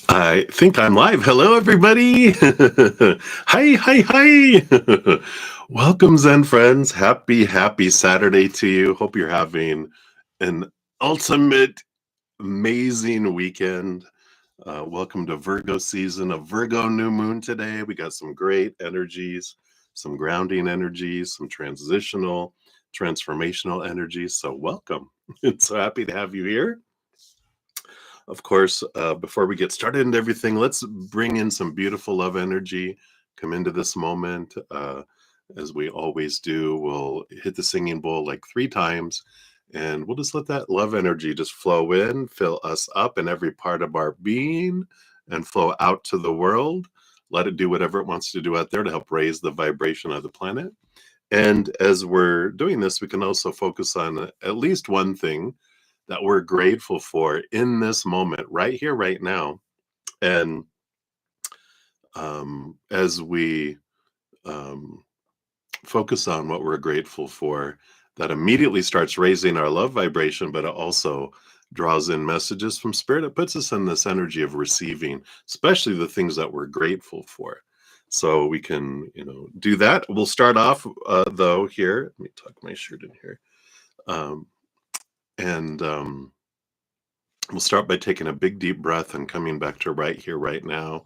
I think I'm live. Hello, everybody. Hi, hi, hi. Welcome, Zen friends. Happy Saturday to you. Hope you're having an ultimate, amazing weekend. Welcome to Virgo season, a Virgo new moon today. We got some great energies, some grounding energies, some transformational energies. So welcome. It's so happy to have you here. Of course, before we get started and everything, let's bring in some beautiful love energy. Come into this moment. As we always do, we'll hit the singing bowl like 3 times, and we'll just let that love energy just flow in, fill us up in every part of our being, and flow out to the world. Let it do whatever it wants to do out there to help raise the vibration of the planet. And as we're doing this, we can also focus on at least one thing that we're grateful for in this moment, right here, right now. And as we focus on what we're grateful for, that immediately starts raising our love vibration, but it also draws in messages from spirit. It puts us in this energy of receiving, especially the things that we're grateful for. So we can, do that. We'll start off, though, here. Let me tuck my shirt in here. And we'll start by taking a big, deep breath and coming back to right here, right now,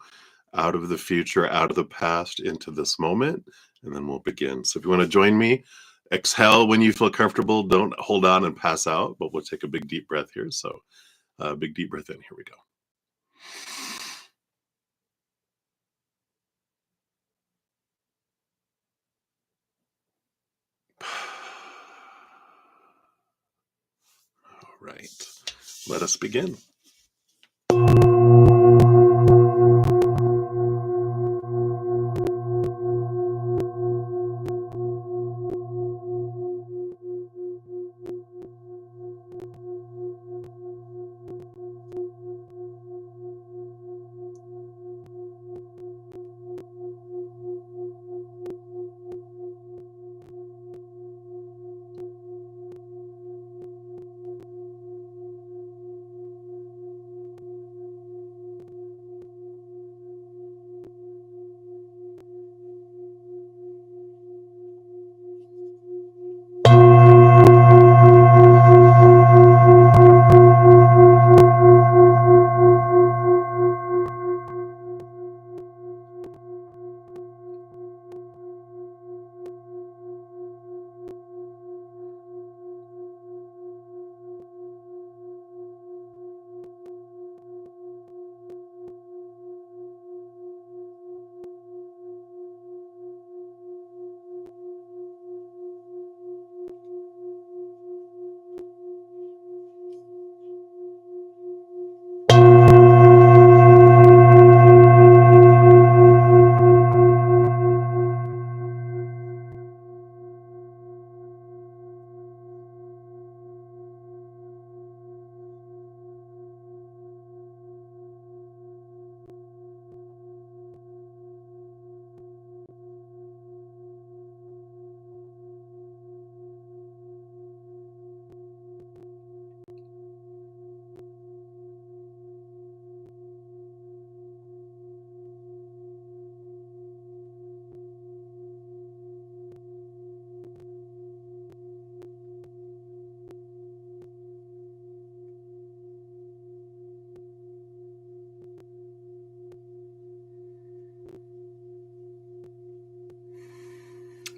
out of the future, out of the past, into this moment, and then we'll begin. So if you want to join me, exhale when you feel comfortable. Don't hold on and pass out, but we'll take a big, deep breath here. So big, deep breath in. Here we go. All right. Let us begin.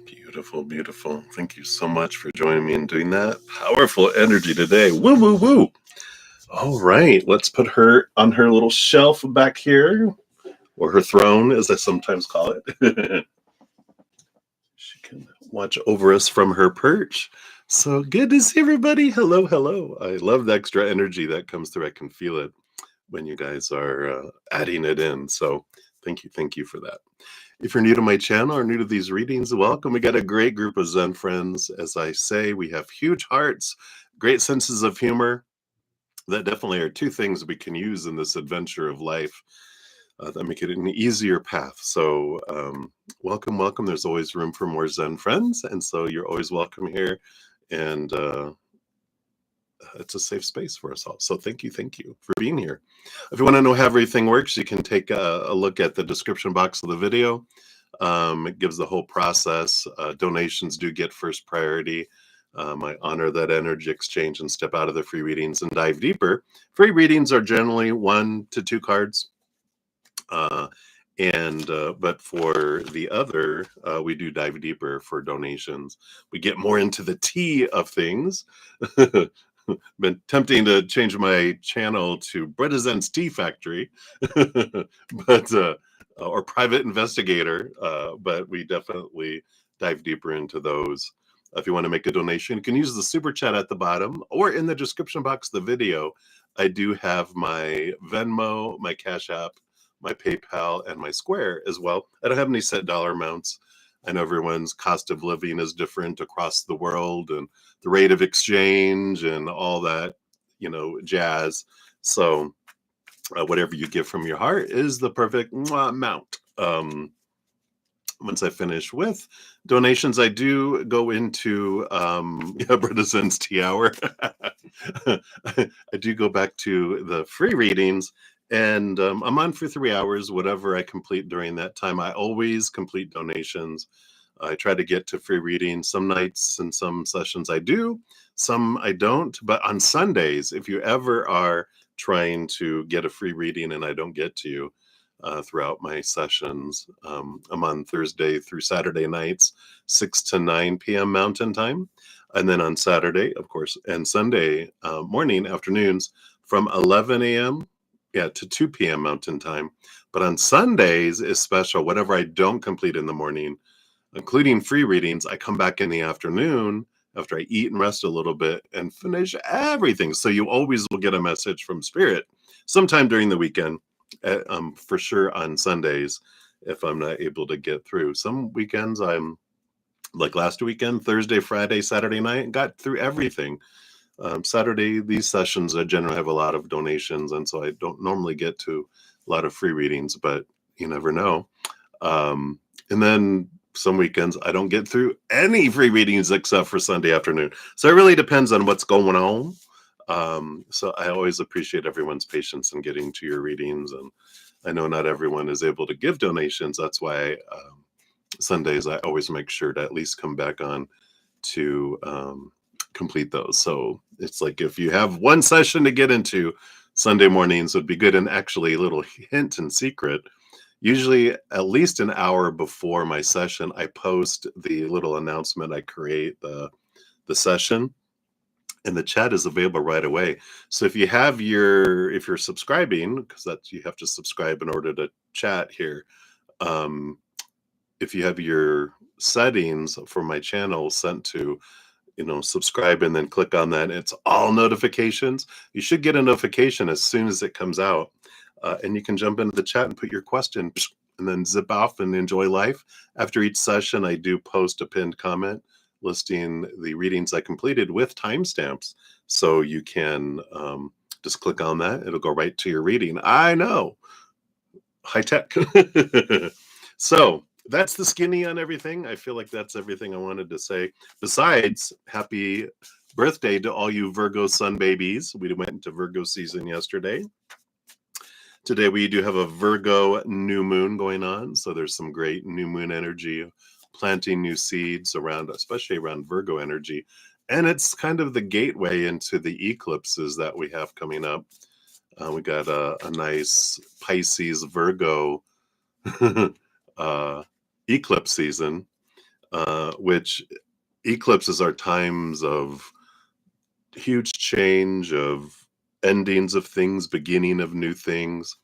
Beautiful, beautiful. Thank you so much for joining me and doing that. Powerful energy today. Woo, woo, woo. All right, let's put her on her little shelf back here, or her throne, as I sometimes call it. She can watch over us from her perch. So good to see everybody. Hello, hello. I love the extra energy that comes through. I can feel it when you guys are adding it in. So thank you for that. If you're new to my channel or new to these readings, welcome. We got a great group of Zen friends. As I say, we have huge hearts, great senses of humor. That definitely are 2 things we can use in this adventure of life that make it an easier path. So welcome, welcome. There's always room for more Zen friends, and so you're always welcome here. And it's a safe space for us all. So thank you for being here. If you want to know how everything works, you can take a look at the description box of the video. It gives the whole process. Donations do get first priority. I honor that energy exchange and step out of the free readings and dive deeper. Free readings are generally 1 to 2 cards. But for the other, we do dive deeper for donations. We get more into the tea of things. Been tempting to change my channel to brudda-zen's Tea Factory, but or private investigator. But we definitely dive deeper into those. If you want to make a donation, you can use the super chat at the bottom or in the description box of the video. I do have my Venmo, my Cash App, my PayPal, and my Square as well. I don't have any set dollar amounts. I know everyone's cost of living is different across the world and the rate of exchange and all that, jazz. So whatever you give from your heart is the perfect amount. Once I finish with donations, I do go into brudda-zen's tea hour. I do go back to the free readings, and I'm on for 3 hours. Whatever I complete during that time, I always complete donations. I try to get to free readings. Some nights and some sessions I do, some I don't. But on Sundays, if you ever are trying to get a free reading and I don't get to you, throughout my sessions. I'm on Thursday through Saturday nights, 6 to 9 p.m. Mountain Time. And then on Saturday, of course, and Sunday afternoons from 11 a.m. To 2 p.m. Mountain Time. But on Sundays is special. Whatever I don't complete in the morning, including free readings, I come back in the afternoon after I eat and rest a little bit and finish everything. So you always will get a message from Spirit sometime during the weekend. For sure on Sundays, if I'm not able to get through. Some weekends I'm like last weekend, Thursday, Friday, Saturday night, got through everything. Saturday, these sessions, I generally have a lot of donations, and so I don't normally get to a lot of free readings, but you never know. And then some weekends, I don't get through any free readings except for Sunday afternoon. So it really depends on what's going on. So I always appreciate everyone's patience in getting to your readings. And I know not everyone is able to give donations. That's why Sundays, I always make sure to at least come back on to complete those. So it's like if you have one session to get into, Sunday mornings would be good. And actually, a little hint and secret, usually at least an hour before my session, I post the little announcement. I create the session, and the chat is available right away. So if you're subscribing, because that's, you have to subscribe in order to chat here. If you have your settings for my channel sent to, subscribe and then click on that, it's all notifications. You should get a notification as soon as it comes out. And you can jump into the chat and put your question and then zip off and enjoy life. After each session, I do post a pinned comment listing the readings I completed with timestamps. So you can just click on that. It'll go right to your reading. I know. High tech. So that's the skinny on everything. I feel like that's everything I wanted to say. Besides, happy birthday to all you Virgo sun babies. We went into Virgo season yesterday. Today we do have a Virgo new moon going on. So there's some great new moon energy, planting new seeds around, especially around Virgo energy. And it's kind of the gateway into the eclipses that we have coming up. We got a nice Pisces Virgo eclipse season, which eclipses are times of huge change, of endings of things, beginning of new things.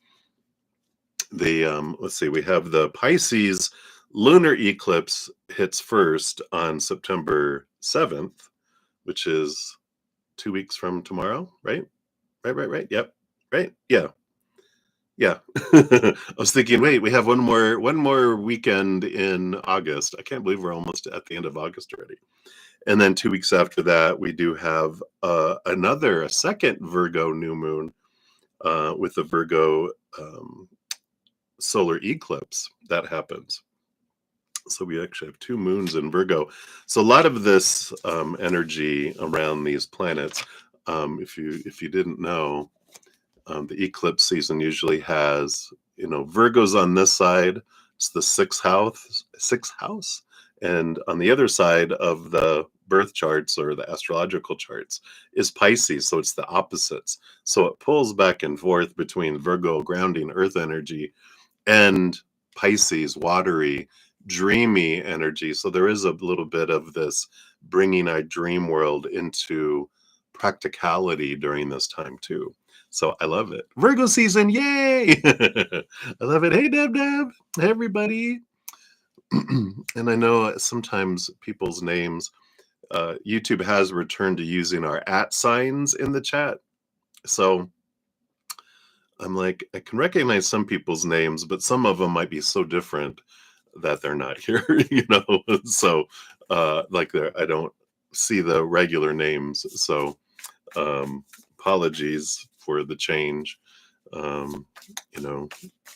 Let's see, we have the Pisces lunar eclipse hits first on September 7th, which is 2 weeks from tomorrow, right? Right. Yep. Right. Yeah. I was thinking, wait, we have one more weekend in August. I can't believe we're almost at the end of August already. And then 2 weeks after that, we do have a second Virgo new moon with the Virgo solar eclipse that happens. So we actually have 2 moons in Virgo. So a lot of this energy around these planets If you didn't know, the eclipse season usually has, Virgo's on this side. It's the sixth house, and on the other side of the birth charts or the astrological charts is Pisces. So it's the opposites. So it pulls back and forth between Virgo grounding earth energy and Pisces watery, dreamy energy. So there is a little bit of this bringing our dream world into practicality during this time too. So I love it. Virgo season, yay! I love it. Hey, Deb Deb. Hey, everybody. And I know sometimes people's names, YouTube has returned to using our @ signs in the chat. So I'm like, I can recognize some people's names, but some of them might be so different that they're not here, So, I don't see the regular names. So, apologies for the change. You know,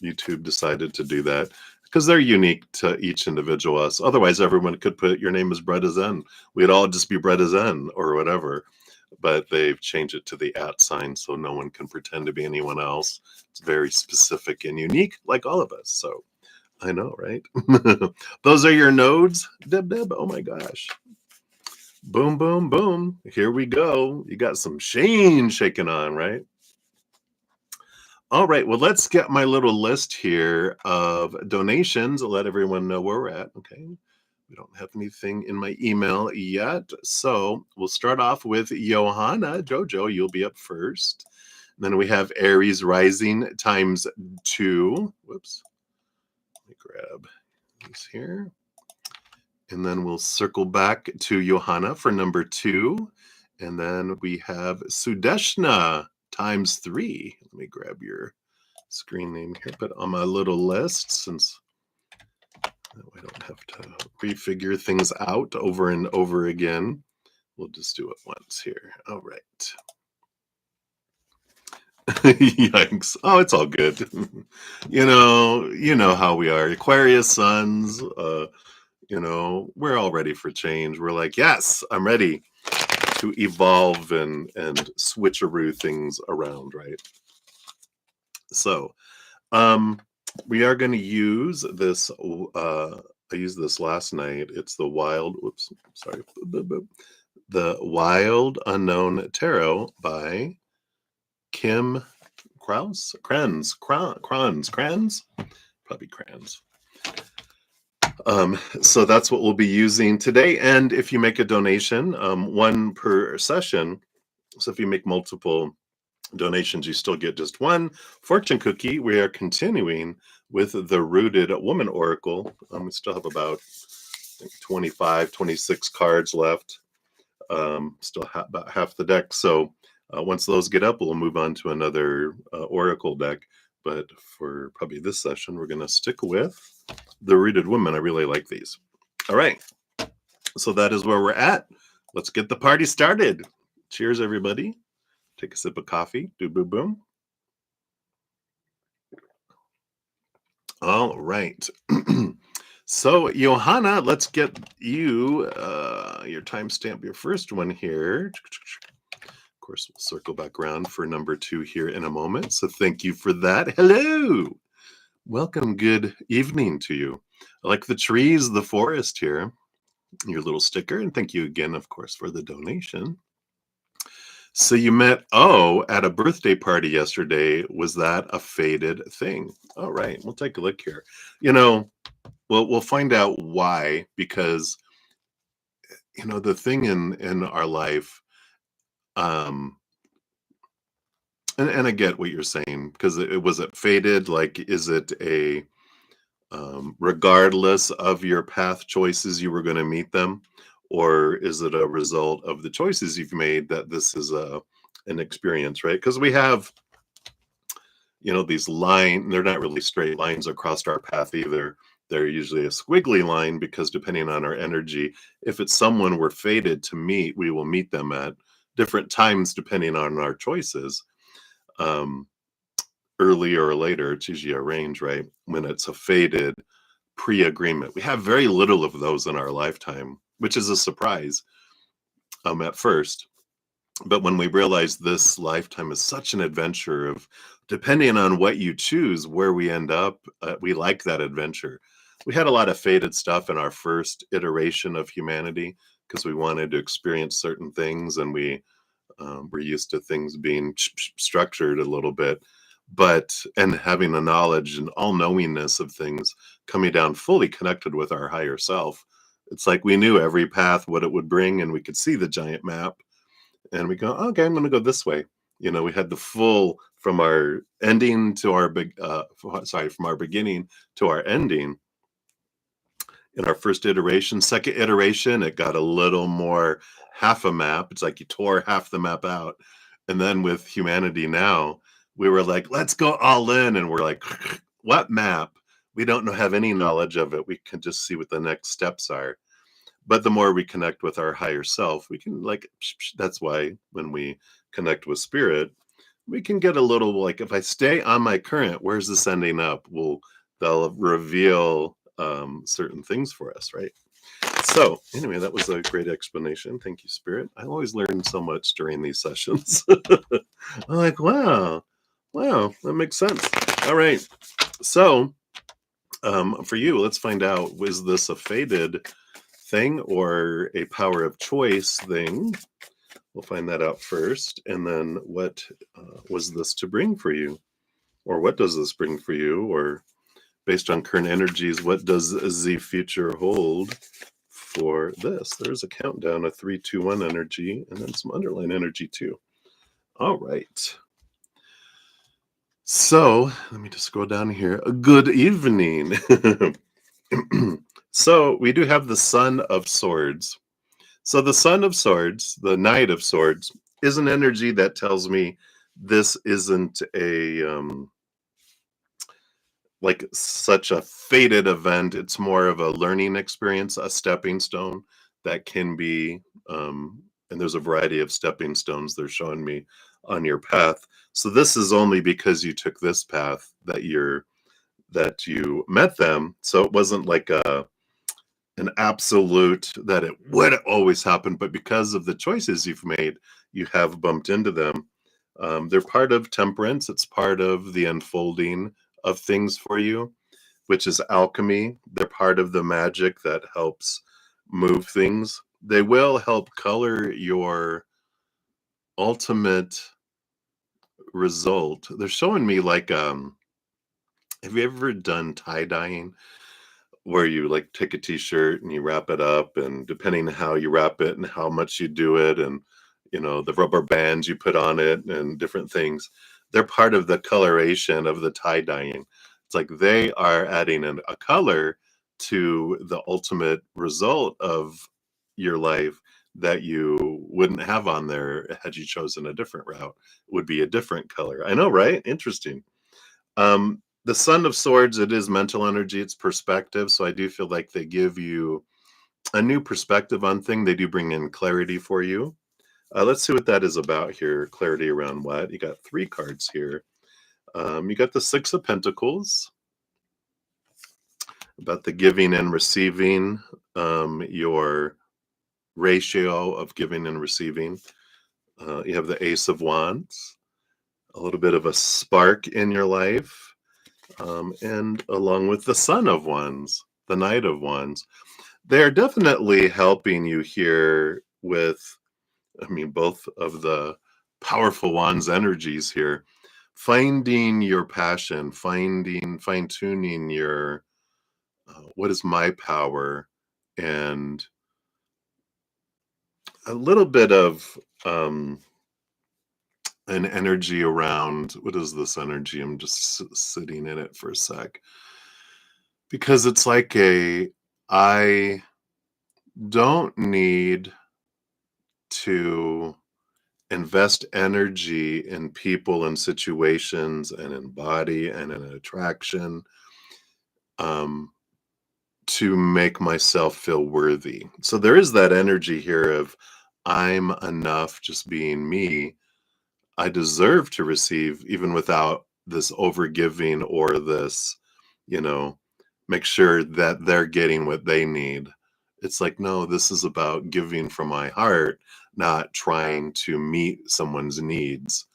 YouTube decided to do that because they're unique to each individual us. Otherwise, everyone could put your name is brudda-zen. We'd all just be brudda-zen or whatever. But they've changed it to the @ sign so no one can pretend to be anyone else. It's very specific and unique, like all of us. So I know, right? Those are your nodes, Deb Deb. Oh my gosh. Boom, boom, boom. Here we go. You got some Shane shaking on, right? All right, well, let's get my little list here of donations. I'll let everyone know where we're at. Okay, we don't have anything in my email yet. So we'll start off with Johanna. Jojo, you'll be up first. And then we have Aries Rising ×2. Whoops. Let me grab these here. And then we'll circle back to Johanna for number 2. And then we have Sudeshna ×3. Let me grab your screen name here, put on my little list since I don't have to refigure things out over and over again. We'll just do it once here. All right. Yikes. Oh, it's all good. You know how we are. Aquarius suns, we're all ready for change. We're like, yes, I'm ready to evolve and switcheroo things around, right? So, we are going to use this. I used this last night. It's the the Wild Unknown Tarot by Kim Krause, Kranz, probably Kranz. So that's what we'll be using today. And if you make a donation, one per session. So if you make multiple donations, you still get just one fortune cookie. We are continuing with the Rooted Woman Oracle. We still have about 25, 26 cards left. Still about half the deck. So once those get up, we'll move on to another Oracle deck. But for probably this session, we're going to stick with the Rooted Woman. I really like these. All right. So that is where we're at. Let's get the party started. Cheers, everybody. Take a sip of coffee. Do boom boom. All right. So, Johanna, let's get you your timestamp, your first one here. Of course, we'll circle back around for number 2 here in a moment. So thank you for that. Hello. Welcome. Good evening to you. I like the trees, the forest here, your little sticker. And thank you again, of course, for the donation. So you met O at a birthday party yesterday. Was that a fated thing? All right, we'll take a look here. We'll find out why, because the thing in our life, and I get what you're saying, because it was it fated. Like, is it a regardless of your path choices, you were going to meet them? Or is it a result of the choices you've made that this is an experience, right? Because we have, these they're not really straight lines across our path either. They're usually a squiggly line because depending on our energy, if it's someone we're fated to meet, we will meet them at different times depending on our choices. Earlier or later, it's usually a range, right? When it's a fated pre-agreement. We have very little of those in our lifetime, which is a surprise at first. But when we realize this lifetime is such an adventure of depending on what you choose, where we end up, we like that adventure. We had a lot of fated stuff in our first iteration of humanity because we wanted to experience certain things and we're used to things being structured a little bit, and having a knowledge and all knowingness of things coming down fully connected with our higher self. It's like we knew every path, what it would bring, and we could see the giant map and we go, okay, I'm going to go this way. We had the full from our ending to our from our beginning to our ending in our first iteration. Second iteration, it got a little more half a map. It's like you tore half the map out. And then with humanity now, we were like, let's go all in. And we're like, what map? We don't have any knowledge of it. We can just see what the next steps are. But the more we connect with our higher self, we can that's why when we connect with spirit, we can get a little like, if I stay on my current, where's this ending up? They'll reveal certain things for us, right? So anyway, that was a great explanation. Thank you, Spirit. I always learn so much during these sessions. I'm like, wow, that makes sense. All right. So for you, let's find out, was this a fated thing or a power of choice thing? We'll find that out first. And then what was this to bring for you? Or what does this bring for you? Or based on current energies, what does the future hold for this? There's a countdown of 3, 2, 1 energy, and then some underlying energy too. All right. So let me just go down here. Good evening. So we do have the Son of Swords. So the Son of Swords, the Knight of Swords, is an energy that tells me this isn't a like such a fated event. It's more of a learning experience, a stepping stone that can be, and there's a variety of stepping stones they're showing me on your path. So this is only because you took this path that you met them. So it wasn't like an absolute that it would always happen, but because of the choices you've made, you have bumped into them. They're part of temperance. It's part of the unfolding of things for you, which is alchemy. They're part of the magic that helps move things. They will help color your ultimate result. They're showing me like, have you ever done tie-dyeing? Where you like take a t-shirt and you wrap it up, and depending on how you wrap it and how much you do it, and the rubber bands you put on it and different things, they're part of the coloration of the tie-dyeing. It's like they are adding a color to the ultimate result of your life that you wouldn't have on there had you chosen a different route. It would be a different color. I know, right? Interesting. The Son of Swords, it is mental energy, it's perspective. So I do feel like they give you a new perspective on thing. They do bring in clarity for you. Let's see what that is about here. Clarity around what? You got 3 cards here. You got the 6 of Pentacles, about the giving and receiving, your ratio of giving and receiving. You have the Ace of Wands, a little bit of a spark in your life. And along with the Son of Wands, the Knight of Wands, they're definitely helping you here with, both of the powerful Wands energies here, finding your passion, fine-tuning your, what is my power, and a little bit of an energy around, what is this energy? I'm just sitting in it for a sec. Because it's like I don't need to invest energy in people and situations and in body and in attraction to make myself feel worthy. So there is that energy here of I'm enough just being me. I deserve to receive even without this overgiving or this, you know, make sure that they're getting what they need. It's like, no, this is about giving from my heart, not trying to meet someone's needs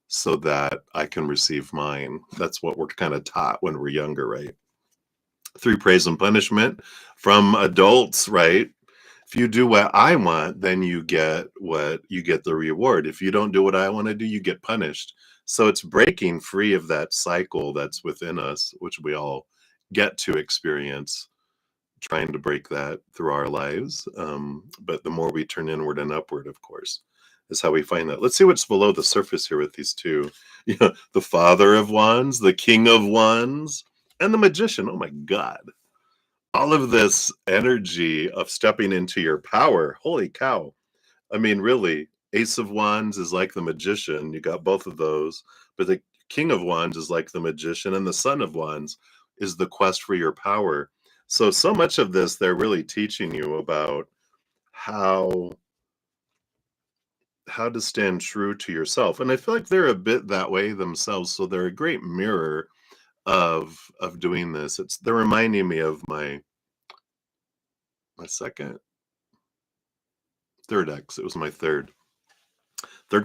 so that I can receive mine. That's what we're kind of taught when we're younger, right? Through praise and punishment from adults, right? If you do what I want, then you get the reward. If you don't do what I want to do, you get punished. So it's breaking free of that cycle that's within us, which we all get to experience, trying to break that through our lives. But the more we turn inward and upward, of course, is how we find that. Let's see what's below the surface here with these two. Yeah, the Father of Wands, the King of Wands, and the Magician. Oh my God. All of this energy of stepping into your power. Holy cow. I mean, really, Ace of Wands is like the Magician. You got both of those. But the King of Wands is like the Magician, and the Son of Wands is the quest for your power. So much of this, they're really teaching you about how to stand true to yourself. And I feel like they're a bit that way themselves. So they're a great mirror of doing this. They're reminding me of my second, third ex. It was my third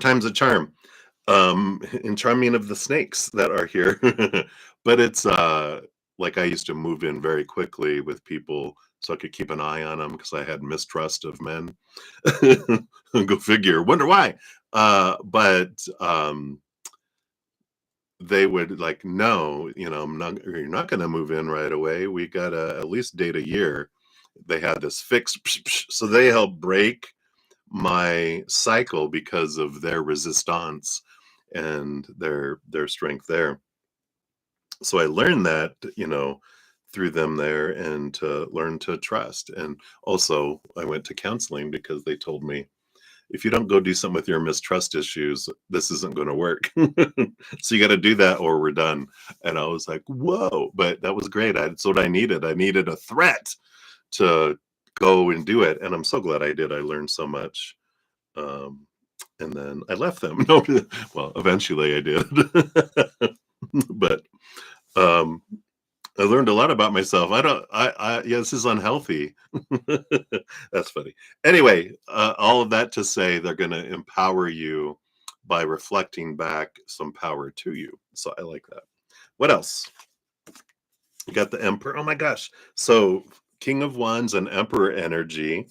time's a charm. And charming of the snakes that are here. But it's like I used to move in very quickly with people so I could keep an eye on them because I had mistrust of men. Go figure. Wonder why. But they would like, no, you're not going to move in right away. We got to at least date a year. They had this fixed, so they helped break my cycle because of their resistance and their strength there. So I learned that, through them there, and to learn to trust. And also I went to counseling because they told me, if you don't go do something with your mistrust issues, this isn't going to work. So you got to do that or we're done. And I was like, whoa, but that was great. That's what I needed. I needed a threat to go and do it. And I'm so glad I did. I learned so much. And then I left them. No, well, eventually I did. But I learned a lot about myself. Yeah, this is unhealthy. That's funny. Anyway, all of that to say they're going to empower you by reflecting back some power to you. So I like that. What else? You got the Emperor. Oh my gosh. So King of Wands and Emperor energy,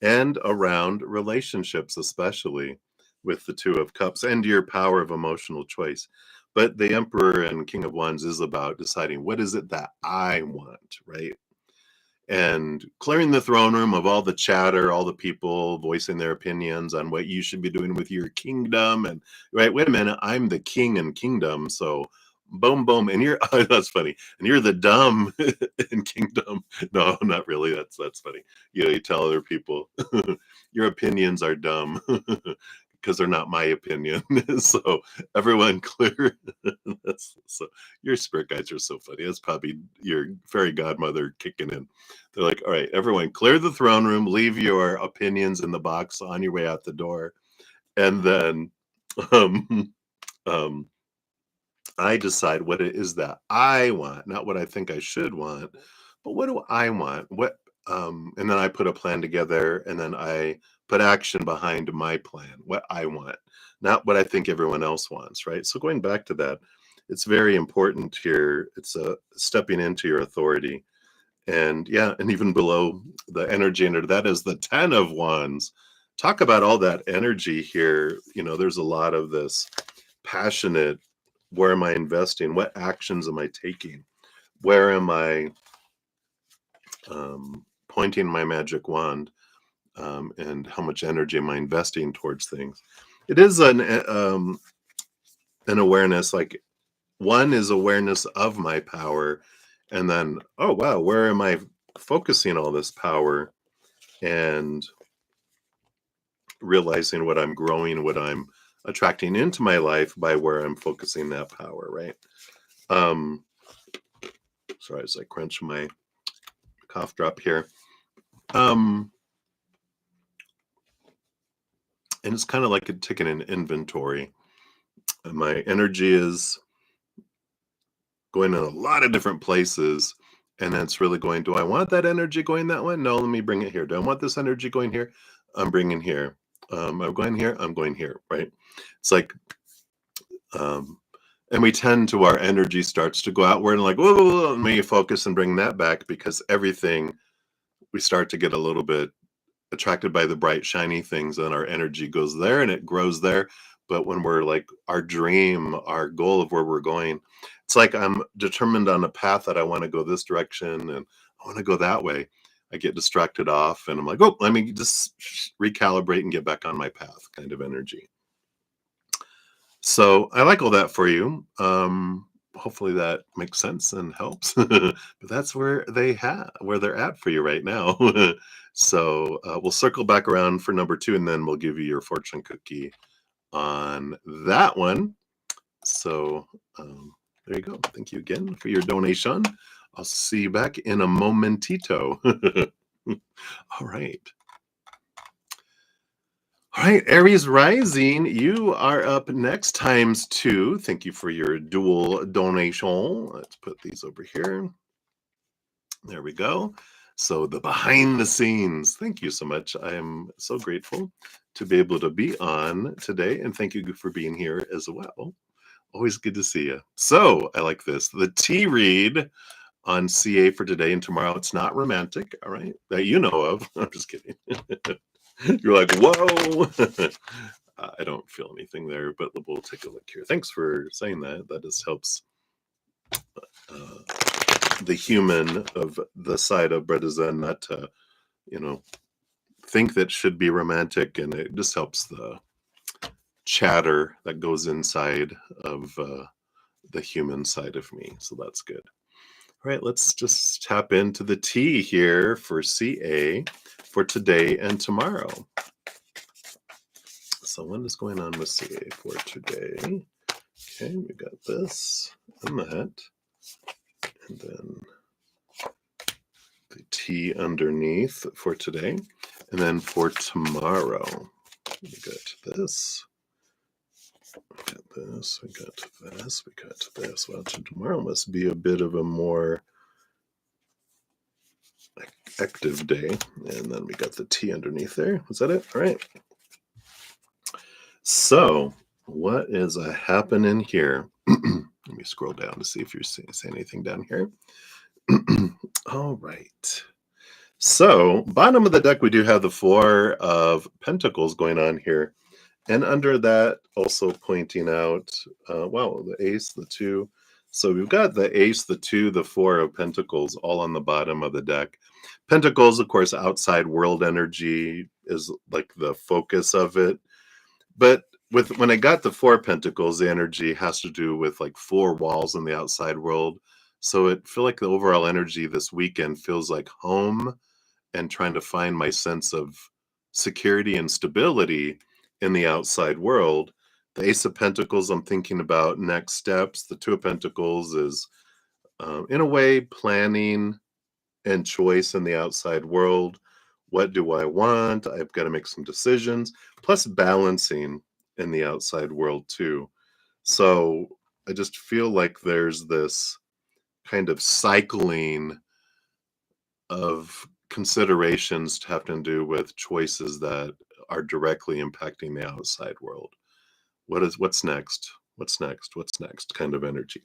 and around relationships, especially with the Two of Cups and your power of emotional choice. But the Emperor and King of Wands is about deciding, what is it that I want, right? And clearing the throne room of all the chatter, all the people voicing their opinions on what you should be doing with your kingdom. And right, wait a minute, I'm the king and kingdom. So boom, boom. And you're, oh, that's funny. And you're the dumb in kingdom. No, not really. That's funny. You tell other people your opinions are dumb because they're not my opinion. So everyone clear. So your spirit guides are so funny. That's probably your fairy godmother kicking in. They're like, all right, everyone clear the throne room, leave your opinions in the box on your way out the door. And then um, um, I decide what it is that I want, not what I think I should want, but what do I want? And then I put a plan together, and then I put action behind my plan, what I want, not what I think everyone else wants, right? So going back to that, it's very important here. It's stepping into your authority. And yeah, and even below the energy under that is the 10 of Wands. Talk about all that energy here. There's a lot of this passionate, where am I investing? What actions am I taking? Where am I pointing my magic wand? And how much energy am I investing towards things? It is an awareness. Like, one is awareness of my power, and then, oh wow, where am I focusing all this power? And realizing what I'm growing, what I'm attracting into my life by where I'm focusing that power, right? Sorry, as I crunch my cough drop here. And it's kind of like taking an inventory. My energy is going in a lot of different places, and it's really going, do I want that energy going that way? No, let me bring it here. Do I want this energy going here? I'm bringing here. I'm going here, I'm going here, right? It's like, um, and we tend to, our energy starts to go outward and like, whoa, whoa, whoa, and we focus and bring that back because everything, we start to get a little bit attracted by the bright, shiny things, and our energy goes there and it grows there. But when we're like, our dream, our goal of where we're going, it's like I'm determined on a path that I want to go this direction and I want to go that way. I get distracted off and I'm like, oh, let me just recalibrate and get back on my path kind of energy. So I like all that for you. Hopefully that makes sense and helps. But that's where where they're at for you right now. So we'll circle back around for number 2, and then we'll give you your fortune cookie on that one. So there you go. Thank you again for your donation. I'll see you back in a momentito. All right. All right, Aries Rising, you are up next times 2. Thank you for your dual donation. Let's put these over here. There we go. So the behind the scenes. Thank you so much. I am so grateful to be able to be on today, and thank you for being here as well. Always good to see you. So I like this. The tea read on CA for today and tomorrow. It's not romantic, all right, that you know of. I'm just kidding. You're like, whoa. I don't feel anything there, but we'll take a look here. Thanks for saying that. That just helps the human of the side of brudda-zen not to, think that should be romantic, and it just helps the chatter that goes inside of the human side of me. So that's good. All right, let's just tap into the T here for CA for today and tomorrow. So what is going on with CA for today? Okay, we got this and that. And then the T underneath for today. And then for tomorrow, we got this. We got this, we got this, we got this. Well, tomorrow must be a bit of a more active day. And then we got the T underneath there. Was that it? All right. So what is happening here? Let me scroll down to see if you're seeing anything down here. All right. So bottom of the deck, we do have the 4 of Pentacles going on here. And under that, also pointing out, wow, the Ace, the 2. So we've got the Ace, the 2, the 4 of Pentacles all on the bottom of the deck. Pentacles, of course, outside world energy is like the focus of it. But when I got the 4 Pentacles, the energy has to do with like 4 walls in the outside world. So it feel like the overall energy this weekend feels like home and trying to find my sense of security and stability in the outside world. The Ace of Pentacles, I'm thinking about next steps. The 2 of Pentacles is, in a way, planning and choice in the outside world. What do I want? I've got to make some decisions, plus balancing in the outside world too. So I just feel like there's this kind of cycling of considerations to have to do with choices that are directly impacting the outside world. What's next? What's next? What's next? Kind of energy.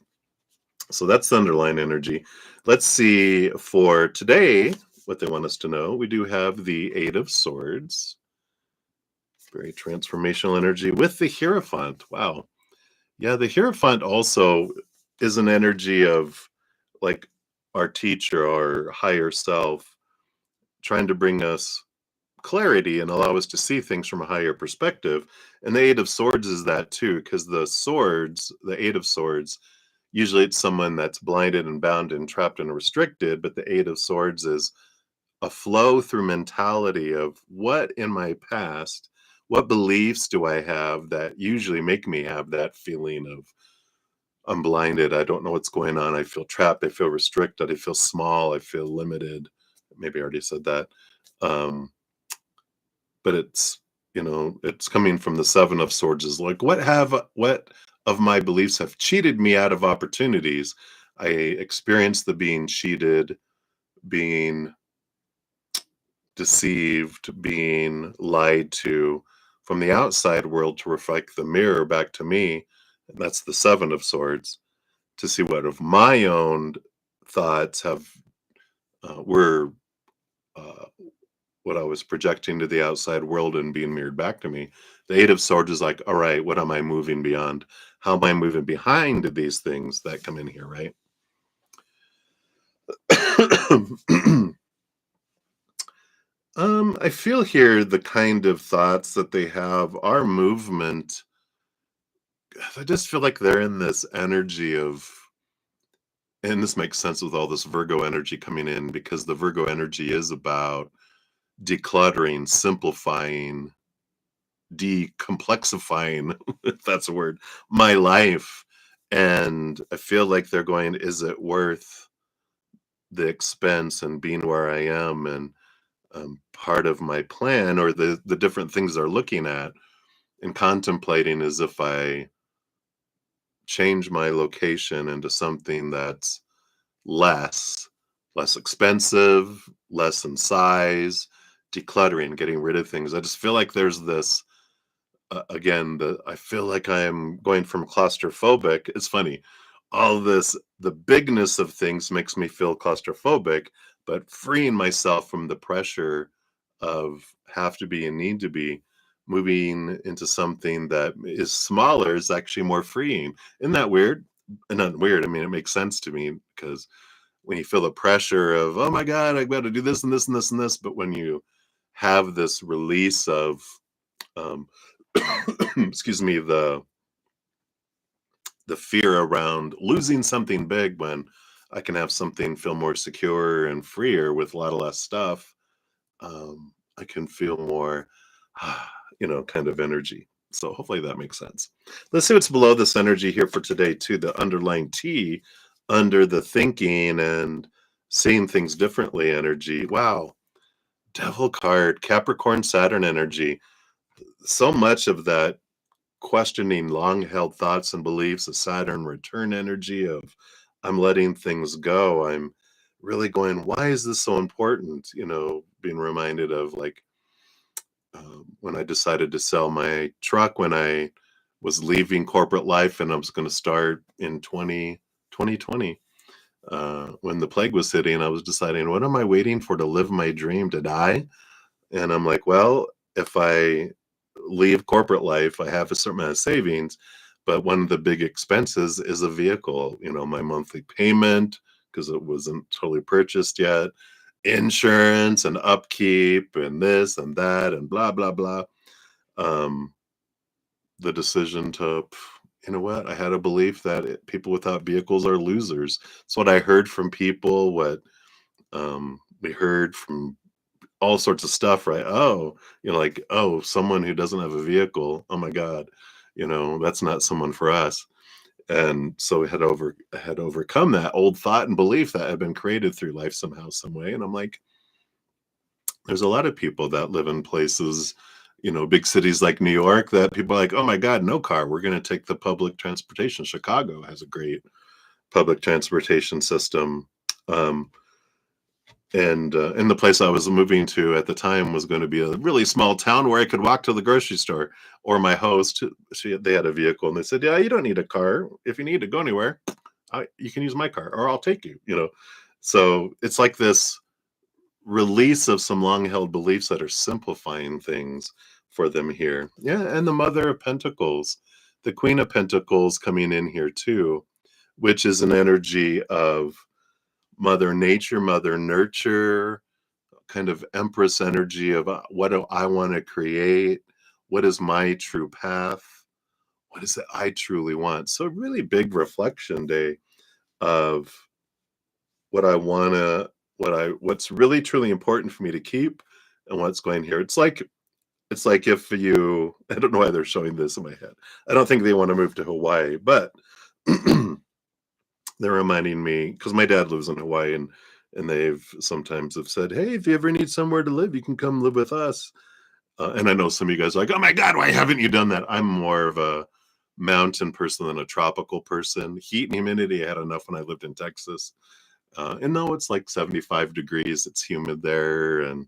So that's the underlying energy. Let's see for today what they want us to know. We do have the 8 of Swords. Very transformational energy with the Hierophant. Wow. Yeah, the Hierophant also is an energy of like our teacher, our higher self, trying to bring us clarity and allow us to see things from a higher perspective. And the 8 of Swords is that too, because the 8 of Swords, usually it's someone that's blinded and bound and trapped and restricted, but the 8 of Swords is a flow through mentality of what in my past, what beliefs do I have that usually make me have that feeling of I'm blinded, I don't know what's going on, I feel trapped, I feel restricted, I feel small, I feel limited. Maybe I already said that. But it's coming from the 7 of Swords is like, what of my beliefs have cheated me out of opportunities? I experienced the being cheated, being deceived, being lied to. from the outside world to reflect the mirror back to me. And that's the Seven of Swords, to see what of my own thoughts were uh, what I was projecting to the outside world and being mirrored back to me. The Eight of Swords is like, all right, what am I moving beyond? How am I moving behind these things that come in here, right? I feel here the kind of thoughts that they have are movement. I just feel like they're in this energy of, and this makes sense with all this Virgo energy coming in, because the Virgo energy is about decluttering, simplifying, decomplexifying, if that's a word, my life. And I feel like they're going, is it worth the expense and being where I am? And part of my plan, or the different things they're looking at and contemplating, is if I change my location into something that's less less expensive, less in size, decluttering, getting rid of things. I just feel like there's this again, I feel like I am going from claustrophobic. It's funny. All this, the bigness of things makes me feel claustrophobic, but freeing myself from the pressure of have to be and need to be, moving into something that is smaller is actually more freeing. Isn't that weird? And not weird. I mean, it makes sense to me, because when you feel the pressure of, oh my God, I've got to do this and this and this and this, but when you have this release of, um, excuse me, the fear around losing something big, when I can have something feel more secure and freer with a lot of less stuff, I can feel more, kind of energy. So hopefully that makes sense. Let's see what's below this energy here for today, too. The underlying T under the thinking and seeing things differently energy. Wow. Devil card, Capricorn, Saturn energy. So much of that questioning long held thoughts and beliefs, a Saturn return energy of I'm letting things go. I'm really going, why is this so important? Being reminded of, like, when I decided to sell my truck, when I was leaving corporate life and I was going to start in 2020, when the plague was hitting, I was deciding, what am I waiting for to live my dream, to die? And I'm like, well, if I leave corporate life, I have a certain amount of savings, but one of the big expenses is a vehicle, my monthly payment, because it wasn't totally purchased yet, insurance and upkeep and this and that and blah, blah, blah. Um, the decision to, you know what, I had a belief that people without vehicles are losers. It's what I heard from people, what we heard from all sorts of stuff, right? Oh, like, oh, someone who doesn't have a vehicle, oh my God, that's not someone for us. And so we had overcome that old thought and belief that had been created through life somehow, some way. And I'm like, there's a lot of people that live in places, big cities like New York, that people are like, oh my God, no car. We're going to take the public transportation. Chicago has a great public transportation system. Um, and the place I was moving to at the time was going to be a really small town where I could walk to the grocery store. Or my host, they had a vehicle, and they said, "Yeah, you don't need a car. If you need to go anywhere, you can use my car, or I'll take you." So it's like this release of some long-held beliefs that are simplifying things for them here. Yeah, and the Mother of Pentacles, the Queen of Pentacles coming in here too, which is an energy of Mother Nature, Mother Nurture, kind of Empress energy of what do I want to create? What is my true path? What is it I truly want? So, really big reflection day of what I want to, what's really truly important for me to keep, and what's going here. It's like if you, I don't know why they're showing this in my head. I don't think they want to move to Hawaii, but they're reminding me, because my dad lives in Hawaii, and they've sometimes have said, hey, if you ever need somewhere to live, you can come live with us. And I know some of you guys are like, oh my God, why haven't you done that? I'm more of a mountain person than a tropical person. Heat and humidity, I had enough when I lived in Texas. And no, it's like 75 degrees. It's humid there. And,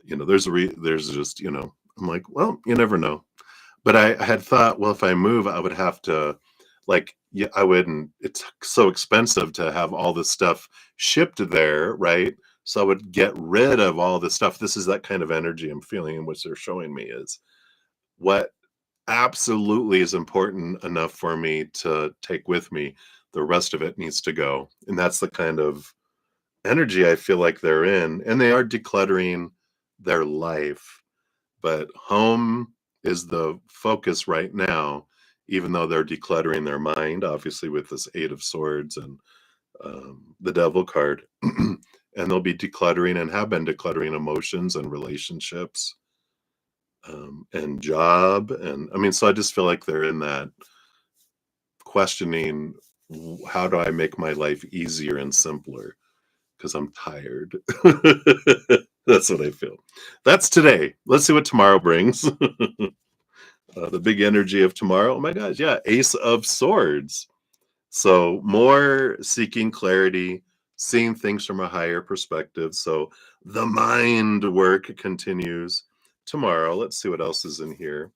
there's just, I'm like, well, you never know. But I had thought, well, if I move, I would have to, like, yeah, I wouldn't. It's so expensive to have all this stuff shipped there, right? So I would get rid of all this stuff. This is that kind of energy I'm feeling, and what they're showing me is what absolutely is important enough for me to take with me. The rest of it needs to go. And that's the kind of energy I feel like they're in. And they are decluttering their life. But home is the focus right now, even though they're decluttering their mind, obviously, with this Eight of Swords and the Devil card. And they'll be decluttering and have been decluttering emotions and relationships, and job. And I mean, so I just feel like they're in that questioning, how do I make my life easier and simpler? Because I'm tired. That's what I feel. That's today. Let's see what tomorrow brings. The big energy of tomorrow. Oh my gosh, yeah, Ace of Swords. So more seeking clarity, seeing things from a higher perspective. So the mind work continues tomorrow. Let's see what else is in here.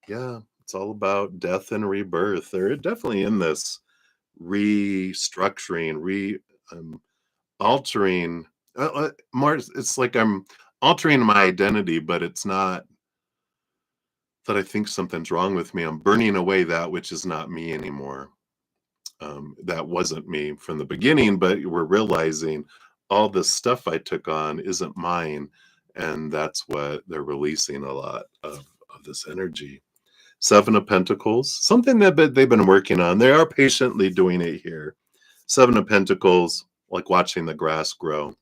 Yeah, it's all about death and rebirth. They're definitely in this restructuring, altering. More, it's like I'm altering my identity, but it's not that I think something's wrong with me. I'm burning away that which is not me anymore. That wasn't me from the beginning, but we're realizing all the stuff I took on isn't mine. And that's what they're releasing a lot of this energy. Seven of Pentacles, something that they've been working on. They are patiently doing it here. Seven of Pentacles, like watching the grass grow.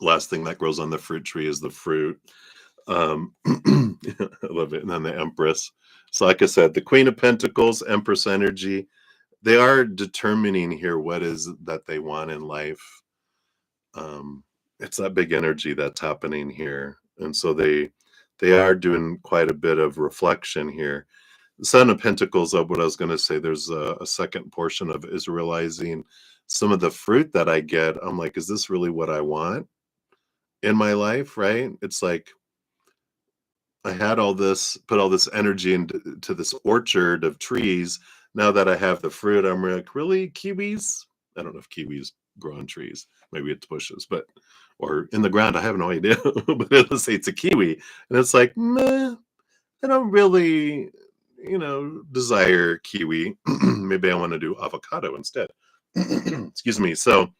Last thing that grows on the fruit tree is the fruit. I love it. And then the Empress. So like I said, the Queen of Pentacles, Empress energy, they are determining here what is that they want in life. It's that big energy that's happening here. And so they are doing quite a bit of reflection here. The Son of Pentacles, of what I was going to say, there's a second portion of is realizing some of the fruit that I get. I'm like, is this really what I want in my life? Right? It's like I had all this, put all this energy into this orchard of trees. Now that I have the fruit, I'm like, really, kiwis? I don't know if kiwis grow on trees. Maybe it's bushes, but or in the ground. I have no idea. But let's say it's a kiwi, and it's like, meh, I don't really, desire kiwi. Maybe I want to do avocado instead. Excuse me. So,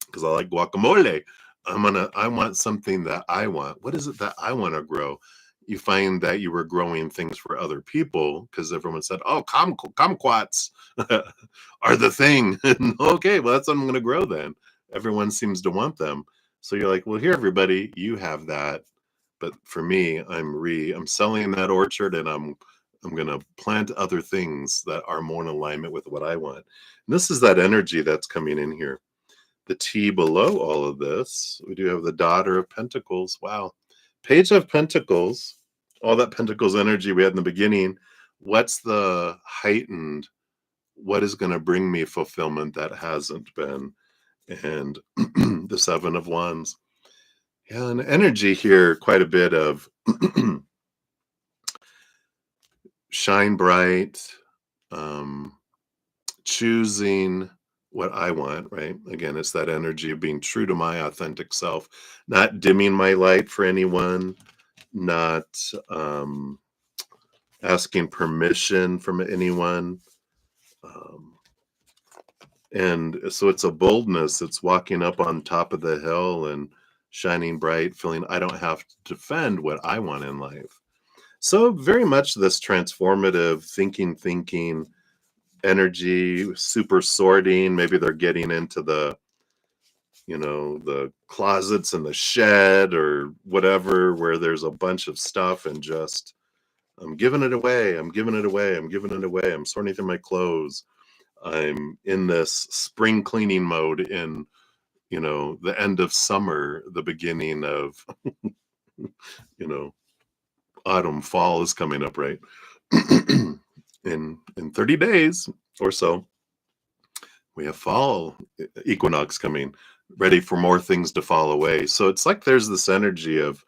because I like guacamole, I want something that I want. What is it that I want to grow? You find that you were growing things for other people because everyone said, "Oh, kumquats are the thing." Okay, well, that's what I'm going to grow then. Everyone seems to want them, so you're like, "Well, here, everybody, you have that." But for me, I'm selling that orchard, and I'm going to plant other things that are more in alignment with what I want. And this is that energy that's coming in here. The T below all of this, we do have the Daughter of Pentacles. Wow. Page of Pentacles, all that Pentacles energy we had in the beginning. What's the heightened? What is going to bring me fulfillment that hasn't been? And the Seven of Wands. Yeah, and energy here, quite a bit of shine bright, um, choosing what I want, right? Again, it's that energy of being true to my authentic self, not dimming my light for anyone, not asking permission from anyone. Um, and so it's a boldness. It's walking up on top of the hill and shining bright, feeling I don't have to defend what I want in life. So very much this transformative thinking energy, super sorting. Maybe they're getting into the closets in the shed or whatever, where there's a bunch of stuff and just, I'm giving it away. I'm giving it away. I'm giving it away. I'm sorting through my clothes. I'm in this spring cleaning mode in, the end of summer, the beginning of, you know, autumn, fall is coming up, right? in 30 days or so, we have fall equinox coming, ready for more things to fall away. So it's like there's this energy of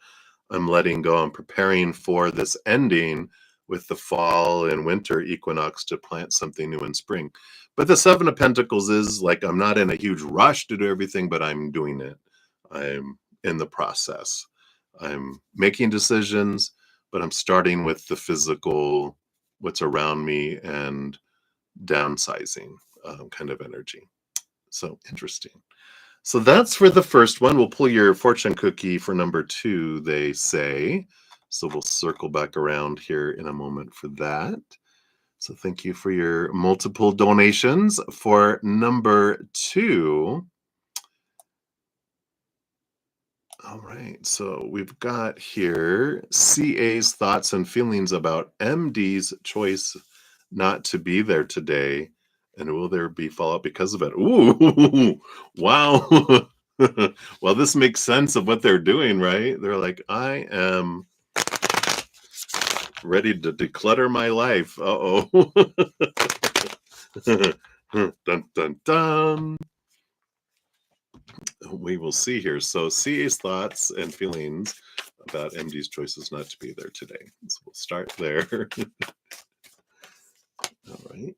I'm letting go. I'm preparing for this ending with the fall and winter equinox to plant something new in spring. But the Seven of Pentacles is like I'm not in a huge rush to do everything, but I'm doing it. I'm in the process. I'm making decisions, but I'm starting with the physical, what's around me, and downsizing kind of energy. So interesting. So that's for the first one. We'll pull your fortune cookie for number 2, they say. So we'll circle back around here in a moment for that. So thank you for your multiple donations. For number 2, all right, so we've got here CA's thoughts and feelings about MD's choice not to be there today. And will there be fallout because of it? Ooh, wow. Well, this makes sense of what they're doing, right? They're like, I am ready to declutter my life. Uh-oh. Dun, dun, dun. We will see here. So CA's thoughts and feelings about MD's choices not to be there today. So we'll start there. All right.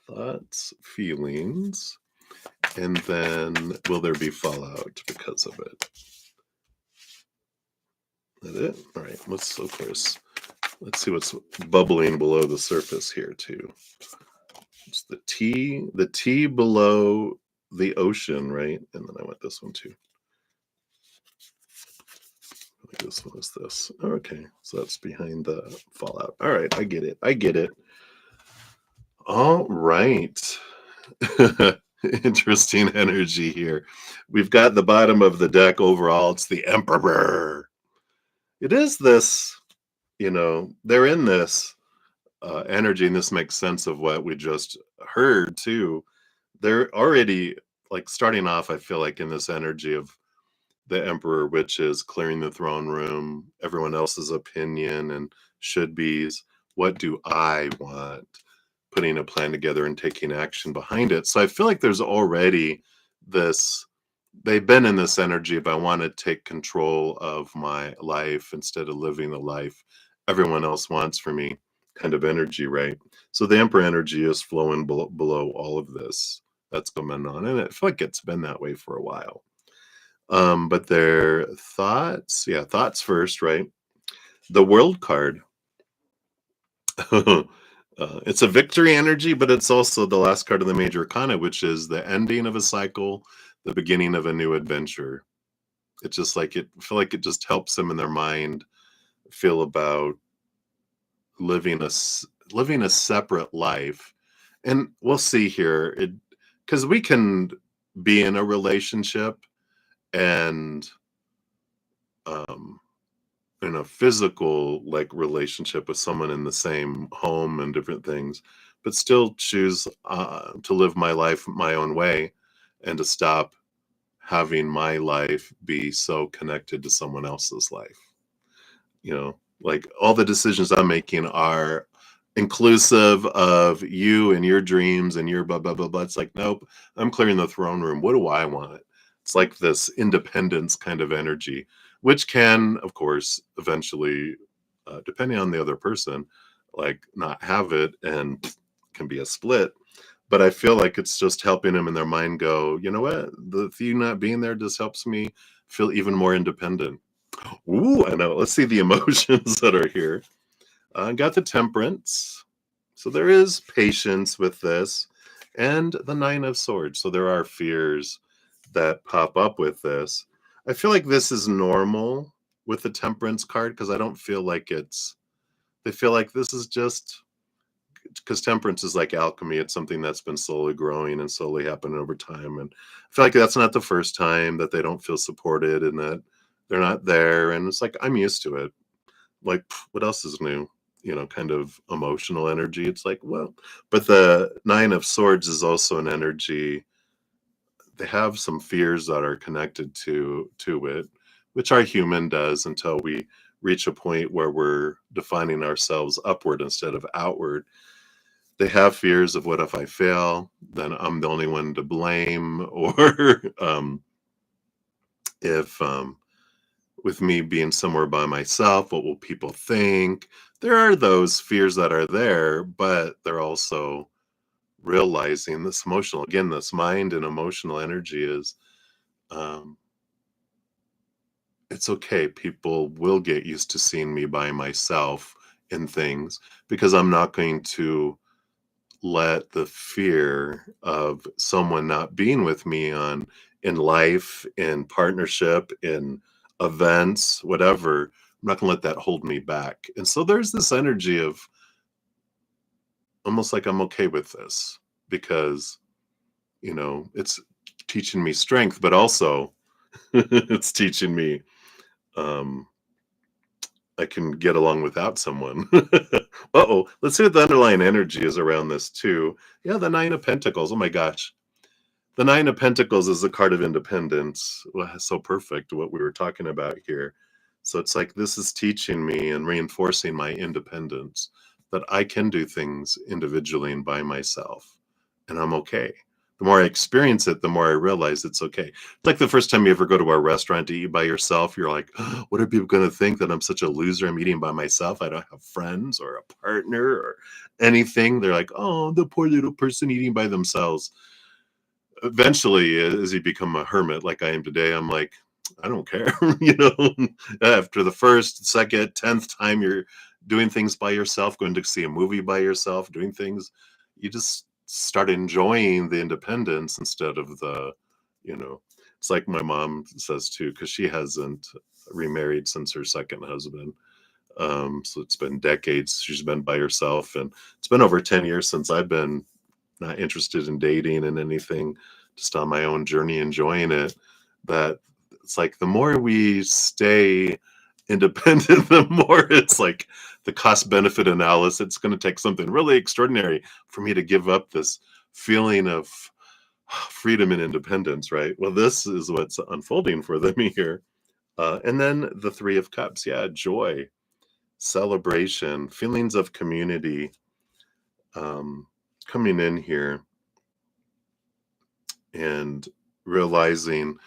Thoughts, feelings, and then will there be fallout because of it? Is that it? All right. Let's, of course, let's see what's bubbling below the surface here too. It's the T below the ocean, right? And then I want this one too. This one is this. Okay, so that's behind the fallout. All right, I get it. I get it. All right. Interesting energy here. We've got the bottom of the deck overall. It's the Emperor. It is this, they're in this energy, and this makes sense of what we just heard too. They're already like starting off, I feel like, in this energy of the Emperor, which is clearing the throne room, everyone else's opinion and should be's. What do I want? Putting a plan together and taking action behind it. So I feel like there's already this, they've been in this energy of I want to take control of my life instead of living the life everyone else wants for me kind of energy, right? So the Emperor energy is flowing below all of this that's going on. And I feel like it's been that way for a while. But their thoughts, thoughts first, right? The World card. It's a victory energy, but it's also the last card of the major arcana, which is the ending of a cycle, the beginning of a new adventure. It's just like I feel like it just helps them in their mind feel about living a separate life. And we'll see here, because we can be in a relationship and in a physical like relationship with someone in the same home and different things, but still choose to live my life my own way and to stop having my life be so connected to someone else's life. Like all the decisions I'm making are inclusive of you and your dreams and your blah blah blah blah. It's like, nope, I'm clearing the throne room. What do I want? It's like this independence kind of energy, which can, of course, eventually, depending on the other person, like not have it and can be a split. But I feel like it's just helping them in their mind go, you know what? The you not being there just helps me feel even more independent. Ooh, I know. Let's see the emotions that are here. Got the Temperance. So there is patience with this. And the Nine of Swords. So there are fears that pop up with this. I feel like this is normal with the Temperance card because I don't feel like they feel like this is just because Temperance is like alchemy. It's something that's been slowly growing and slowly happening over time. And I feel like that's not the first time that they don't feel supported and that they're not there. And it's like, I'm used to it. Like, what else is new? Kind of emotional energy. It's like, well, but the Nine of Swords is also an energy. They have some fears that are connected to it, which our human does until we reach a point where we're defining ourselves upward instead of outward. They have fears of what if I fail, then I'm the only one to blame, or if with me being somewhere by myself, what will people think? There are those fears that are there, but they're also realizing this emotional, again, this mind and emotional energy is, um, it's okay. People will get used to seeing me by myself in things because I'm not going to let the fear of someone not being with me on in life, in partnership, in events, whatever. I'm not going to let that hold me back. And so there's this energy of almost like I'm okay with this because, it's teaching me strength, but also it's teaching me um I can get along without someone. Uh-oh. Let's see what the underlying energy is around this too. Yeah, the Nine of Pentacles. Oh my gosh. The Nine of Pentacles is the card of independence. Well, so perfect what we were talking about here. So it's like this is teaching me and reinforcing my independence that I can do things individually and by myself, and I'm okay. The more I experience it, the more I realize it's okay. It's like the first time you ever go to a restaurant to eat by yourself, you're like, "Oh, what are people going to think that I'm such a loser? I'm eating by myself. I don't have friends or a partner or anything." They're like, "Oh, the poor little person eating by themselves." Eventually, as you become a hermit like I am today, I'm like, I don't care. After the first, second, 10th time you're doing things by yourself, going to see a movie by yourself, doing things, you just start enjoying the independence instead of you know, it's like my mom says too, because she hasn't remarried since her second husband. So it's been decades she's been by herself, and it's been over 10 years since I've been not interested in dating and anything, just on my own journey, enjoying it. That it's like the more we stay independent, the more it's like the cost benefit analysis. It's going to take something really extraordinary for me to give up this feeling of freedom and independence, right? Well, this is what's unfolding for them here. And then the Three of Cups. Yeah, joy, celebration, feelings of community um, coming in here and realizing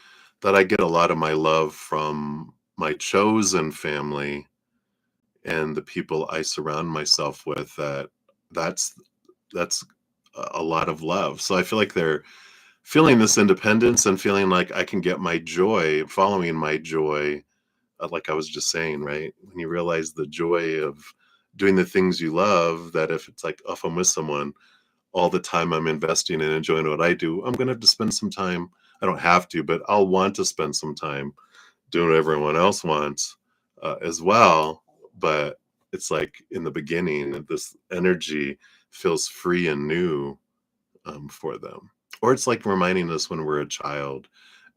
that I get a lot of my love from my chosen family and the people I surround myself with. That's that's a lot of love. So I feel like they're feeling this independence and feeling like I can get my joy, following my joy, like I was just saying, right? When you realize the joy of doing the things you love, that if it's like, oh, if I'm with someone, all the time I'm investing and enjoying what I do, I'm going to have to spend some time. I don't have to, but I'll want to spend some time doing what everyone else wants as well. But it's like in the beginning, this energy feels free and new for them. Or it's like reminding us when we're a child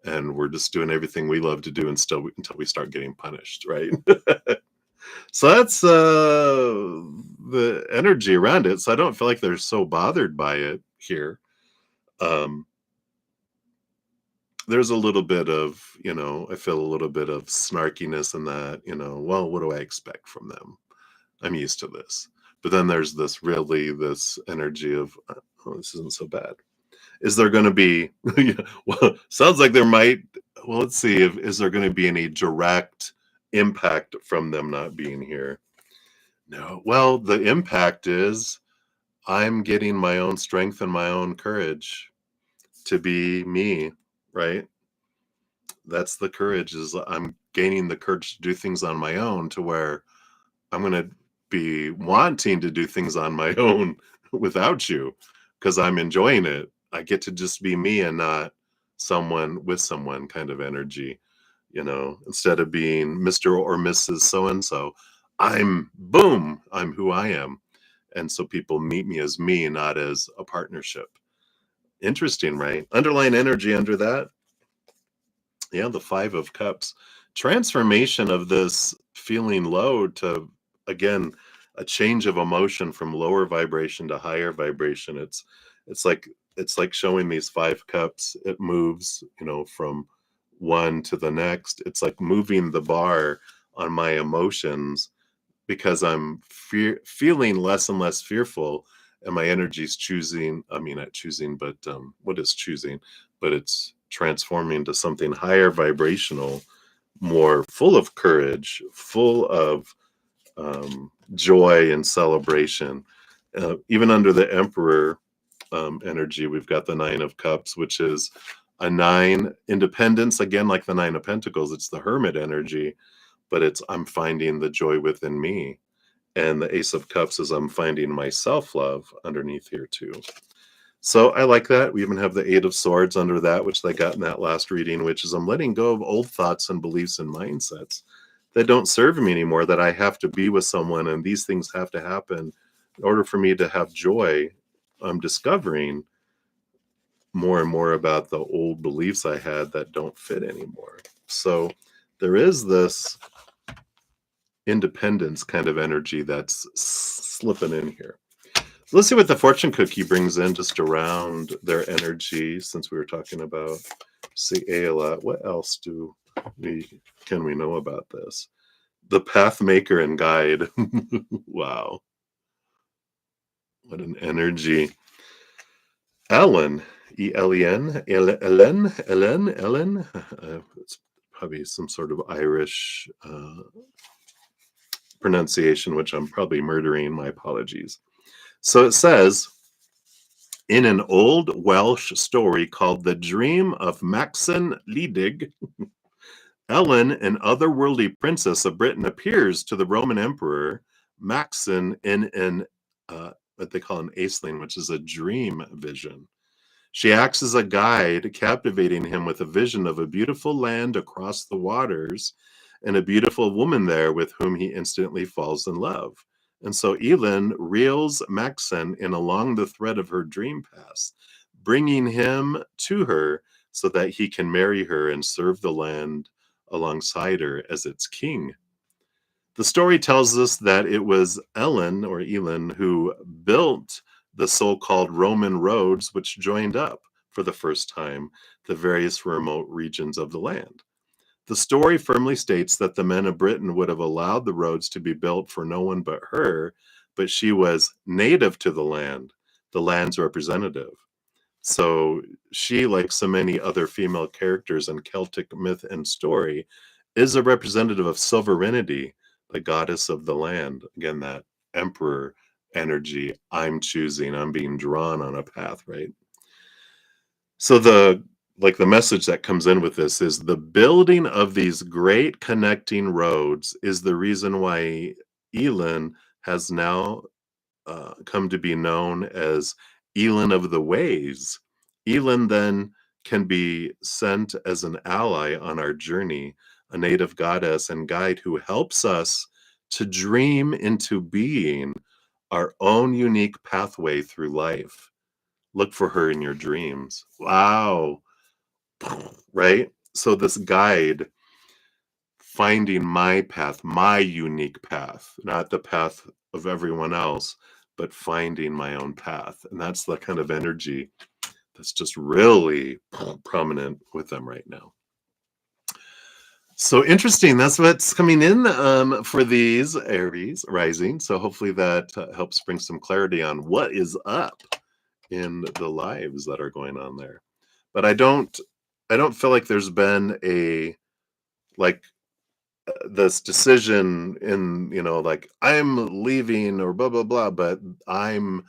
and we're just doing everything we love to do until we start getting punished, right? So that's the energy around it. So I don't feel like they're so bothered by it here. Um, there's a little bit of, I feel a little bit of snarkiness in that, well, what do I expect from them? I'm used to this. But then there's this energy of, oh, this isn't so bad. Is there going to be, yeah, well, sounds like there might, well, let's see, is there going to be any direct impact from them not being here? No. Well, the impact is I'm getting my own strength and my own courage to be me, right? That's the courage is I'm gaining the courage to do things on my own to where I'm going to be wanting to do things on my own without you because I'm enjoying it. I get to just be me and not someone with someone kind of energy, instead of being Mr. or Mrs. So and so. I'm who I am. And so people meet me as me, not as a partnership. Interesting, right? Underlying energy under that. Yeah, the Five of Cups. Transformation of this feeling low to, again, a change of emotion from lower vibration to higher vibration. It's like it's like showing these five cups. It moves, from one to the next. It's like moving the bar on my emotions because I'm feeling less and less fearful, and my energy's choosing. I mean, not choosing, but what is choosing? But it's transforming to something higher vibrational more full of courage, full of joy and celebration. Even under the Emperor energy, we've got the Nine of Cups, which is a 9 independence, again, like the Nine of Pentacles. It's the Hermit energy, but it's I'm finding the joy within me. And the Ace of Cups is I'm finding my self-love underneath here too. So I like that. We even have the Eight of Swords under that, which they got in that last reading, which is I'm letting go of old thoughts and beliefs and mindsets that don't serve me anymore, that I have to be with someone and these things have to happen in order for me to have joy. I'm discovering more and more about the old beliefs I had that don't fit anymore. So there is this independence kind of energy that's slipping in here. Let's see what the fortune cookie brings in just around their energy, since we were talking about CA a lot. What else can we know about this? The path maker and guide. Wow. What an energy. Ellen, E-L-E-N, Ellen. It's probably some sort of Irish pronunciation, which I'm probably murdering. My apologies. So it says, in an old Welsh story called The Dream of Maxen Ledig, Ellen, an otherworldly princess of Britain, appears to the Roman Emperor Maxen in an what they call an aisling, which is a dream vision. She acts as a guide, captivating him with a vision of a beautiful land across the waters and a beautiful woman there with whom he instantly falls in love. And so Elin reels Maxen in along the thread of her dream path, bringing him to her so that he can marry her and serve the land alongside her as its king. The story tells us that it was Ellen or Elin who built the so-called Roman roads, which joined up for the first time the various remote regions of the land. The story firmly states that the men of Britain would have allowed the roads to be built for no one but her, but she was native to the land's representative. So she, like so many other female characters in Celtic myth and story, is a representative of sovereignty, the goddess of the land. Again, that emperor energy. I'm choosing, I'm being drawn on a path, right? So the message that comes in with this is the building of these great connecting roads is the reason why Elin has now come to be known as Elin of the Ways. Elin then can be sent as an ally on our journey, a native goddess and guide who helps us to dream into being our own unique pathway through life. Look for her in your dreams. Wow. Right? So this guide, finding my path, my unique path, not the path of everyone else, but finding my own path. And that's the kind of energy that's just really prominent with them right now. So interesting. That's what's coming in for these Aries rising. So hopefully that helps bring some clarity on what is up in the lives that are going on there. But I don't feel like there's been a this decision in, like I'm leaving or blah blah blah, but I'm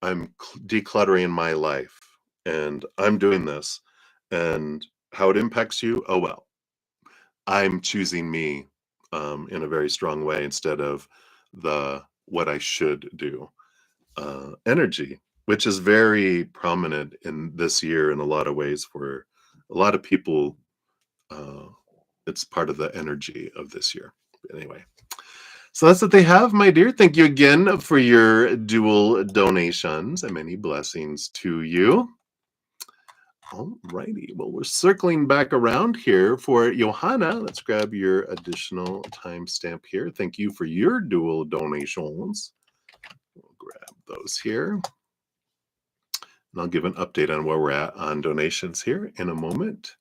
decluttering my life and I'm doing this, and how it impacts you, oh well. I'm choosing me in a very strong way instead of the what I should do energy, which is very prominent in this year in a lot of ways for a lot of people. It's part of the energy of this year. Anyway, so that's what they have, my dear. Thank you again for your dual donations and many blessings to you. All righty. Well, we're circling back around here for Johanna. Let's grab your additional timestamp here. Thank you for your dual donations. We'll grab those here. And I'll give an update on where we're at on donations here in a moment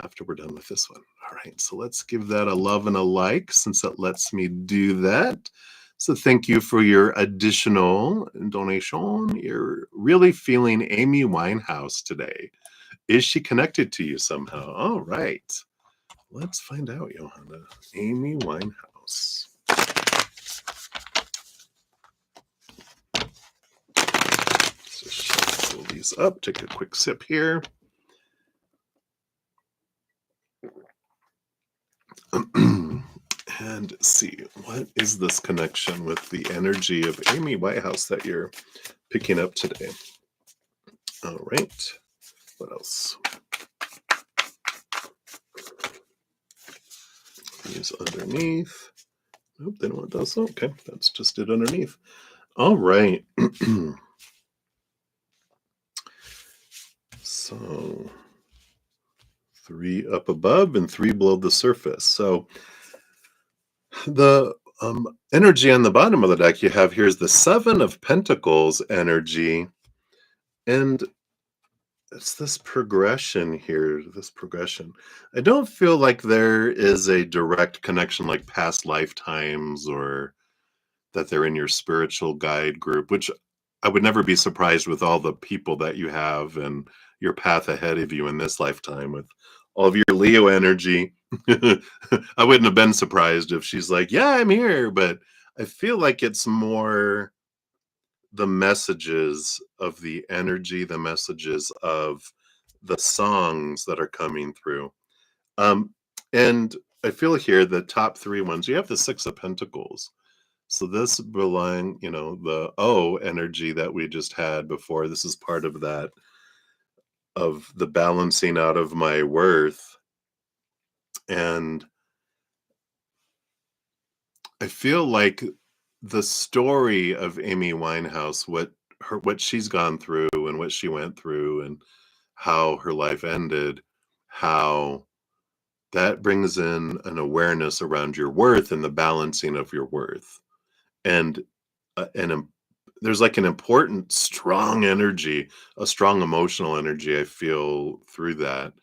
after we're done with this one. All right, so let's give that a love and a like since it lets me do that. So thank you for your additional donation. You're really feeling Amy Winehouse today. Is she connected to you somehow? All right. Let's find out, Johanna. Amy Winehouse. Let's just shuffle these up. Take a quick sip here. And see, what is this connection with the energy of Amy Winehouse that you're picking up today? All right. What else? Use underneath. Nope, they don't want those. Okay, that's just it underneath. All right. So 3 up above and 3 below the surface. So the energy on the bottom of the deck you have here is the 7 of Pentacles energy. And it's this progression here, this progression. I don't feel like there is a direct connection like past lifetimes or that they're in your spiritual guide group, which I would never be surprised with all the people that you have and your path ahead of you in this lifetime with all of your Leo energy. I wouldn't have been surprised if she's like, yeah, I'm here. But I feel like it's more the messages of the energy, the messages of the songs that are coming through. And I feel here the top 3 ones, you have the 6 of Pentacles. So this belong, the O energy that we just had before. This is part of that, of the balancing out of my worth. And I feel like the story of Amy Winehouse, what she's gone through and what she went through and how her life ended, how that brings in an awareness around your worth and the balancing of your worth. And there's like an important, strong energy, a strong emotional energy I feel through that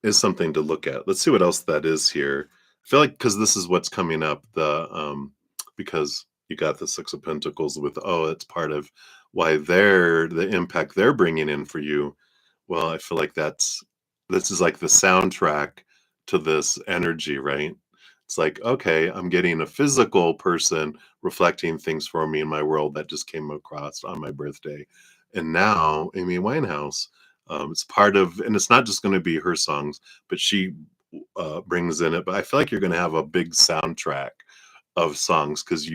is something to look at. Let's see what else that is here. I feel like because this is what's coming up, because you got the 6 of Pentacles with, it's part of why the impact they're bringing in for you. Well, I feel like this is like the soundtrack to this energy, right? It's like, okay, I'm getting a physical person reflecting things for me in my world that just came across on my birthday. And now Amy Winehouse, it's part of, and it's not just going to be her songs, but she brings in it. But I feel like you're going to have a big soundtrack of songs because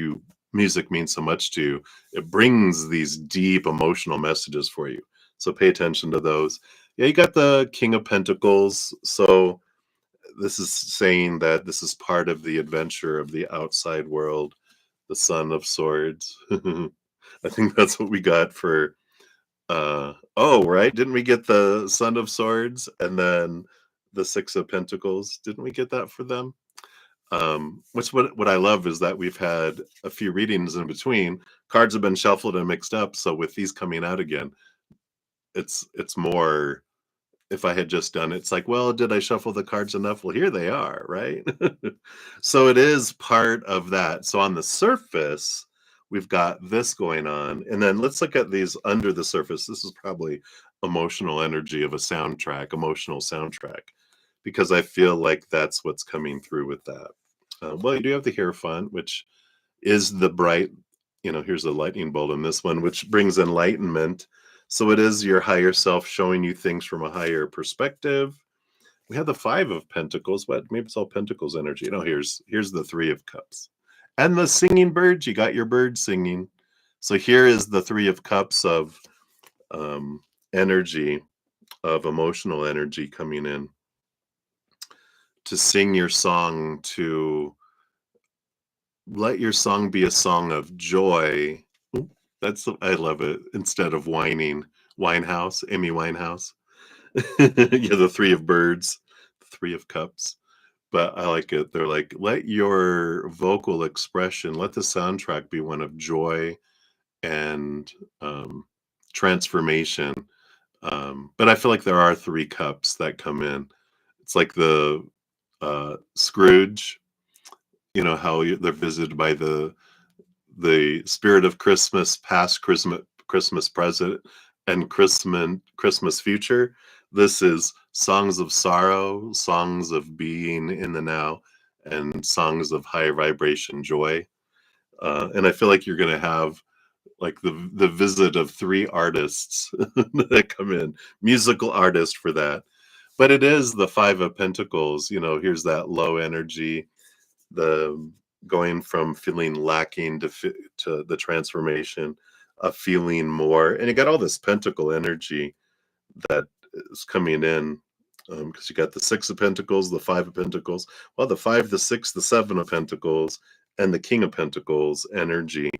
music means so much to you. It brings these deep emotional messages for you. So pay attention to those. Yeah, you got the King of Pentacles. So this is saying that this is part of the adventure of the outside world, the Son of Swords. I think that's what we got for right, didn't we get the Son of Swords and then the 6 of Pentacles? Didn't we get that for them? Which what I love is that we've had a few readings in between. Cards have been shuffled and mixed up, so with these coming out again, it's more, if I had just done it's like, well, did I shuffle the cards enough? Well, here they are, right? So it is part of that. So on the surface, we've got this going on. And then let's look at these under the surface. This is probably emotional energy of a soundtrack, emotional soundtrack, because I feel like that's what's coming through with that. Well, you do have the Hierophant, which is the bright, here's the lightning bolt in this one, which brings enlightenment. So it is your higher self showing you things from a higher perspective. We have the 5 of Pentacles, but maybe it's all Pentacles energy. Here's the 3 of Cups. And the singing birds, you got your bird singing. So here is the 3 of Cups of energy, of emotional energy coming in to sing your song, to let your song be a song of joy. I love it. Instead of whining, Winehouse, Amy Winehouse. Yeah, the 3 of birds, the 3 of cups. But I like it. They're like, let your vocal expression, let the soundtrack be one of joy and transformation. But I feel like there are 3 cups that come in. It's like the Scrooge, how they're visited by the spirit of Christmas past, Christmas present, and Christmas future. This is songs of sorrow, songs of being in the now, and songs of high vibration joy. And I feel like you're going to have like the visit of three artists that come in, musical artist for that. But it is the Five of Pentacles. Here's that low energy, the going from feeling lacking to the transformation of feeling more. And you got all this pentacle energy that is coming in, because you got the Six of Pentacles, the Five of Pentacles, well, the Five, the Six, the Seven of Pentacles, and the King of Pentacles energy.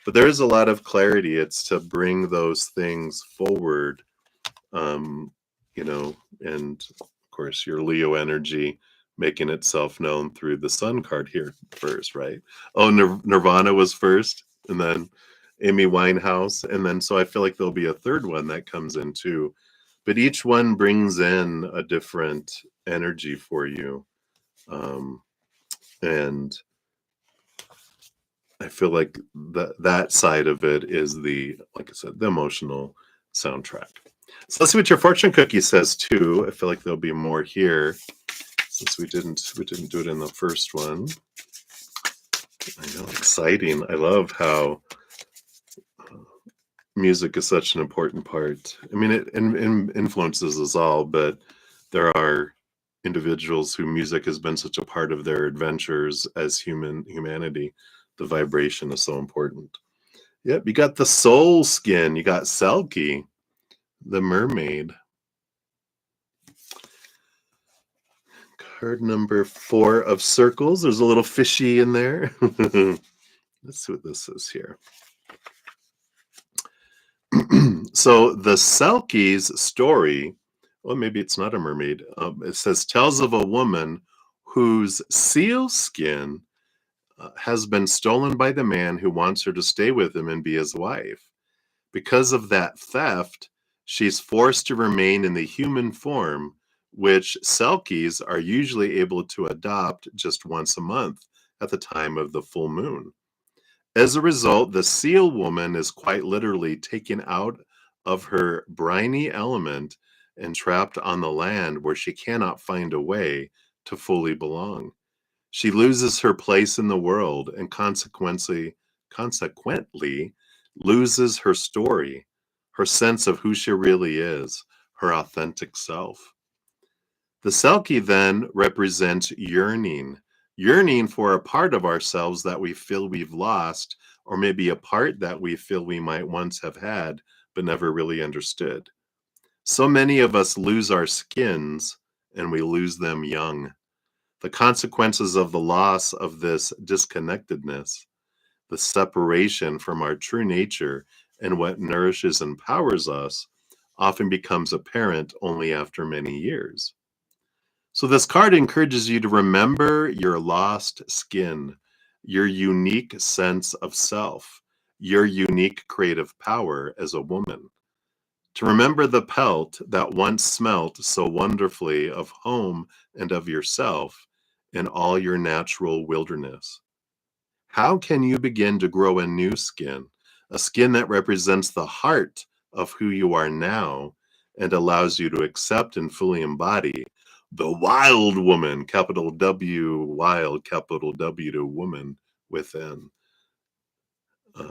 But there is a lot of clarity. It's to bring those things forward, and of course your Leo energy making itself known through the Sun card here first, right? Oh, Nirvana was first, and then Amy Winehouse, and then so I feel like there'll be a third one that comes in too. But each one brings in a different energy for you. And I feel like that side of it is like I said, the emotional soundtrack. So let's see what your fortune cookie says too. I feel like there'll be more here since we didn't do it in the first one. I know, exciting. I love how music is such an important part. I mean, it influences us all, but there are individuals who music has been such a part of their adventures as humanity. The vibration is so important. Yep, you got the soul skin. You got Selkie, the mermaid. Card number 4 of circles. There's a little fishy in there. Let's see what this is here. So the Selkie's story, well, maybe it's not a mermaid. It says, tells of a woman whose seal skin has been stolen by the man who wants her to stay with him and be his wife. Because of that theft, she's forced to remain in the human form, which Selkies are usually able to adopt just once a month at the time of the full moon. As a result, the seal woman is quite literally taken out of her briny element and trapped on the land where she cannot find a way to fully belong. She loses her place in the world and consequently loses her story, her sense of who she really is, her authentic self. The Selkie then represents yearning for a part of ourselves that we feel we've lost, or maybe a part that we feel we might once have had but never really understood. So many of us lose our skins, and we lose them young. The consequences of the loss of this disconnectedness, the separation from our true nature and what nourishes and powers us, often becomes apparent only after many years. So this card encourages you to remember your lost skin, your unique sense of self, your unique creative power as a woman. To remember the pelt that once smelt so wonderfully of home and of yourself in all your natural wilderness. How can you begin to grow a new skin, a skin that represents the heart of who you are now and allows you to accept and fully embody the wild woman, capital W, wild, capital W to woman within?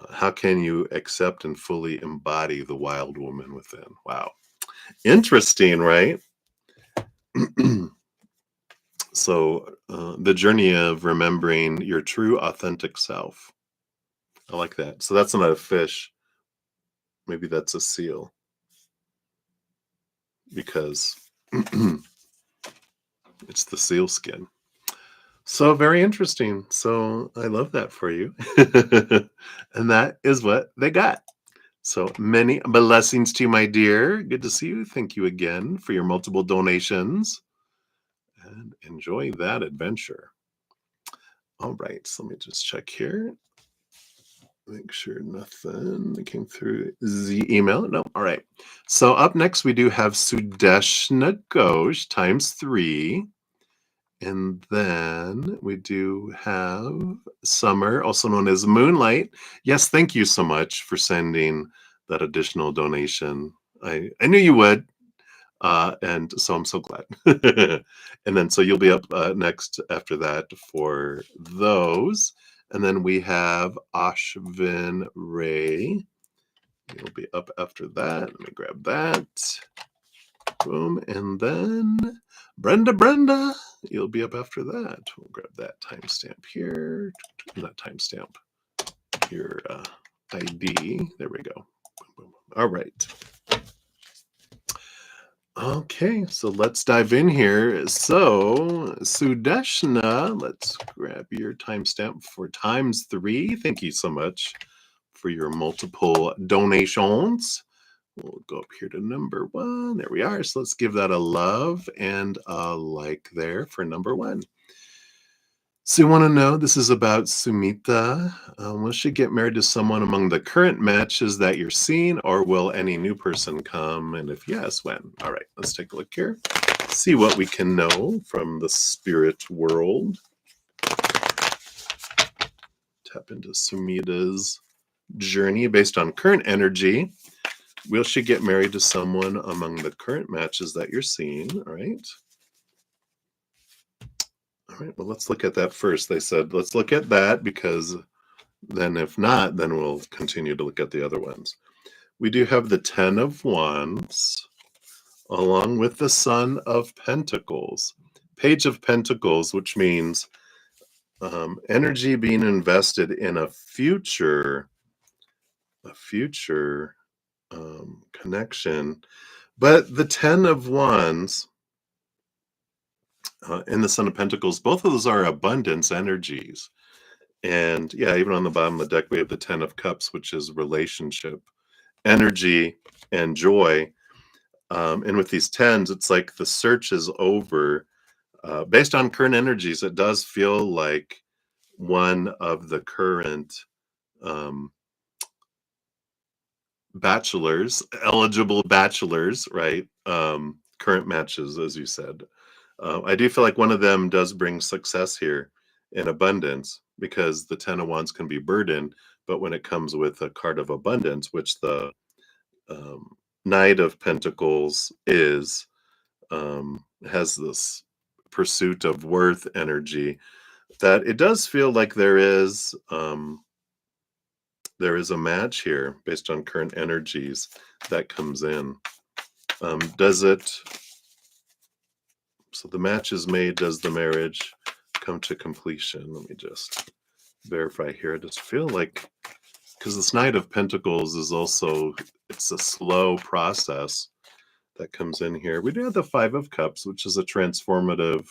How can you accept and fully embody the wild woman within? Wow. Interesting, right? So the journey of remembering your true authentic self. I like that. So that's not a fish. Maybe that's a seal. Because it's the seal skin. So very interesting. So I love that for you. And that is what they got. So many blessings to you, my dear. Good to see you. Thank you again for your multiple donations. And enjoy that adventure. All right. So let me just check here. Make sure nothing came through the email. No. All right. So up next, we do have Sudeshna Ghosh ×3. And then we do have Summer, also known as Moonlight. Yes, thank you so much for sending that additional donation. I knew you would. And so I'm so glad. And then so you'll be up next after that for those. And then we have Ashvin Ray. You'll be up after that. Let me grab that. Boom. And then Brenda, you'll be up after that. We'll grab that timestamp here. Not timestamp. Your ID. There we go. Boom, boom, boom. All right. Okay, so let's dive in here. So, Sudeshna, let's grab your timestamp for ×3. Thank you so much for your multiple donations. We'll go up here to number 1. There we are. So let's give that a love and a like there for number 1. So you want to know, this is about Sumita. Will she get married to someone among the current matches that you're seeing, or will any new person come? And if yes, when? All right, let's take a look here. See what we can know from the spirit world. Tap into Sumita's journey based on current energy. Will she get married to someone among the current matches that you're seeing? All right. All right, well, let's look at that first. They said, let's look at that, because then if not, then we'll continue to look at the other ones. We do have the 10 of Wands, along with the Son of Pentacles. Page of Pentacles, which means energy being invested in a future connection. But the 10 of Wands and the Son of Pentacles, both of those are abundance energies. And yeah, even on the bottom of the deck, we have the 10 of Cups, which is relationship, energy, and joy. And with these 10s, it's like the search is over. Based on current energies, it does feel like one of the current eligible bachelors, right? Current matches, as you said. I do feel like one of them does bring success here in abundance, because the 10 of Wands can be burden, but when it comes with a card of abundance, which the Knight of Pentacles is, has this pursuit of worth energy, that it does feel like there is a match here based on current energies that comes in. Does it? So the match is made. Does the marriage come to completion? Let me just verify here. I just feel like, because this Knight of Pentacles is also, it's a slow process that comes in here. We do have the 5 of Cups, which is a transformative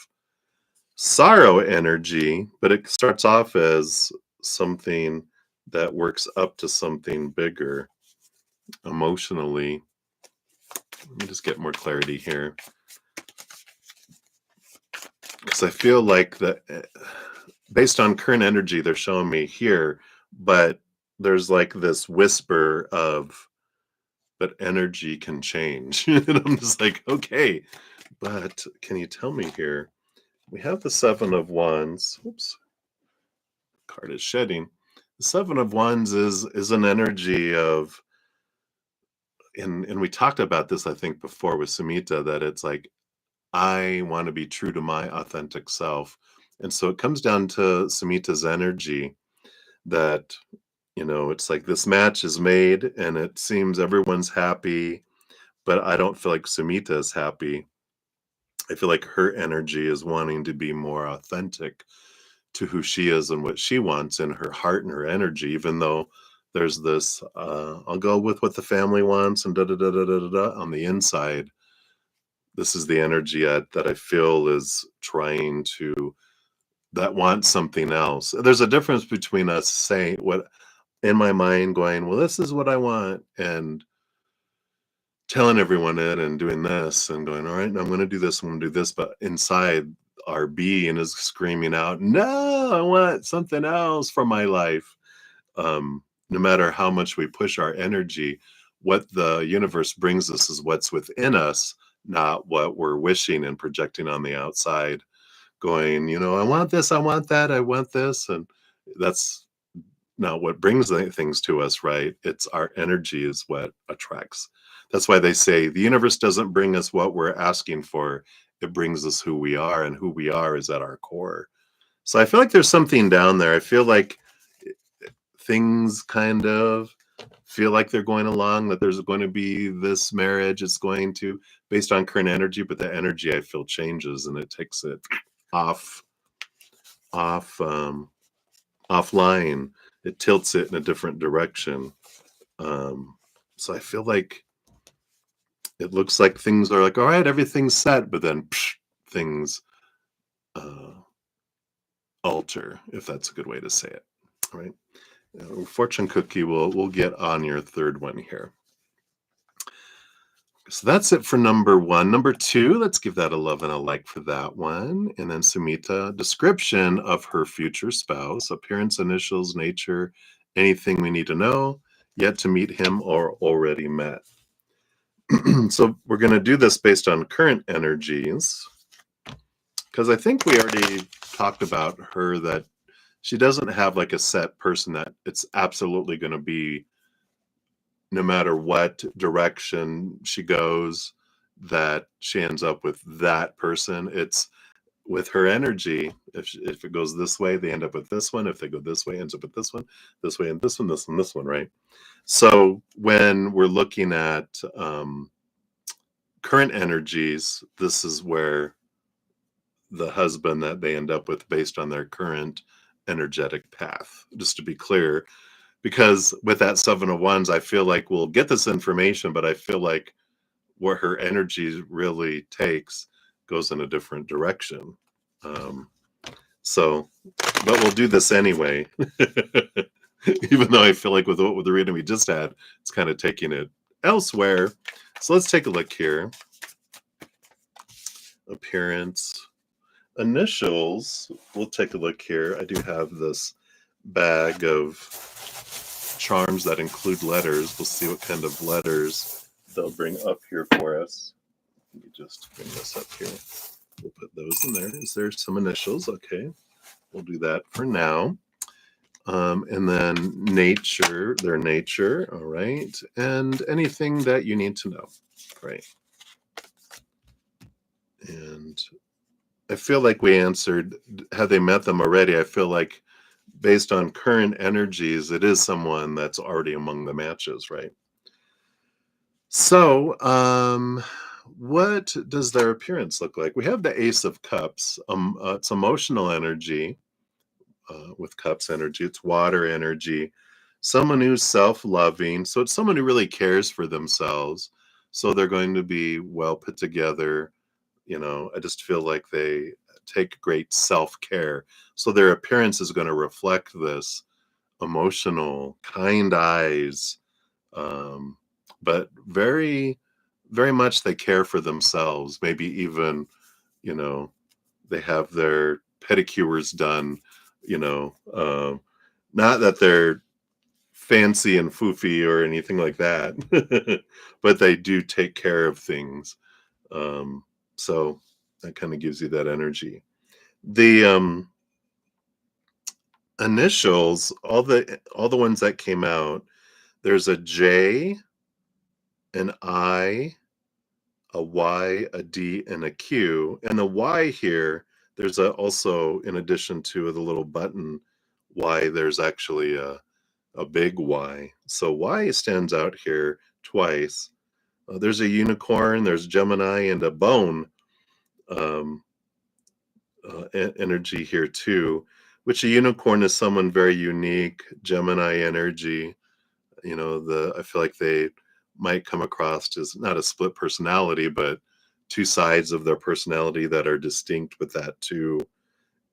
sorrow energy, but it starts off as something that works up to something bigger emotionally. Let me just get more clarity here, because I feel like that based on current energy, they're showing me here, but there's like this whisper of, but energy can change. And I'm just like, okay, but can you tell me here? We have the 7 of Wands. Oops, card is shedding. The 7 of Wands is an energy of, and we talked about this, I think, before with Sumita, that it's like, I want to be true to my authentic self. And so it comes down to Sumita's energy that, it's like this match is made and it seems everyone's happy, but I don't feel like Sumita is happy. I feel like her energy is wanting to be more authentic to who she is and what she wants in her heart and her energy, even though there's this, I'll go with what the family wants and da da da da da da. On the inside, this is the energy that I feel is trying to, that wants something else. There's a difference between us saying what in my mind, going, well, this is what I want, and telling everyone it and doing this and going, all right, I'm going to do this, I'm going to do this. But inside, our being is screaming out, no, I want something else for my life. No matter how much we push our energy, what the universe brings us is what's within us, not what we're wishing and projecting on the outside, going, I want this, I want that, I want this. And that's Now, what brings things to us, right? It's our energy is what attracts. That's why they say the universe doesn't bring us what we're asking for. It brings us who we are, and who we are is at our core. So I feel like there's something down there. I feel like things kind of feel like they're going along, that there's going to be this marriage. It's going to, based on current energy, but the energy I feel changes and it takes it off, off, offline. It tilts it in a different direction. So I feel like it looks like things are like, all right, everything's set, but then things uh, alter, if that's a good way to say it. All right. Fortune cookie, we'll get on your third one here. So that's it for number one. Number two, let's give that a love and a like for that one. And then Sumita, description of her future spouse, appearance, initials, nature, anything we need to know, yet to meet him or already met. So we're going to do this based on current energies, because I think we already talked about her, that she doesn't have like a set person that it's absolutely going to be, no matter what direction she goes, that she ends up with that person. It's with her energy. If it goes this way, they end up with this one. If they go this way, ends up with this one, this way, and this one, this one, this one, right? So when we're looking at current energies, this is where the husband that they end up with based on their current energetic path. Just to be clear, because with that Seven of Wands, I feel like we'll get this information, but I feel like where her energy really takes goes in a different direction. So, but we'll do this anyway, even though I feel like with the reading we just had, it's kind of taking it elsewhere. So let's take a look here. Appearance, initials, we'll take a look here. I do have this bag of charms that include letters. We'll see what kind of letters they'll bring up here for us. Let me just bring this up here. We'll put those in there. Is there some initials? Okay, we'll do that for now. And then nature, their nature, all right. And anything that you need to know, right? And I feel like we answered, have they met them already? I feel like based on current energies, it is someone that's already among the matches, right? So, what does their appearance look like? We have the Ace of Cups. It's emotional energy with Cups energy. It's water energy. Someone who's self-loving. So it's someone who really cares for themselves. So they're going to be well put together. You know, I just feel like they take great self-care. So their appearance is going to reflect this emotional, kind eyes, but very, very much they care for themselves. Maybe even, you know, they have their pedicures done, you know, not that they're fancy and foofy or anything like that, but they do take care of things. So that kind of gives you that energy. The initials, all the ones that came out, there's a J, an I, a Y, a D, and a Q. And the Y here, there's also, in addition to the little button Y, there's actually a big Y. So Y stands out here twice. There's a unicorn, there's Gemini, and a bone um, energy here too, which a unicorn is someone very unique, Gemini energy. You know, I feel like they might come across as not a split personality, but two sides of their personality that are distinct with that too.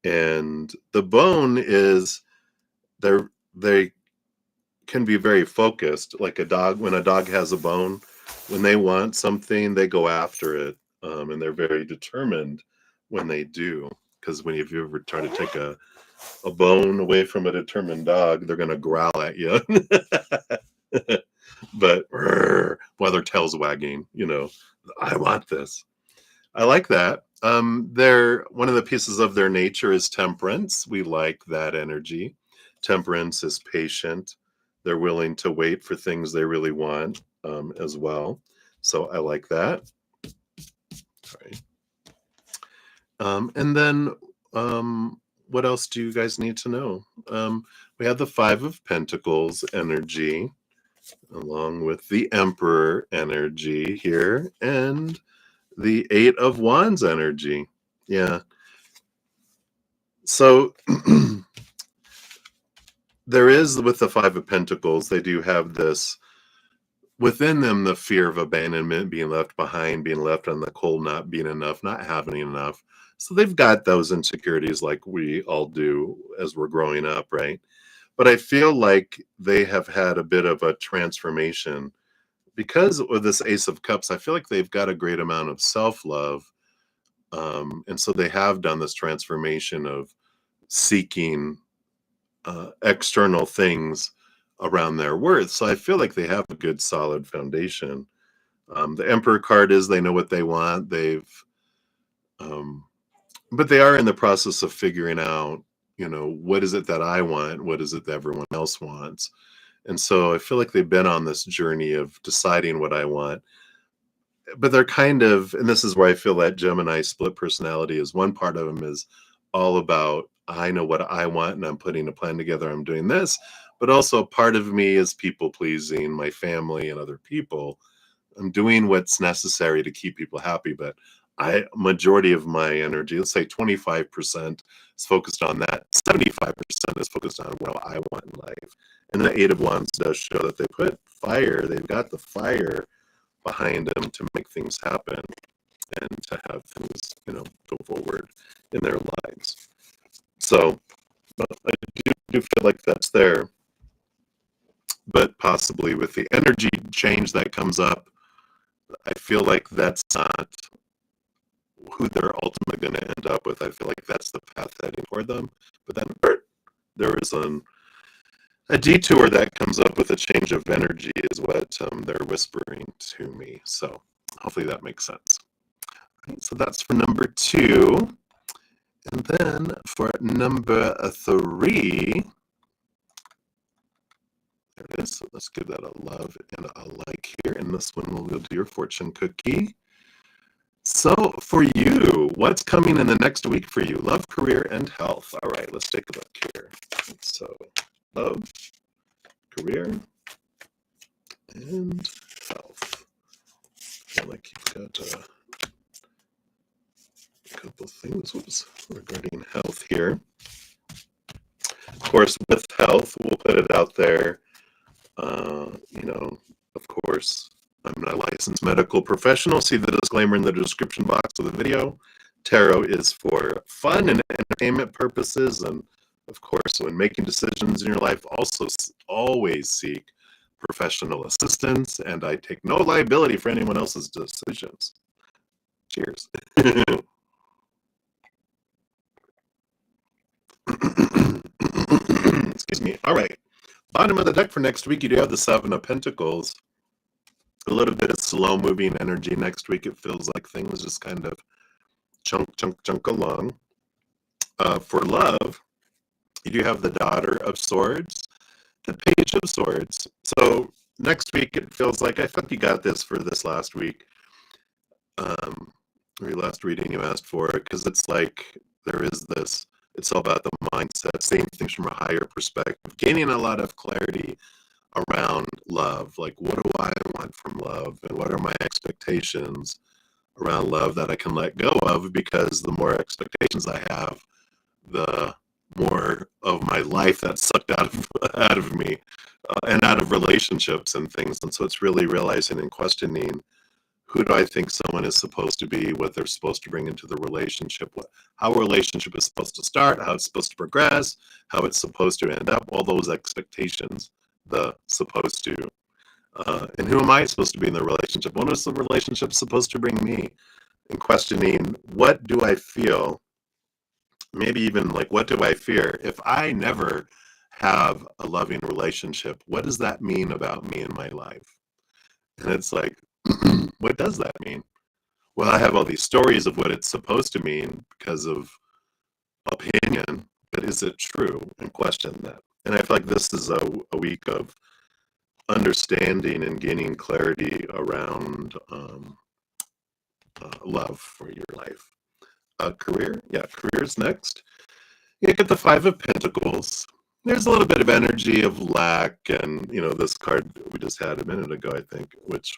And the bone is they can be very focused, like a dog. When a dog has a bone, when they want something, they go after it, and they're very determined when they do. Because when if you ever try to take a bone away from a determined dog, they're going to growl at you. But while their tail's wagging, you know, I want this. I like that. One of the pieces of their nature is temperance. We like that energy. Temperance is patient. They're willing to wait for things they really want as well. So I like that. All right. And then what else do you guys need to know? We have the Five of Pentacles energy along with the Emperor energy here and the Eight of Wands energy. Yeah. So there is, with the Five of Pentacles, they do have this within them, the fear of abandonment, being left behind, being left on the cold, not being enough, not having enough. So they've got those insecurities like we all do as we're growing up, right? But I feel like they have had a bit of a transformation because of this Ace of Cups. I feel like they've got a great amount of self-love. And so they have done this transformation of seeking external things around their worth. So I feel like they have a good solid foundation. The Emperor card is they know what they want. But they are in the process of figuring out, what is it that I want? What is it that everyone else wants? And so I feel like they've been on this journey of deciding what I want. But they're kind of, and this is where I feel that Gemini split personality is one part of them is all about, I know what I want and I'm putting a plan together. I'm doing this. But also part of me is people pleasing my family and other people. I'm doing what's necessary to keep people happy, but majority of my energy, let's say 25% is focused on that. 75% is focused on what I want in life. And the Eight of Wands does show that they put fire, they've got the fire behind them to make things happen and to have things, go forward in their lives. So I do feel like that's there. But possibly with the energy change that comes up, I feel like that's not who they're ultimately going to end up with. I feel like that's the path heading for them. But then there is a detour that comes up with a change of energy is what they're whispering to me. So hopefully that makes sense. Right, so that's for number 2. And then for number 3, there it is. So let's give that a love and a like here. And this one will go to your fortune cookie. So for you, what's coming in the next week for you? Love, career, and health. All right, let's take a look here. So love, career, and health. I feel like you've got a couple things regarding health here. Of course, with health, we'll put it out there. Of course, I'm not a licensed medical professional. See the disclaimer in the description box of the video. Tarot is for fun and entertainment purposes. And of course, when making decisions in your life, also always seek professional assistance. And I take no liability for anyone else's decisions. Cheers. Excuse me. All right. Bottom of the deck for next week, you do have the Seven of Pentacles. A little bit of slow moving energy next week. It feels like things just kind of chunk along. For love, you do have the Daughter of Swords, the Page of Swords. So next week, it feels like, I think you got this for this last week. Your last reading you asked for, because it's like there is this, it's all about the mindset, seeing things from a higher perspective, gaining a lot of clarity around love. Like, what do I want from love? And what are my expectations around love that I can let go of? Because the more expectations I have, the more of my life that's sucked out of me and out of relationships and things. And so it's really realizing and questioning, who do I think someone is supposed to be, what they're supposed to bring into the relationship, how a relationship is supposed to start, how it's supposed to progress, how it's supposed to end up, all those expectations, the supposed to. And who am I supposed to be in the relationship? What is the relationship supposed to bring me? And questioning, what do I feel? Maybe even like, what do I fear? If I never have a loving relationship, what does that mean about me in my life? And it's like, what does that mean? Well, I have all these stories of what it's supposed to mean because of opinion, but is it true? And question that. And I feel like this is a week of understanding and gaining clarity around love for your life. Career, yeah, career's next. You get the Five of Pentacles. There's a little bit of energy of lack, and this card we just had a minute ago, I think, which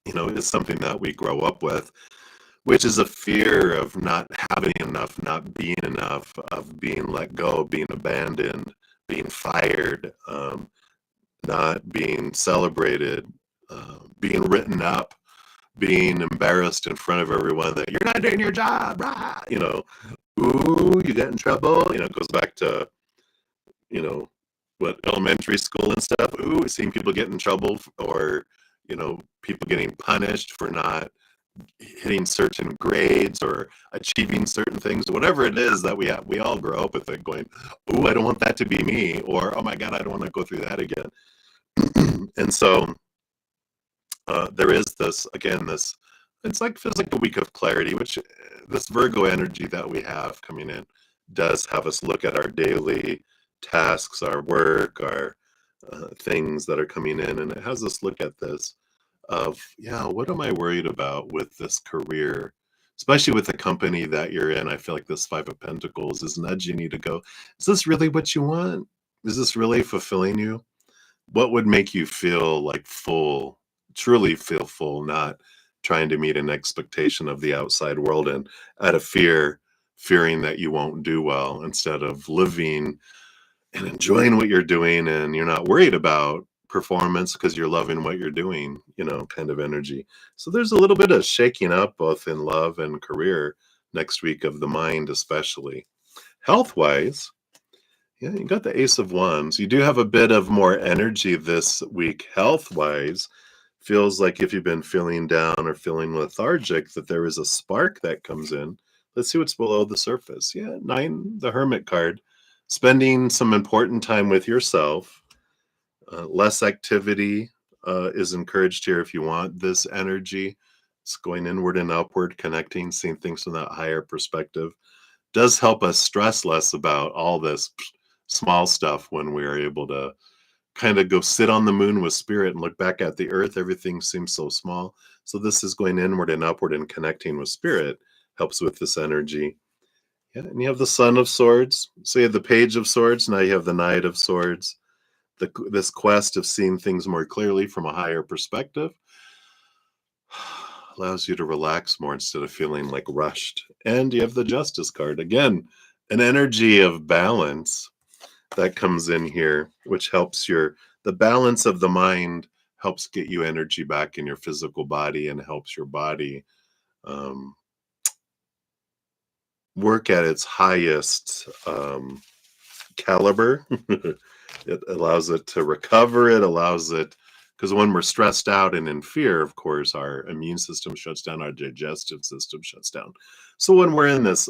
is something that we grow up with, which is a fear of not having enough, not being enough, of being let go, being abandoned, being fired, not being celebrated, being written up, being embarrassed in front of everyone that you're not doing your job, rah! Ooh, you get in trouble. It goes back to, what, elementary school and stuff. Ooh, seeing people get in trouble, or, people getting punished for not hitting certain grades or achieving certain things, whatever it is that we all grow up with it, going, ooh, I don't want that to be me, or oh my God, I don't want to go through that again. And so there is this, again, feels like a week of clarity, which this Virgo energy that we have coming in does have us look at our daily tasks, our work, our things that are coming in, and it has us look at this of, yeah, what am I worried about with this career, especially with the company that you're in. I feel like this Five of Pentacles is nudging you to go, is this really what you want? Is this really fulfilling you? What would make you feel like full, truly feel full, not trying to meet an expectation of the outside world and out of fearing that you won't do well, instead of living and enjoying what you're doing, and you're not worried about performance because you're loving what you're doing, kind of energy. So there's a little bit of shaking up both in love and career next week, of the mind especially. Health wise, yeah, you got the Ace of Wands. You do have a bit of more energy this week, health wise. Feels like if you've been feeling down or feeling lethargic, that there is a spark that comes in. Let's see what's below the surface. Yeah, 9, the Hermit card. Spending some important time with yourself. Less activity is encouraged here if you want this energy. It's going inward and upward, connecting, seeing things from that higher perspective. Does help us stress less about all this small stuff when we are able to kind of go sit on the moon with spirit and look back at the earth. Everything seems so small. So this is going inward and upward and connecting with spirit, helps with this energy. Yeah, and you have the Son of Swords. So you have the Page of Swords. Now you have the Knight of Swords. This quest of seeing things more clearly from a higher perspective allows you to relax more instead of feeling like rushed. And you have the Justice card. Again, an energy of balance that comes in here, which helps the balance of the mind helps get you energy back in your physical body, and helps your body work at its highest caliber. It allows it to recover. It allows it, because when we're stressed out and in fear, of course, our immune system shuts down, our digestive system shuts down. So when we're in this,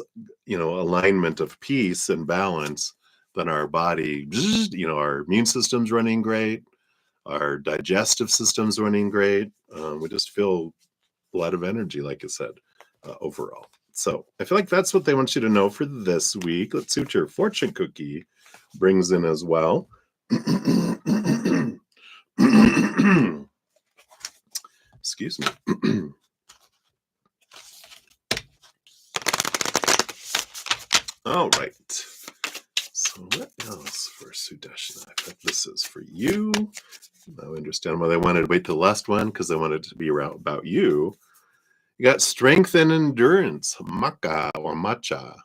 alignment of peace and balance, then our body, our immune system's running great, our digestive system's running great. We just feel a lot of energy, like I said, overall. So I feel like that's what they want you to know for this week. Let's see what your fortune cookie brings in as well. Excuse me. All right. So what else for Sudarshana? I think this is for you. I understand why they wanted to wait till the last one, because they wanted it to be about you. You got strength and endurance, Maka or Matcha.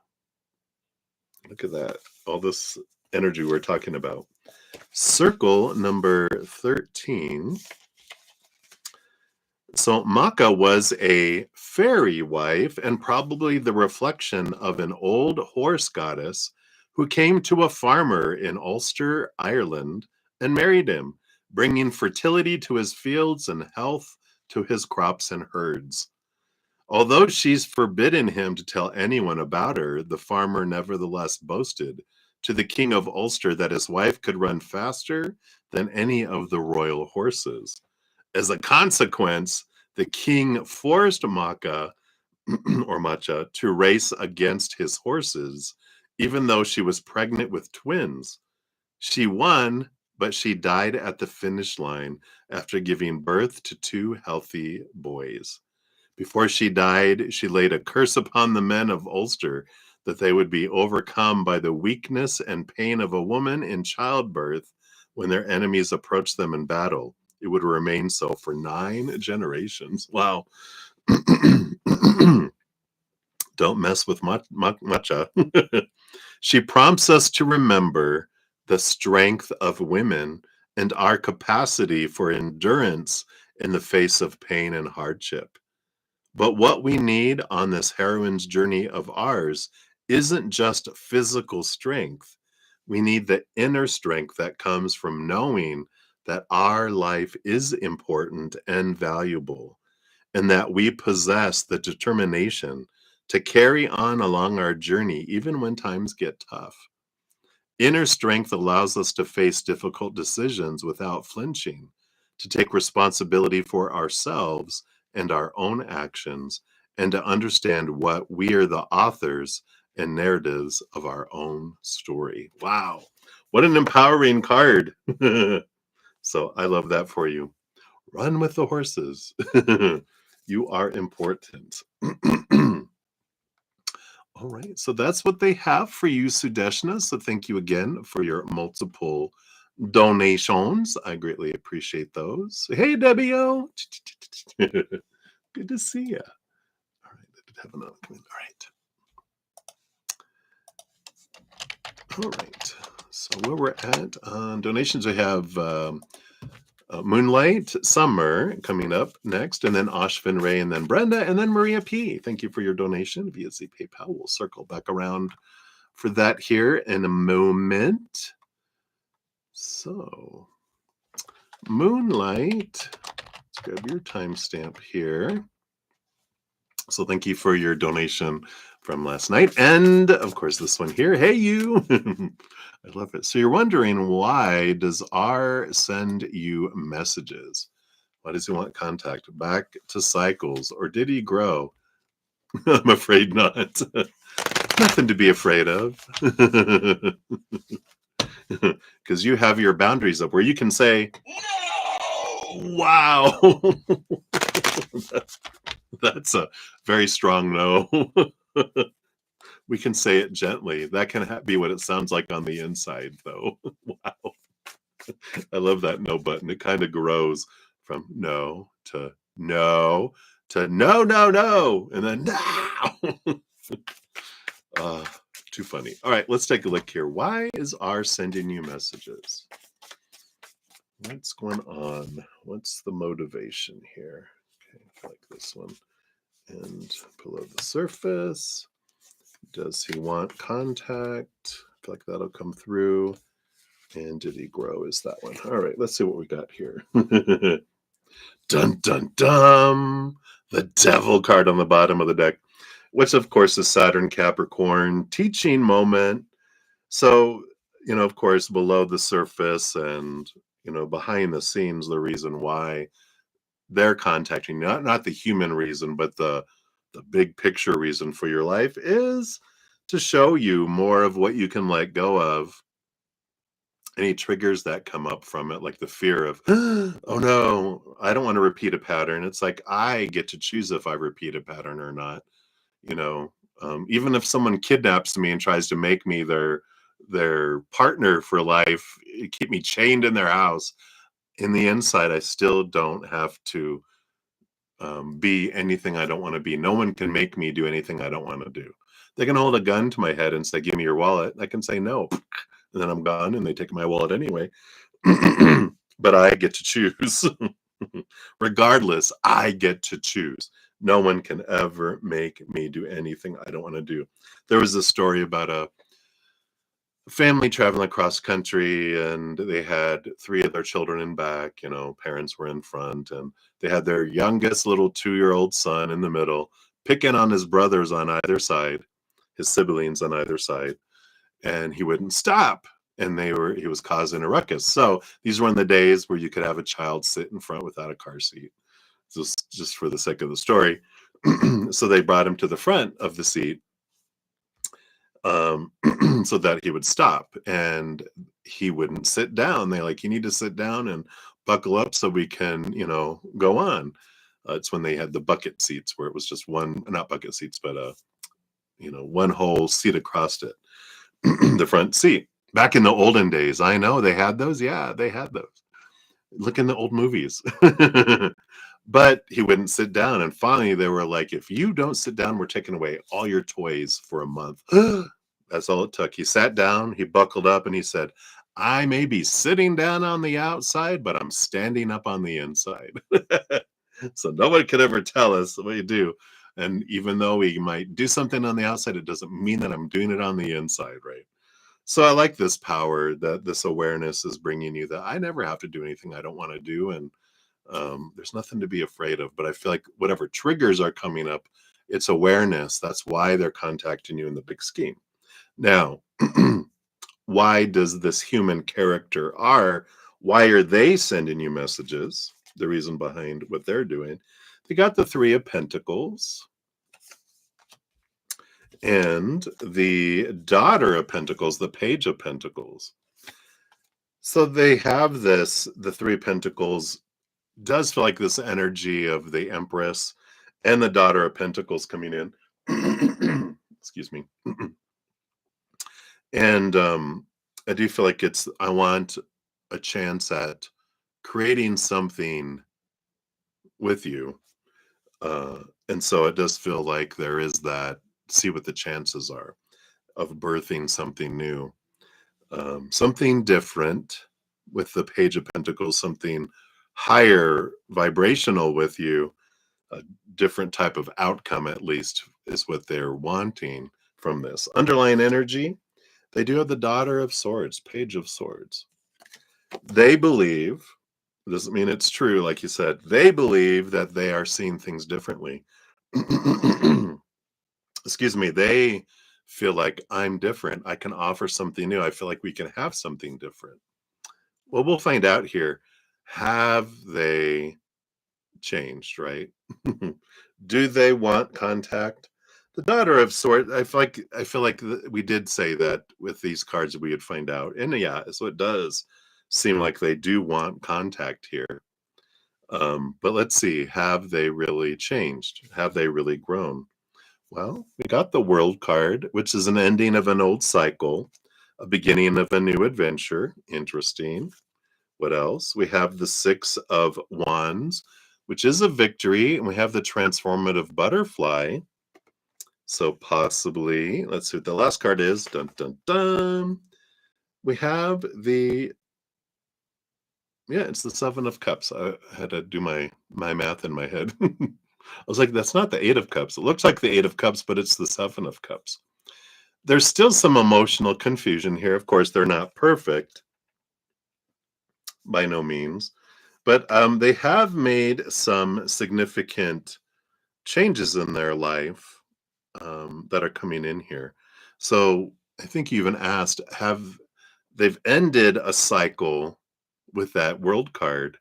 Look at that. All this energy we're talking about. Circle number 13. So Maka was a fairy wife, and probably the reflection of an old horse goddess who came to a farmer in Ulster, Ireland, and married him, bringing fertility to his fields and health to his crops and herds. Although she's forbidden him to tell anyone about her, the farmer nevertheless boasted to the king of Ulster that his wife could run faster than any of the royal horses. As a consequence, the king forced Maka or Macha to race against his horses Even though she was pregnant with twins, she won, but she died at the finish line after giving birth to two healthy boys. Before she died, she laid a curse upon the men of Ulster that they would be overcome by the weakness and pain of a woman in childbirth when their enemies approached them in battle. It would remain so for 9 generations. Wow. Don't mess with matcha. She prompts us to remember the strength of women and our capacity for endurance in the face of pain and hardship. But what we need on this heroine's journey of ours isn't just physical strength. We need the inner strength that comes from knowing that our life is important and valuable, and that we possess the determination to carry on along our journey even when times get tough. Inner strength allows us to face difficult decisions without flinching, to take responsibility for ourselves and our own actions, and to understand what we are the authors and narratives of our own story. Wow, what an empowering card. So I love that for you. Run with the horses. You are important. All right, so that's what they have for you, Sudeshna. So thank you again for your multiple donations. I greatly appreciate those. Hey, Debbie O. Good to see you. All right, I did have another come in. All right. So where we're at on donations, we have Moonlight Summer coming up next, and then Ashvin Ray, and then Brenda, and then Maria P. Thank you for your donation via the PayPal. We'll circle back around for that here in a moment. So, Moonlight, let's grab your timestamp here. So thank you for your donation from last night. And of course, this one here. Hey, you. I love it. So you're wondering, why does R send you messages? Why does he want contact? Back to cycles, or did he grow? I'm afraid not. Nothing to be afraid of. Because you have your boundaries up where you can say, no! Wow. That's a very strong no. We can say it gently. That can be what it sounds like on the inside, though. Wow. I love that no button. It kind of grows from no to no to no, no, no, and then no. Too funny. All right, let's take a look here. Why is R sending you messages? What's going on? What's the motivation here? Okay, I like this one. And below the surface, does he want contact? I feel like that'll come through. And did he grow is that one. All right, let's see what we got here. Dun, dun, dun. The devil card on the bottom of the deck, which of course is Saturn Capricorn, teaching moment. So, of course, below the surface and, behind the scenes, the reason why they're contacting you, not the human reason, but the big picture reason for your life is to show you more of what you can let go of. Any triggers that come up from it, like the fear of, oh no, I don't want to repeat a pattern. It's like, I get to choose if I repeat a pattern or not. Even if someone kidnaps me and tries to make me their partner for life, keep me chained in their house, in the inside, I still don't have to be anything I don't want to be. No one can make me do anything I don't want to do. They can hold a gun to my head and say, give me your wallet. I can say no. And then I'm gone and they take my wallet anyway. But I get to choose. Regardless, I get to choose. No one can ever make me do anything I don't want to do. There was a story about a family traveling across country, and they had 3 of their children in back. Parents were in front, and they had their youngest little 2-year-old son in the middle, picking on his brothers on either side, his siblings on either side, and he wouldn't stop. And he was causing a ruckus. So these were in the days where you could have a child sit in front without a car seat, just for the sake of the story. So they brought him to the front of the seat. um, so that he would stop, and he wouldn't sit down. They're like, "You need to sit down and buckle up so we can, go on." It's when they had the bucket seats where it was just one, not bucket seats, but one whole seat across it, the front seat. Back in the olden days, I know they had those. Yeah, they had those. Look in the old movies. But he wouldn't sit down, and finally they were like, "If you don't sit down, we're taking away all your toys for a month." That's all it took. He sat down, he buckled up, and he said, "I may be sitting down on the outside, but I'm standing up on the inside." So no one could ever tell us what you do. And even though we might do something on the outside, it doesn't mean that I'm doing it on the inside, right? So I like this power that this awareness is bringing you, that I never have to do anything I don't want to do. And there's nothing to be afraid of. But I feel like whatever triggers are coming up, it's awareness. That's why they're contacting you in the big scheme. Now, why does this human character why are they sending you messages? The reason behind what they're doing. They got the Three of Pentacles and the Daughter of Pentacles, the Page of Pentacles. So they have the Three of Pentacles does feel like this energy of the Empress and the Daughter of Pentacles coming in. Excuse me. And I do feel like I want a chance at creating something with you. And so it does feel like there is that, see what the chances are of birthing something new, something different with the Page of Pentacles, something higher vibrational with you, a different type of outcome, at least, is what they're wanting from this. Underlying energy, they do have the Daughter of Swords, Page of Swords. They believe, doesn't mean it's true, like you said, they believe that they are seeing things differently. Excuse me, they feel like I'm different. I can offer something new. I feel like we can have something different. Well, we'll find out here. Have they changed, right? Do they want contact? The Daughter of Swords, I feel like we did say that with these cards we would find out. And yeah, so it does seem like they do want contact here. But let's see, have they really changed? Have they really grown? Well, we got the World card, which is an ending of an old cycle, a beginning of a new adventure. Interesting. What else? We have the Six of Wands, which is a victory, and we have the transformative butterfly. So possibly, let's see what the last card is. Dun dun dun. We have it's the Seven of Cups. I had to do my math in my head. I was like, that's not the Eight of Cups. It looks like the Eight of Cups, but it's the Seven of Cups. There's still some emotional confusion here. Of course, they're not perfect by no means, but they have made some significant changes in their life that are coming in here. So I think you even asked, they've ended a cycle with that World card,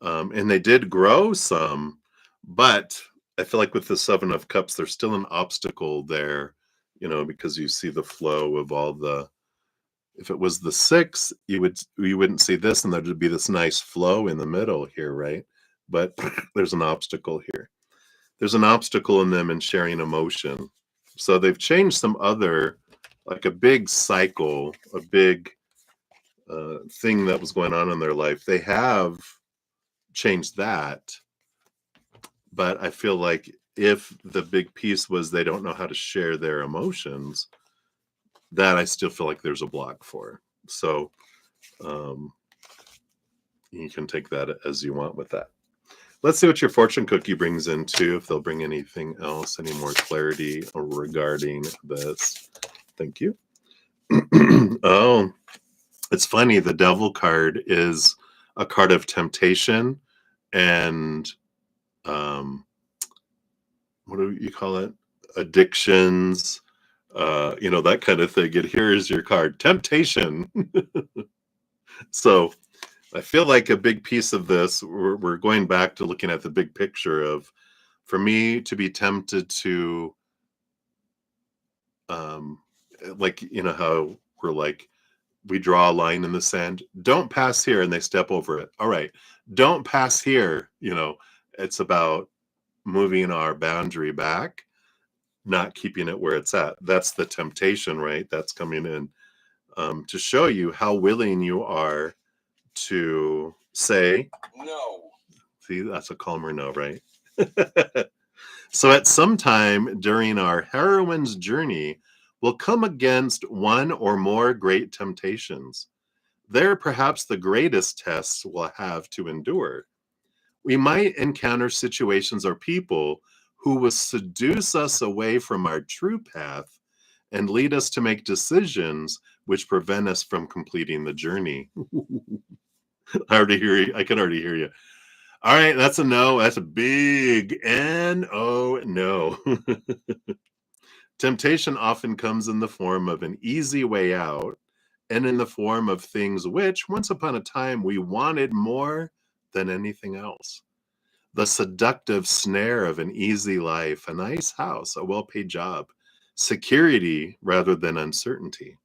and they did grow some, but I feel like with the Seven of Cups, there's still an obstacle there, because you see the flow of all the. If it was the six, you wouldn't see this, and there'd be this nice flow in the middle here, right? But there's an obstacle here. There's an obstacle in them in sharing emotion. So they've changed some other, like a big cycle, a big thing that was going on in their life. They have changed that, but I feel like if the big piece was they don't know how to share their emotions, that I still feel like there's a block for. So um, you can take that as you want with that. Let's see what your fortune cookie brings in too, if they'll bring anything else, any more clarity regarding this. Thank you. Oh, it's funny. The Devil card is a card of temptation and what do you call it? Addictions, that kind of thing. And here is your card, temptation. So I feel like a big piece of this, we're going back to looking at the big picture of, for me to be tempted to, um, like, how we're like, we draw a line in the sand. Don't pass here, and they step over it. All right. Don't pass here. It's about moving our boundary back, not keeping it where it's at. That's the temptation, right? That's coming in to show you how willing you are to say no. See, that's a calmer no, right? So at some time during our heroine's journey, we'll come against one or more great temptations. They're perhaps the greatest tests we'll have to endure. We might encounter situations or people who will seduce us away from our true path and lead us to make decisions which prevent us from completing the journey. I already hear you. I can already hear you. All right, that's a no. That's a big N-O, no. Temptation often comes in the form of an easy way out and in the form of things which, once upon a time, we wanted more than anything else. The seductive snare of an easy life, a nice house, a well-paid job, security rather than uncertainty.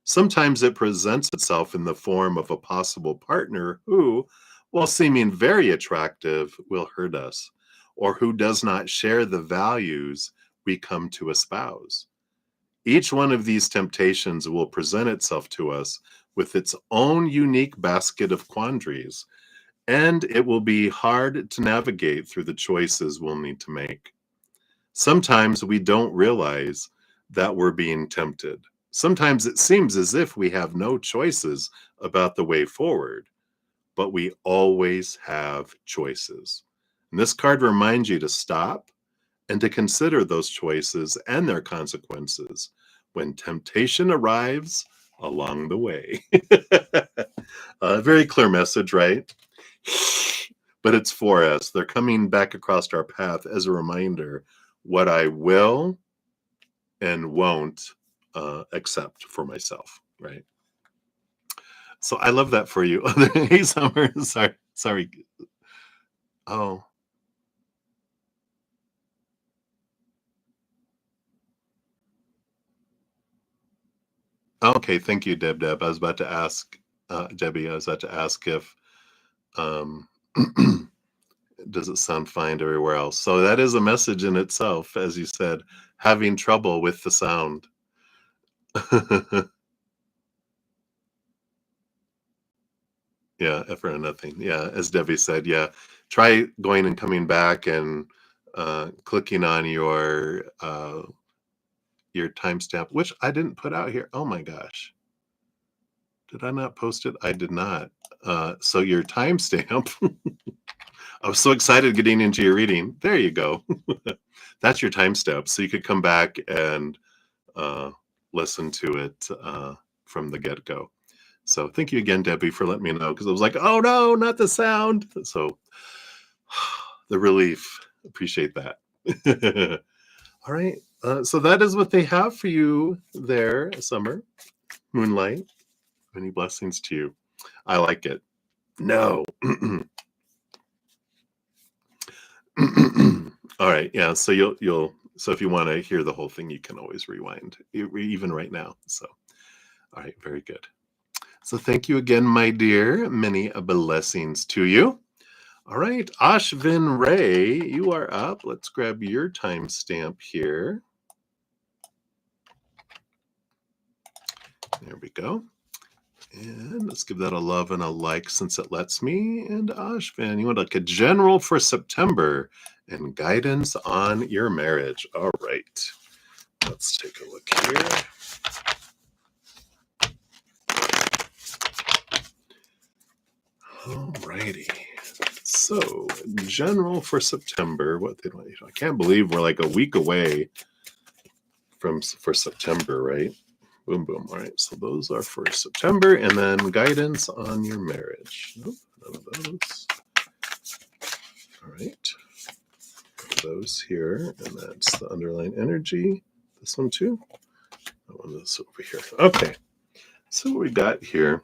Sometimes it presents itself in the form of a possible partner who, while seeming very attractive, will hurt us, or who does not share the values we come to espouse. Each one of these temptations will present itself to us with its own unique basket of quandaries, and it will be hard to navigate through the choices we'll need to make. Sometimes we don't realize that we're being tempted. Sometimes it seems as if we have no choices about the way forward, but we always have choices. And this card reminds you to stop and to consider those choices and their consequences when temptation arrives along the way. A very clear message, right? But it's for us. They're coming back across our path as a reminder what I will and won't accept for myself, right? So I love that for you. Hey, Summer. Sorry. Oh. Okay, thank you, Deb. I was about to ask, Debbie, I was about to ask if, um, does it sound fine everywhere else? So that is a message in itself, as you said, having trouble with the sound. Yeah, effort and nothing. Yeah, as Debbie said, yeah. Try going and coming back and clicking on your timestamp, which I didn't put out here. Oh my gosh. Did I not post it? I did not. So your timestamp. I was so excited getting into your reading. There you go. That's your timestamp. So you could come back and listen to it from the get-go. So thank you again, Debbie, for letting me know, because I was like, oh no, not the sound. So the relief. Appreciate that. All right. So that is what they have for you there, Summer. Moonlight. Many blessings to you. I like it. No. All right. Yeah. So you'll so if you want to hear the whole thing, you can always rewind, even right now. So, all right. Very good. So thank you again, my dear. Many blessings to you. All right. Ashvin Ray, you are up. Let's grab your timestamp here. There we go. And let's give that a love and a like since it lets me. And Ashvin, you want like a general for September and guidance on your marriage. All right. Let's take a look here. All righty. So, general for September. What did I can't believe we're like a week away for September, right? Boom, boom. All right. So those are for September, and then guidance on your marriage. Nope, none of those. All right. Those here, and that's the underlying energy. This one too. That one is over here. Okay. So what we got here.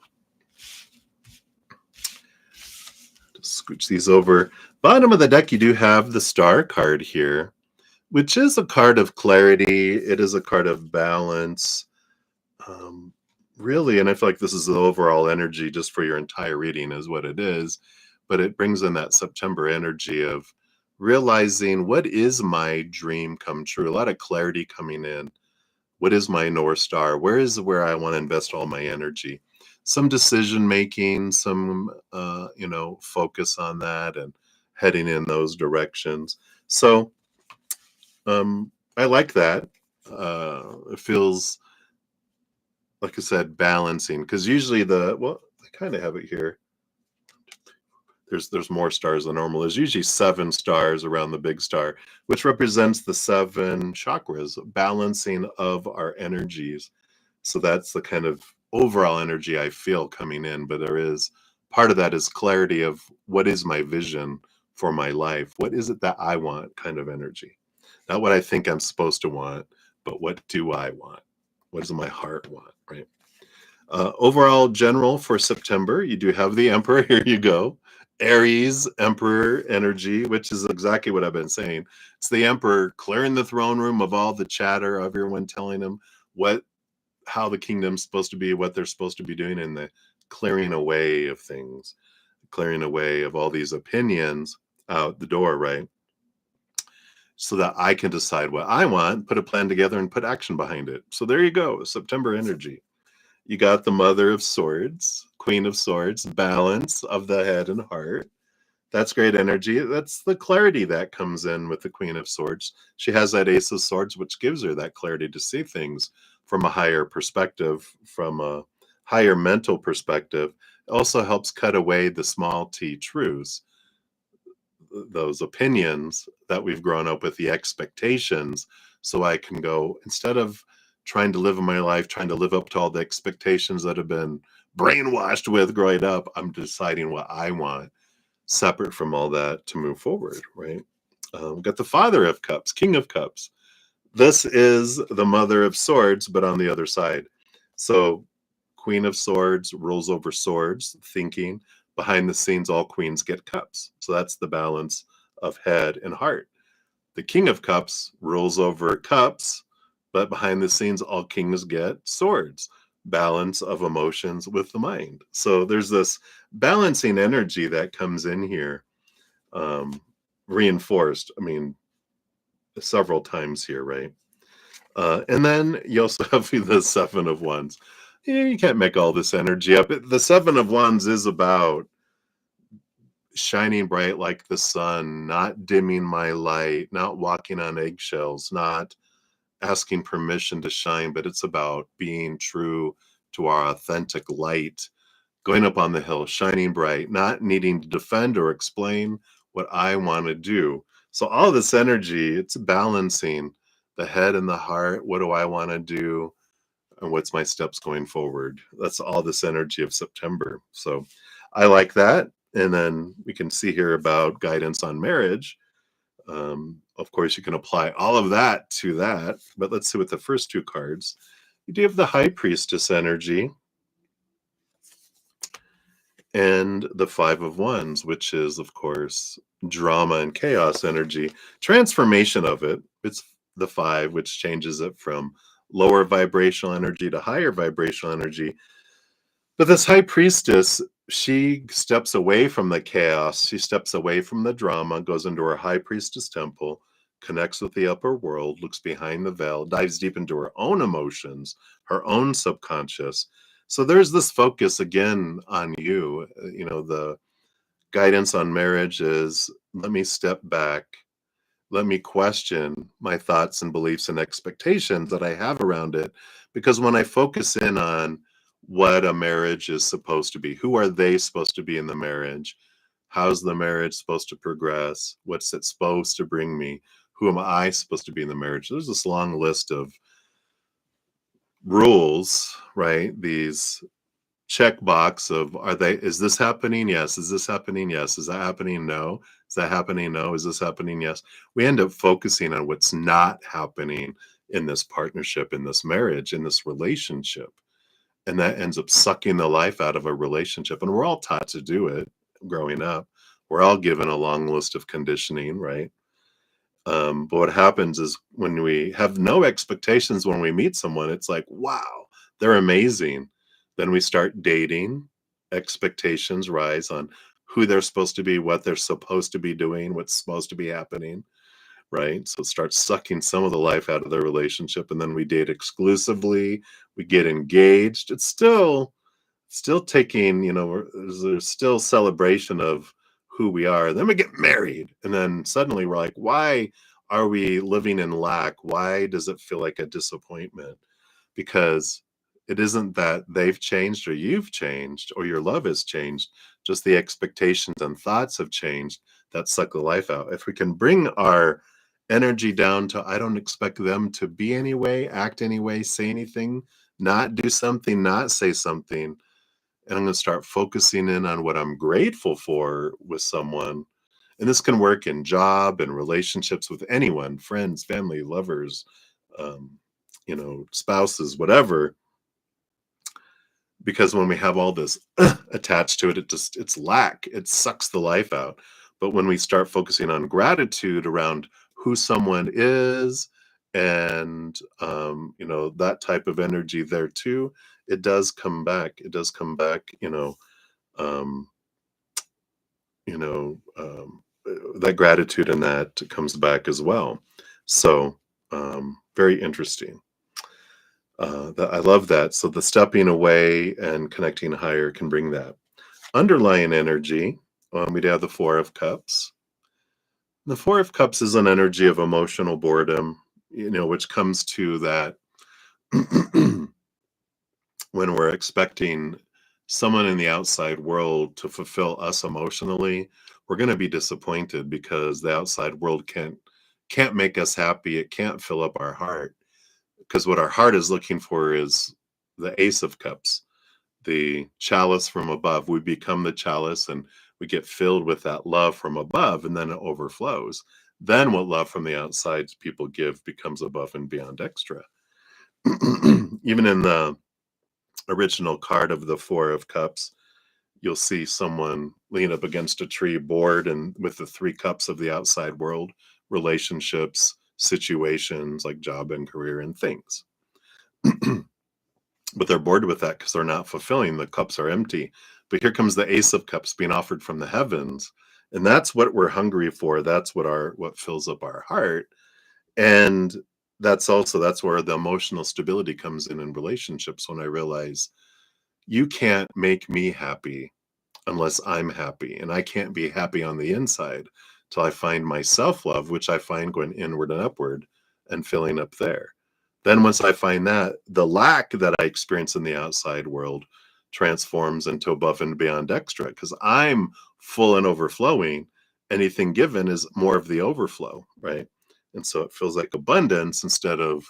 Just scooch these over. Bottom of the deck, you do have the star card here, which is a card of clarity. It is a card of balance. Um, really, and I feel like this is the overall energy just for your entire reading is what it is, but it brings in that September energy of realizing what is my dream come true. A lot of clarity coming in. What is my North Star? Where I want to invest all my energy? Some decision making, some focus on that and heading in those directions. So I like that. It feels like I said, balancing because usually I kind of have it here. There's more stars than normal. There's usually 7 stars around the big star, which represents the 7 chakras, balancing of our energies. So that's the kind of overall energy I feel coming in. But there is part of that is clarity of what is my vision for my life? What is it that I want kind of energy? Not what I think I'm supposed to want, but what do I want? What does my heart want? Right. Overall, general for September, you do have the Emperor. Here you go. Aries, Emperor energy, which is exactly what I've been saying. It's the Emperor clearing the throne room of all the chatter of everyone telling him how the kingdom's supposed to be, what they're supposed to be doing, and the clearing away of things, clearing away of all these opinions out the door, right? So that I can decide what I want, put a plan together, and put action behind it. So there you go, September energy. You got the Mother of Swords, Queen of Swords, balance of the head and heart. That's great energy. That's the clarity that comes in with the Queen of Swords. She has that Ace of Swords, which gives her that clarity to see things from a higher perspective, from a higher mental perspective. It also helps cut away the small t truths, those opinions that we've grown up with, the expectations. So I can go, instead of trying to live in my life, trying to live up to all the expectations that have been brainwashed with growing up, I'm deciding what I want separate from all that to move forward, right? We've got the Father of Cups, King of Cups. This is the Mother of Swords, but on the other side. So Queen of Swords rules over swords, thinking. Behind the scenes, all queens get cups. So that's the balance of head and heart. The King of Cups rules over cups, but behind the scenes, all kings get swords. Balance of emotions with the mind. So there's this balancing energy that comes in here, um, reinforced, I mean, several times here, right? And then you also have the 7 of Wands. Yeah, you can't make all this energy up. The 7 of Wands is about shining bright like the sun, not dimming my light, not walking on eggshells, not asking permission to shine, but it's about being true to our authentic light, going up on the hill, shining bright, not needing to defend or explain what I want to do. So all this energy, it's balancing the head and the heart. What do I want to do? And what's my steps going forward? That's all this energy of September. So I like that. And then we can see here about guidance on marriage. Of course, you can apply all of that to that. But let's see with the first 2 cards. You do have the High Priestess energy and the 5 of Wands, which is, of course, drama and chaos energy. Transformation of it. It's the 5, which changes it from lower vibrational energy to higher vibrational energy. But this High Priestess, she steps away from the chaos. She steps away from the drama, goes into her High Priestess temple, connects with the upper world, looks behind the veil, dives deep into her own emotions, her own subconscious. So there's this focus again on you. The guidance on marriage is, let me step back. Let me question my thoughts and beliefs and expectations that I have around it. Because when I focus in on what a marriage is supposed to be, who are they supposed to be in the marriage? How's the marriage supposed to progress? What's it supposed to bring me? Who am I supposed to be in the marriage? There's this long list of rules, right? These checkbox of, is this happening? Yes. Is this happening? Yes. Is that happening? No. Is that happening? No. Is this happening? Yes. We end up focusing on what's not happening in this partnership, in this marriage, in this relationship. And that ends up sucking the life out of a relationship. And we're all taught to do it growing up. We're all given a long list of conditioning, right? But what happens is when we have no expectations when we meet someone, it's like, wow, they're amazing. Then we start dating, expectations rise on who they're supposed to be, what they're supposed to be doing, what's supposed to be happening, right? So it starts sucking some of the life out of their relationship, and then we date exclusively, we get engaged. It's still taking, there's still celebration of who we are. Then we get married, and then suddenly we're like, why are we living in lack? Why does it feel like a disappointment? Because it isn't that they've changed or you've changed or your love has changed, just the expectations and thoughts have changed that suck the life out. If we can bring our energy down to, I don't expect them to be any way, act any way, say anything, not do something, not say something, and I'm going to start focusing in on what I'm grateful for with someone. And this can work in job and relationships with anyone, friends, family, lovers, um, spouses, whatever. Because when we have all this attached to it, it's lack. It sucks the life out. But when we start focusing on gratitude around who someone is and, that type of energy there too, it does come back. It does come back, um, that gratitude and that comes back as well. So, very interesting. I love that. So the stepping away and connecting higher can bring that. Underlying energy, we'd have the Four of Cups. The Four of Cups is an energy of emotional boredom, which comes to that when we're expecting someone in the outside world to fulfill us emotionally, we're going to be disappointed because the outside world can't make us happy. It can't fill up our heart, because what our heart is looking for is the Ace of Cups, the chalice from above. We become the chalice and we get filled with that love from above, and then it overflows. Then what love from the outside people give becomes above and beyond extra. Even in the original card of the Four of Cups, you'll see someone lean up against a tree, bored, and with the three cups of the outside world, relationships, situations like job and career and things. But they're bored with that because they're not fulfilling. The cups are empty. But here comes the Ace of Cups being offered from the heavens. And that's what we're hungry for. That's what fills up our heart. And that's where the emotional stability comes in relationships, when I realize you can't make me happy unless I'm happy. And I can't be happy on the inside till I find my self-love, which I find going inward and upward and filling up there. Then once I find that, the lack that I experience in the outside world transforms into above and beyond extra, because I'm full and overflowing. Anything given is more of the overflow, right? And so it feels like abundance instead of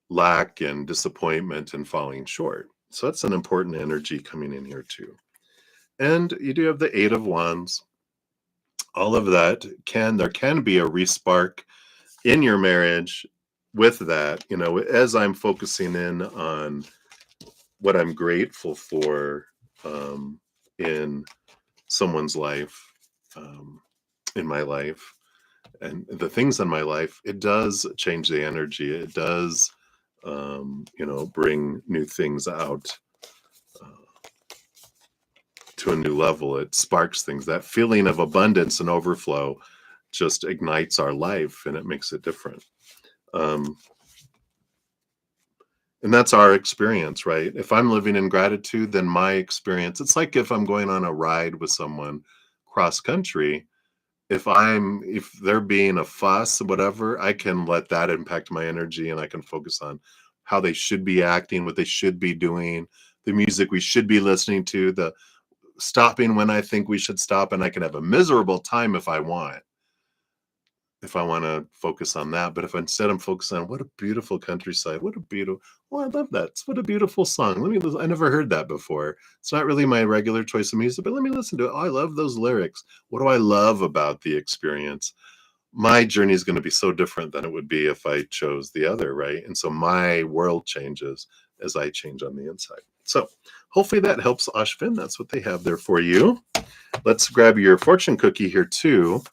lack and disappointment and falling short. So that's an important energy coming in here too. And you do have the Eight of Wands. All of that there can be a respark in your marriage with that, as I'm focusing in on what I'm grateful for in someone's life, in my life, and the things in my life, it does change the energy. It does, bring new things out to a new level. It sparks things. That feeling of abundance and overflow just ignites our life, and it makes it different. And that's our experience, right? If I'm living in gratitude, then my experience, it's like if I'm going on a ride with someone cross country, if they're being a fuss, whatever, I can let that impact my energy, and I can focus on how they should be acting, what they should be doing, the music we should be listening to, the stopping when I think we should stop, and I can have a miserable time if I want to focus on that. But if instead I'm focused on what a beautiful countryside, I love that. What a beautiful song. I never heard that before. It's not really my regular choice of music, but let me listen to it. Oh, I love those lyrics. What do I love about the experience? My journey is going to be so different than it would be if I chose the other, right? And so my world changes as I change on the inside. So hopefully that helps, Ashvin. That's what they have there for you. Let's grab your fortune cookie here too.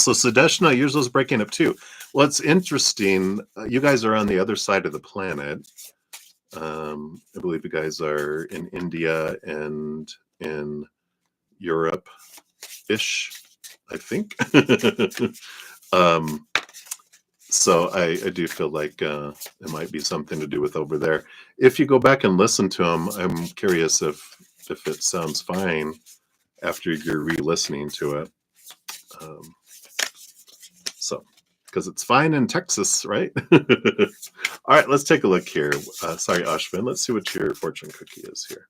So Sudeshna, yours was breaking up too. Well, it's interesting. You guys are on the other side of the planet. I believe you guys are in India and in Europe-ish, I think. um, so I do feel like it might be something to do with over there. If you go back and listen to them, I'm curious if it sounds fine after you're re-listening to it. So, because it's fine in Texas, right? All right, let's take a look here. Sorry, Ashvin. Let's see what your fortune cookie is here.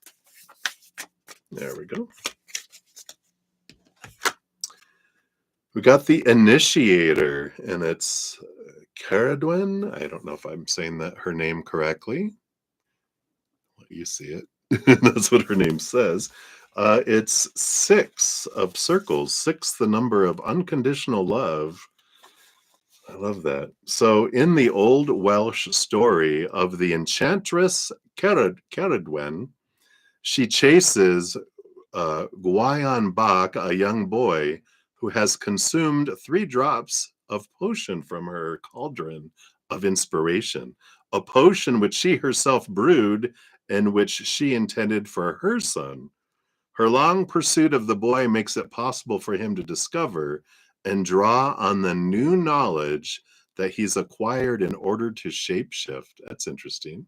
There we go. We got the initiator, and it's Caradwen. I don't know if I'm saying that her name correctly. You see it. That's what her name says. It's 6 of circles, 6, the number of unconditional love. I love that. So in the old Welsh story of the enchantress Caradwen, she chases Gwayan Bach, a young boy who has consumed 3 drops of potion from her cauldron of inspiration, a potion which she herself brewed and which she intended for her son. Her long pursuit of the boy makes it possible for him to discover and draw on the new knowledge that he's acquired in order to shapeshift. That's interesting.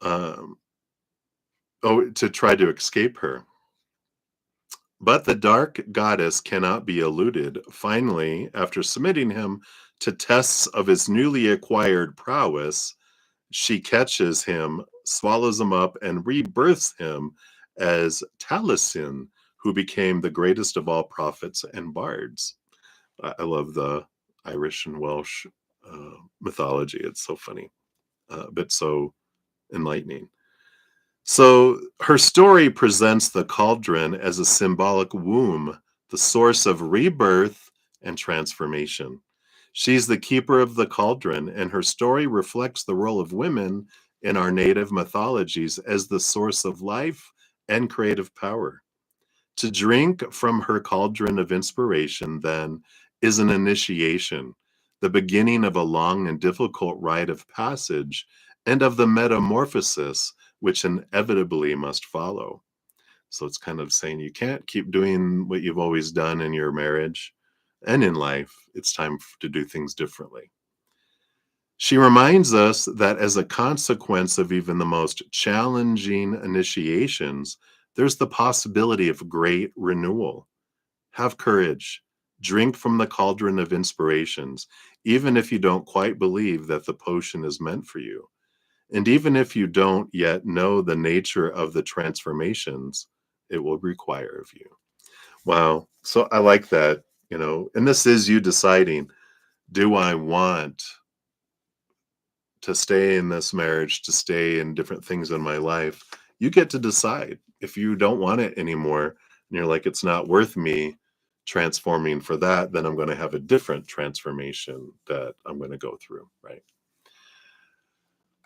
To try to escape her. But the dark goddess cannot be eluded. Finally, after submitting him to tests of his newly acquired prowess, she catches him, swallows him up, and rebirths him as Taliesin, who became the greatest of all prophets and bards. I love the Irish and Welsh mythology. It's so funny, but so enlightening. So her story presents the cauldron as a symbolic womb, the source of rebirth and transformation. She's the keeper of the cauldron, and her story reflects the role of women in our native mythologies as the source of life and creative power. To drink from her cauldron of inspiration, then, is an initiation, the beginning of a long and difficult rite of passage and of the metamorphosis which inevitably must follow. So it's kind of saying you can't keep doing what you've always done in your marriage and in life. It's time to do things differently. She reminds us that as a consequence of even the most challenging initiations, there's the possibility of great renewal. Have courage. Drink from the cauldron of inspirations, even if you don't quite believe that the potion is meant for you. And even if you don't yet know the nature of the transformations it will require of you. Wow. So I like that, and this is you deciding, do I want to stay in this marriage, to stay in different things in my life? You get to decide. If you don't want it anymore, and you're like, it's not worth me transforming for that, then I'm going to have a different transformation that I'm going to go through, right?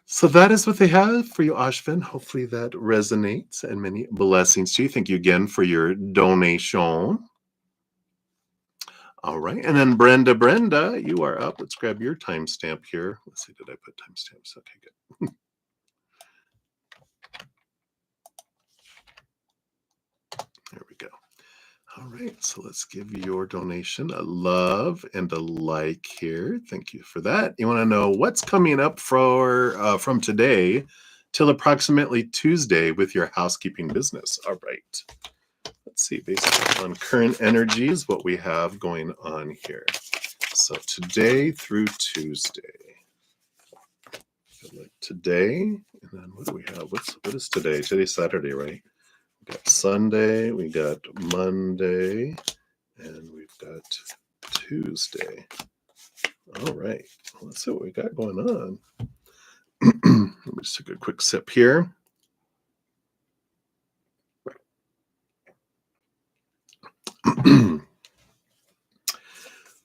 So that is what they have for you, Ashvin. Hopefully that resonates, and many blessings to you. Thank you again for your donation. All right. And then Brenda, you are up. Let's grab your timestamp here. Let's see, did I put timestamps? Okay, good. There we go. All right. So let's give your donation a love and a like here. Thank you for that. You want to know what's coming up from today till approximately Tuesday with your housekeeping business. All right. Let's see, based on current energies, what we have going on here. So today through Tuesday. Like today, and then what do we have? What is today? Today's Saturday, right? We got Sunday, we got Monday, and we've got Tuesday. All right. Well, let's see what we got going on. Let me just take a quick sip here.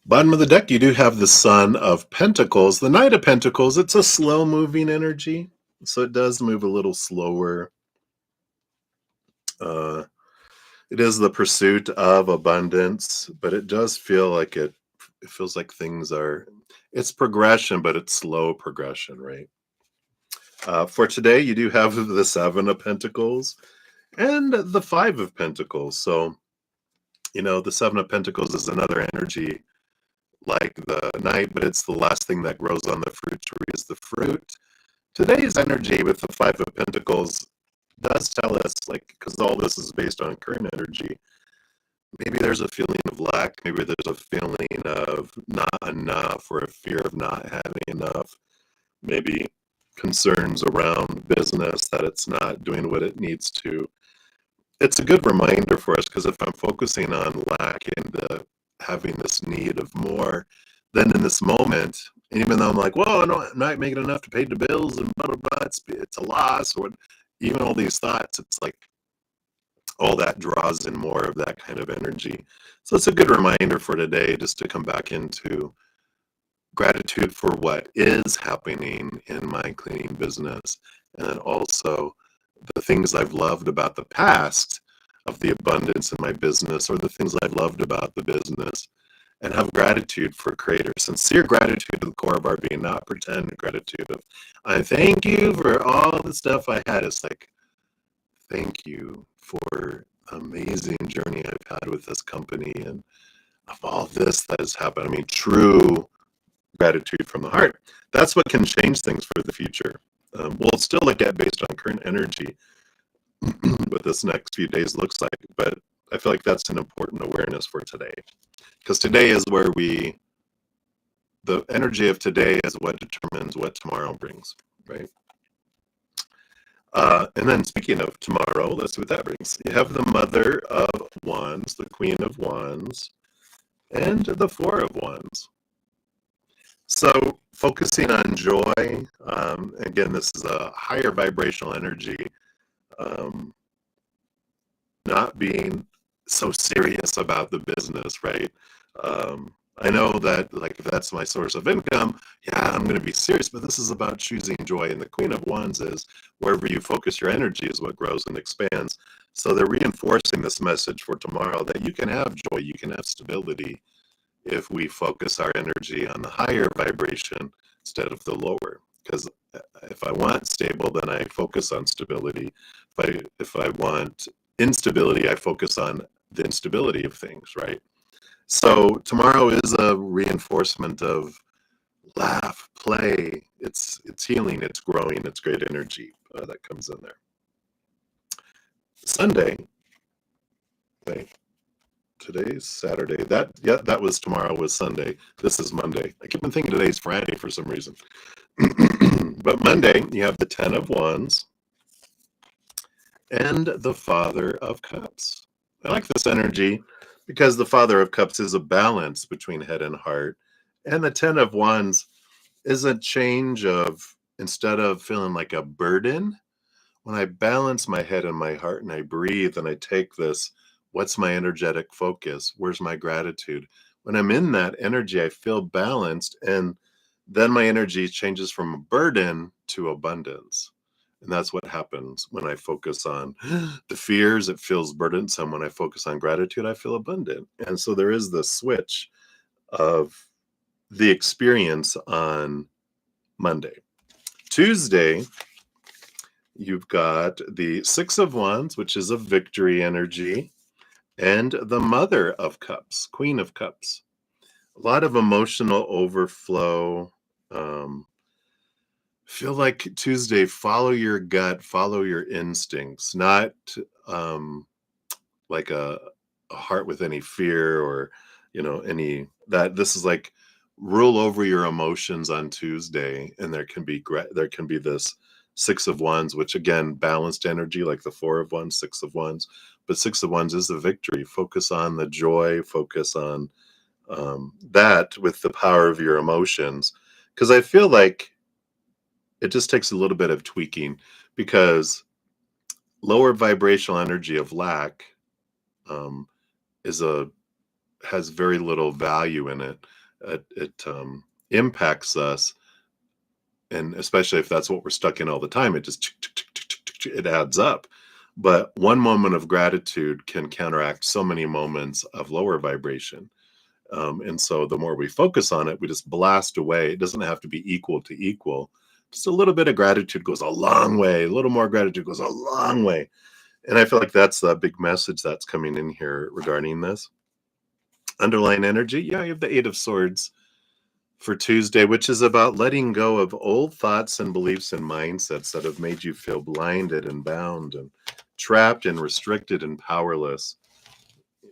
Bottom of the deck, you do have the Sun of Pentacles. The Knight of Pentacles, it's a slow-moving energy, so it does move a little slower. It is the pursuit of abundance, but it does feel like it feels like things are it's progression, but it's slow progression, right? For today, you do have the Seven of Pentacles and the Five of Pentacles. So, the Seven of Pentacles is another energy like the Knight, but it's the last thing that grows on the fruit tree is the fruit. Today's energy with the Five of Pentacles does tell us, like, because all this is based on current energy, maybe there's a feeling of lack, maybe there's a feeling of not enough or a fear of not having enough, maybe concerns around business that it's not doing what it needs to. It's a good reminder for us because if I'm focusing on lack and having this need of more, then in this moment, even though I'm like, well, I'm not making enough to pay the bills and blah, blah, blah, it's a loss, or even all these thoughts, it's like all that draws in more of that kind of energy. So it's a good reminder for today just to come back into gratitude for what is happening in my cleaning business, and then also the things I've loved about the past of the abundance in my business, or the things I've loved about the business, and have gratitude for creator, sincere gratitude to the core of our being, not pretend gratitude of, I thank you for all the stuff I had. It's like, thank you for the amazing journey I've had with this company and of all this that has happened. I mean, true gratitude from the heart. That's what can change things for the future. We'll still look at based on current energy what this next few days looks like, but I feel like that's an important awareness for today, because today is where the energy of today is what determines what tomorrow brings, right? And then speaking of tomorrow, let's see what that brings. You have the Mother of Wands, the Queen of Wands, and the Four of Wands. So focusing on joy, again, this is a higher vibrational energy, um, not being so serious about the business, right? I know that, like, if that's my source of income, yeah, I'm going to be serious, but this is about choosing joy. And the Queen of Wands is wherever you focus your energy is what grows and expands. So they're reinforcing this message for tomorrow that you can have joy, you can have stability if we focus our energy on the higher vibration instead of the lower. Because if I want stable, then I focus on stability. If I want instability, I focus on the instability of things, right? So tomorrow is a reinforcement of laugh, play. It's healing, it's growing, it's great energy that comes in there. Sunday, okay, today's Saturday. That was tomorrow was Sunday. This is Monday. I keep on thinking today's Friday for some reason. But Monday, you have the Ten of Wands and the Father of Cups. I like this energy because the Father of Cups is a balance between head and heart. And the Ten of Wands is a change of, instead of feeling like a burden, when I balance my head and my heart and I breathe and I take this, what's my energetic focus? Where's my gratitude? When I'm in that energy, I feel balanced. And then my energy changes from a burden to abundance. And that's what happens when I focus on the fears, it feels burdensome. When I focus on gratitude, I feel abundant. And so there is this switch of the experience on Monday. Tuesday, you've got the Six of Wands, which is a victory energy, and the Mother of Cups, Queen of Cups. A lot of emotional overflow. Feel like Tuesday, follow your gut, follow your instincts, not like a heart with any fear or, any that this is like rule over your emotions on Tuesday. And there can be this Six of Wands, which again, balanced energy, like the Four of Wands, Six of Wands, but Six of Wands is the victory. Focus on the joy, focus on that with the power of your emotions. Because I feel like it just takes a little bit of tweaking, because lower vibrational energy of lack um, is a has very little value in it. It impacts us, and especially if that's what we're stuck in all the time, it just it adds up. But one moment of gratitude can counteract so many moments of lower vibration. And so the more we focus on it, we just blast away. It doesn't have to be equal to equal. Just a little bit of gratitude goes a long way. A little more gratitude goes a long way. And I feel like that's the big message that's coming in here regarding this. Underlying energy, yeah, you have the Eight of Swords for Tuesday, which is about letting go of old thoughts and beliefs and mindsets that have made you feel blinded and bound and trapped and restricted and powerless.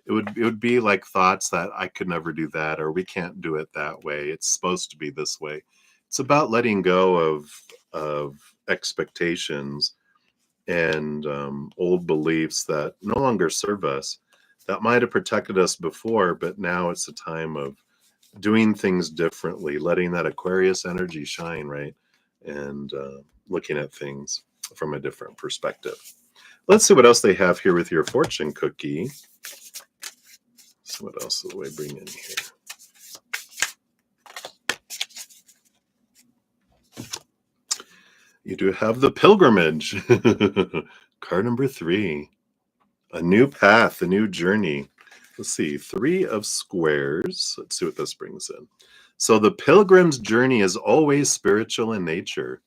It would be like thoughts that I could never do that, or we can't do it that way. It's supposed to be this way. It's about letting go of expectations and old beliefs that no longer serve us, that might have protected us before, but now it's a time of doing things differently, letting that Aquarius energy shine, right? And looking at things from a different perspective. Let's see what else they have here with your fortune cookie. So what else do I bring in here? You do have the pilgrimage. Card number 3. A new path, a new journey. Let's see, 3 of squares. Let's see what this brings in. So the pilgrim's journey is always spiritual in nature.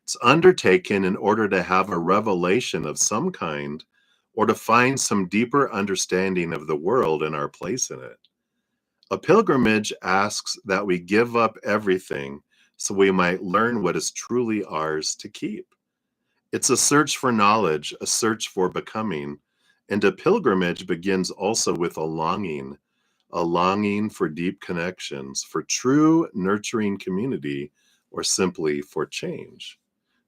It's undertaken in order to have a revelation of some kind or to find some deeper understanding of the world and our place in it. A pilgrimage asks that we give up everything so we might learn what is truly ours to keep. It's a search for knowledge, a search for becoming, and a pilgrimage begins also with a longing for deep connections, for true nurturing community, or simply for change.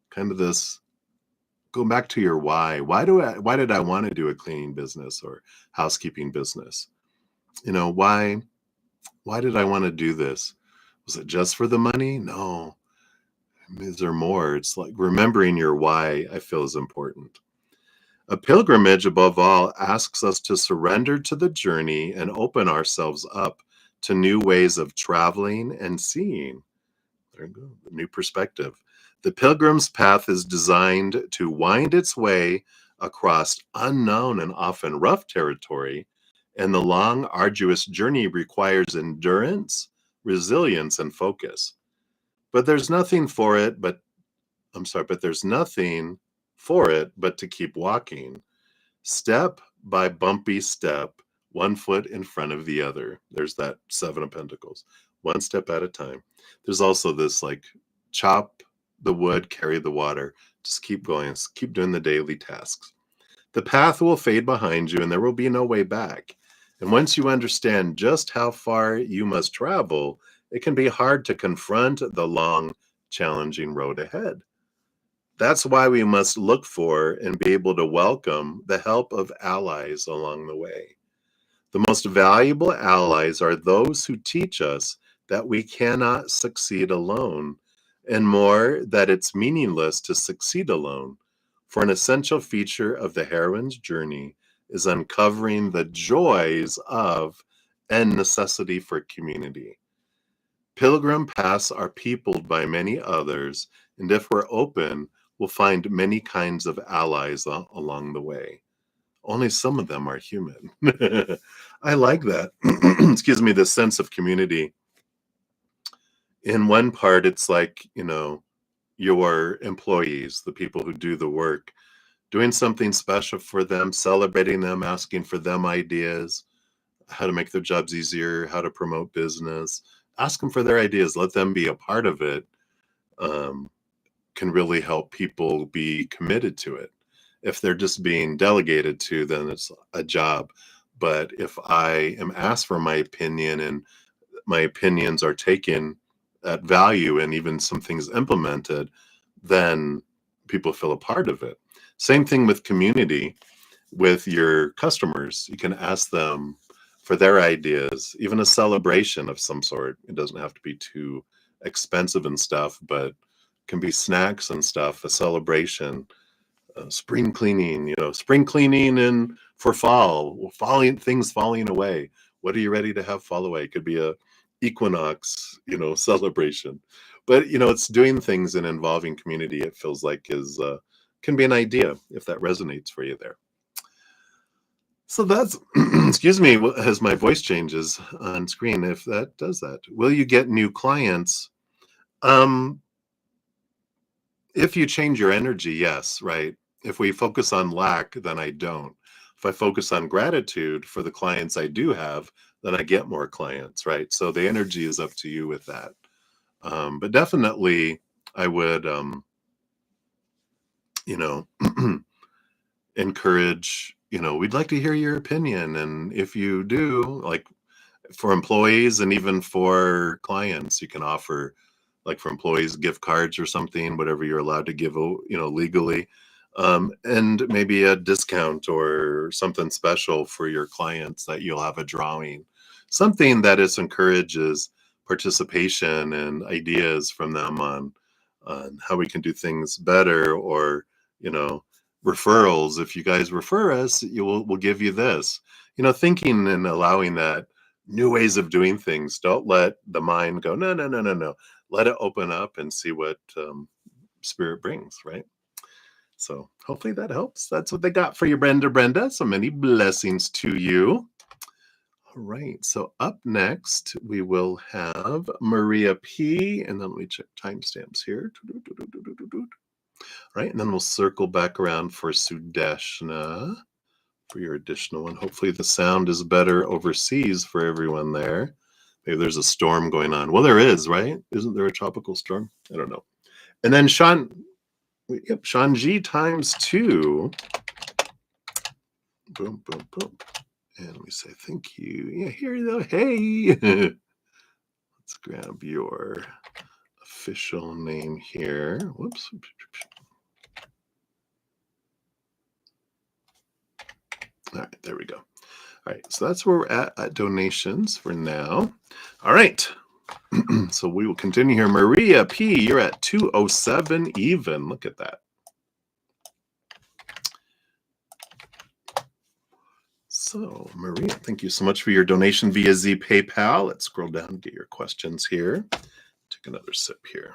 Kind of this, go back to your why. Why did I want to do a cleaning business or housekeeping business? Why did I want to do this? Was it just for the money? No. Is there more? It's like remembering your why, I feel, is important. A pilgrimage, above all, asks us to surrender to the journey and open ourselves up to new ways of traveling and seeing. There you go, a new perspective. The pilgrim's path is designed to wind its way across unknown and often rough territory, and the long, arduous journey requires endurance, resilience, and focus. But there's nothing for it but there's nothing for it but to keep walking, step by bumpy step, one foot in front of the other. There's that 7 of Pentacles, one step at a time. There's also this like chop the wood, carry the water. Just keep going, keep doing the daily tasks. The path will fade behind you and there will be no way back. And once you understand just how far you must travel, it can be hard to confront the long, challenging road ahead. That's why we must look for and be able to welcome the help of allies along the way. The most valuable allies are those who teach us that we cannot succeed alone, and more, that it's meaningless to succeed alone. For an essential feature of the heroine's journey is uncovering the joys of and necessity for community. Pilgrim paths are peopled by many others, and if we're open, we'll find many kinds of allies along the way. Only some of them are human. I like that. Excuse me, this sense of community. In one part, it's like, your employees, the people who do the work, doing something special for them, celebrating them, asking for them ideas, how to make their jobs easier, how to promote business. Ask them for their ideas. Let them be a part of it. Can really help people be committed to it. If they're just being delegated to, then it's a job. But if I am asked for my opinion and my opinions are taken at value and even some things implemented, then people feel a part of it. Same thing with community, with your customers. You can ask them for their ideas, even a celebration of some sort. It doesn't have to be too expensive and stuff, but can be snacks and stuff, a celebration, spring cleaning, spring cleaning and for fall, things falling away. What are you ready to have fall away? It could be a equinox, celebration. But, it's doing things and involving community, it feels like is can be an idea if that resonates for you there. So that's, excuse me, as my voice changes on screen, if that does that. Will you get new clients? Um, if you change your energy, yes, right. If we focus on lack, then I don't. If I focus on gratitude for the clients I do have, then I get more clients, right? So the energy is up to you with that. But definitely, I would, you know, encourage, we'd like to hear your opinion. And if you do, like, for employees and even for clients, you can offer, like, for employees, gift cards or something, whatever you're allowed to give, legally, and maybe a discount or something special for your clients that you'll have a drawing, something that is encourages participation and ideas from them on how we can do things better, or you know referrals. If you guys refer us, we'll give you this, thinking and allowing that new ways of doing things. Don't let the mind go, no, no, no, no, no. Let it open up and see what spirit brings, right? So hopefully that helps. That's what they got for you, Brenda. So many blessings to you. All right. So up next, we will have Maria P. And then let me check timestamps here. Right. And then we'll circle back around for Sudeshna for your additional one. Hopefully the sound is better overseas for everyone there. Maybe there's a storm going on. Well, there is, right? Isn't there a tropical storm? I don't know. And then Sean G times 2. Boom, boom, boom. And we say thank you. Yeah, here you go. Hey. Let's grab your official name here. Whoops. All right, there we go. All right, so that's where we're at donations for now. All right. So we will continue here. Maria P, you're at 207 even. Look at that. So Maria, thank you so much for your donation via Z PayPal. Let's scroll down and get your questions here. Take another sip here.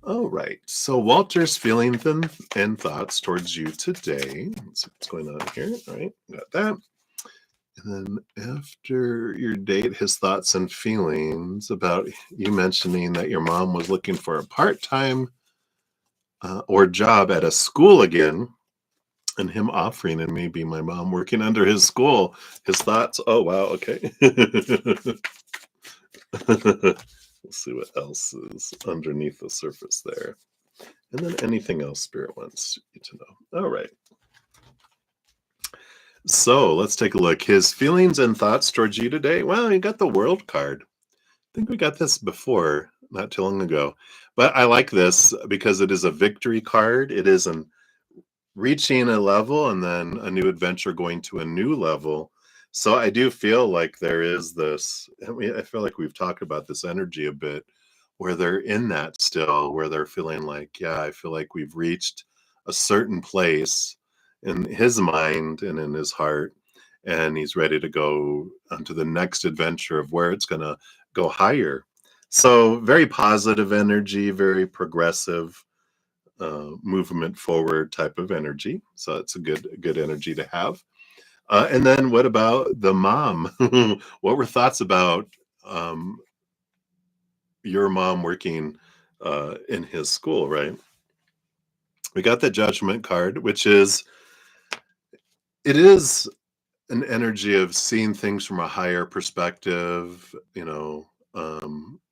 All right. So Walter's feelings and thoughts towards you today. Let's see what's going on here. All right. Got that. And then after your date, his thoughts and feelings about you mentioning that your mom was looking for a part-time or job at a school again, and him offering and maybe my mom working under his school. His thoughts. Oh, wow. Okay. Let's see what else is underneath the surface there. And then anything else Spirit wants you to know. All right. So let's take a look. His feelings and thoughts towards you today. Well, you got the World card. I think we got this before, not too long ago. But I like this because it is a victory card. It is an reaching a level and then a new adventure going to a new level. So I do feel like there is this, I feel like we've talked about this energy a bit, where they're in that still, where they're feeling like, yeah, I feel like we've reached a certain place in his mind and in his heart, and he's ready to go onto the next adventure of where it's going to go higher. So very positive energy, very progressive, movement forward type of energy. So it's a good energy to have. And then what about the mom? What were thoughts about your mom working in his school, right? We got the Judgment card, which is, it is an energy of seeing things from a higher perspective,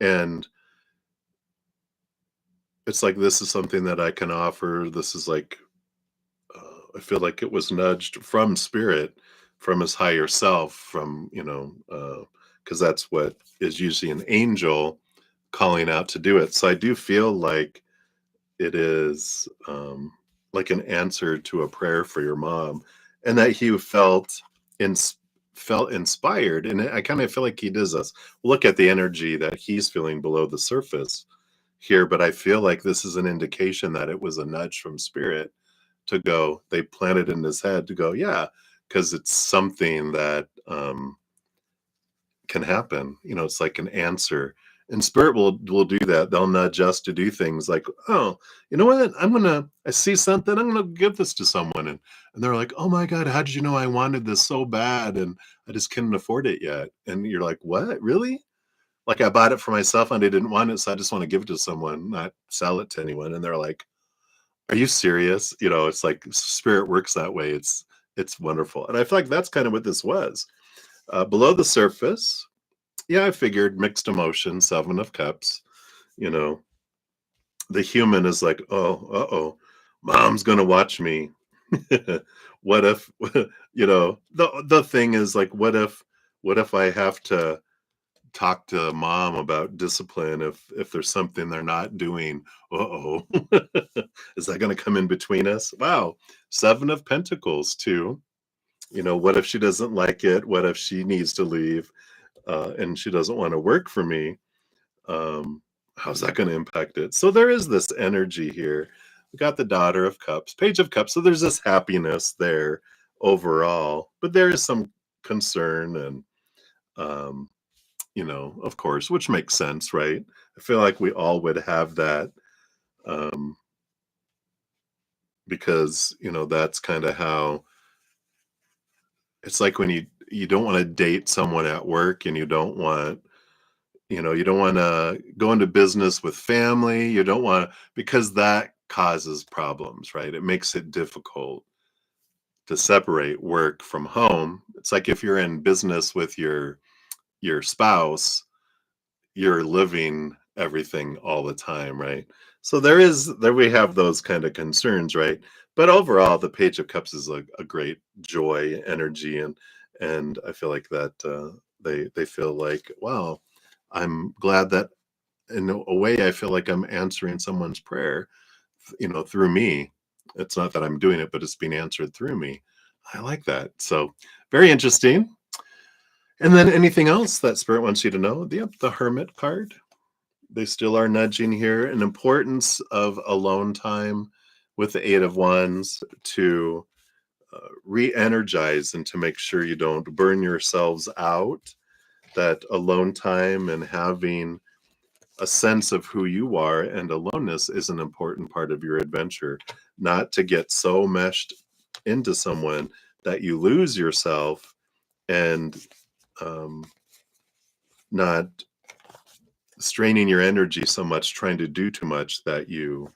and it's like, this is something that I can offer. This is like, I feel like it was nudged from Spirit, from his higher self, from, because that's what is usually an angel calling out to do it. So I do feel like it is like an answer to a prayer for your mom, and that he felt inspired. And I kind of feel like he does us look at the energy that he's feeling below the surface here, but I feel like this is an indication that it was a nudge from Spirit to go, they plant it in his head to go, yeah, because it's something that can happen. It's like an answer. And spirit will do that. They'll nudge us to do things like, oh, you know what? I see something, I'm gonna give this to someone. And they're like, oh my God, how did you know I wanted this so bad? And I just couldn't afford it yet. And you're like, what? Really? Like I bought it for myself and I didn't want it, so I just want to give it to someone, not sell it to anyone. And they're like, are you serious? It's like spirit works that way. It's wonderful. And I feel like that's kind of what this was. Below the surface, yeah, I figured mixed emotions, 7 of Cups. You know, the human is like, oh, uh-oh, mom's gonna watch me. What if, the thing is like, what if I have to talk to mom about discipline if there's something they're not doing? Uh-oh. Is that going to come in between us? Wow. 7 of Pentacles too. What if she doesn't like it? What if she needs to leave and she doesn't want to work for me? How's that going to impact it? So there is this energy here. We got the Daughter of Cups, Page of Cups. So there's this happiness there overall, but there is some concern and um, of course, which makes sense, right? I feel like we all would have that um, because, that's kind of how it's like when you don't want to date someone at work and you don't want to go into business with family. You don't want to, because that causes problems, right? It makes it difficult to separate work from home. It's like if you're in business with your spouse, you're living everything all the time, right? So there we have those kind of concerns, right? But overall, the Page of Cups is a great joy, energy, and I feel like that they feel like, wow, I'm glad that in a way I feel like I'm answering someone's prayer, through me. It's not that I'm doing it, but it's being answered through me. I like that. So very interesting. And then anything else that Spirit wants you to know? Yep, the Hermit card. They still are nudging here an importance of alone time with the 8 of Wands to re-energize and to make sure you don't burn yourselves out. That alone time and having a sense of who you are and aloneness is an important part of your adventure. Not to get so meshed into someone that you lose yourself and not straining your energy so much trying to do too much that you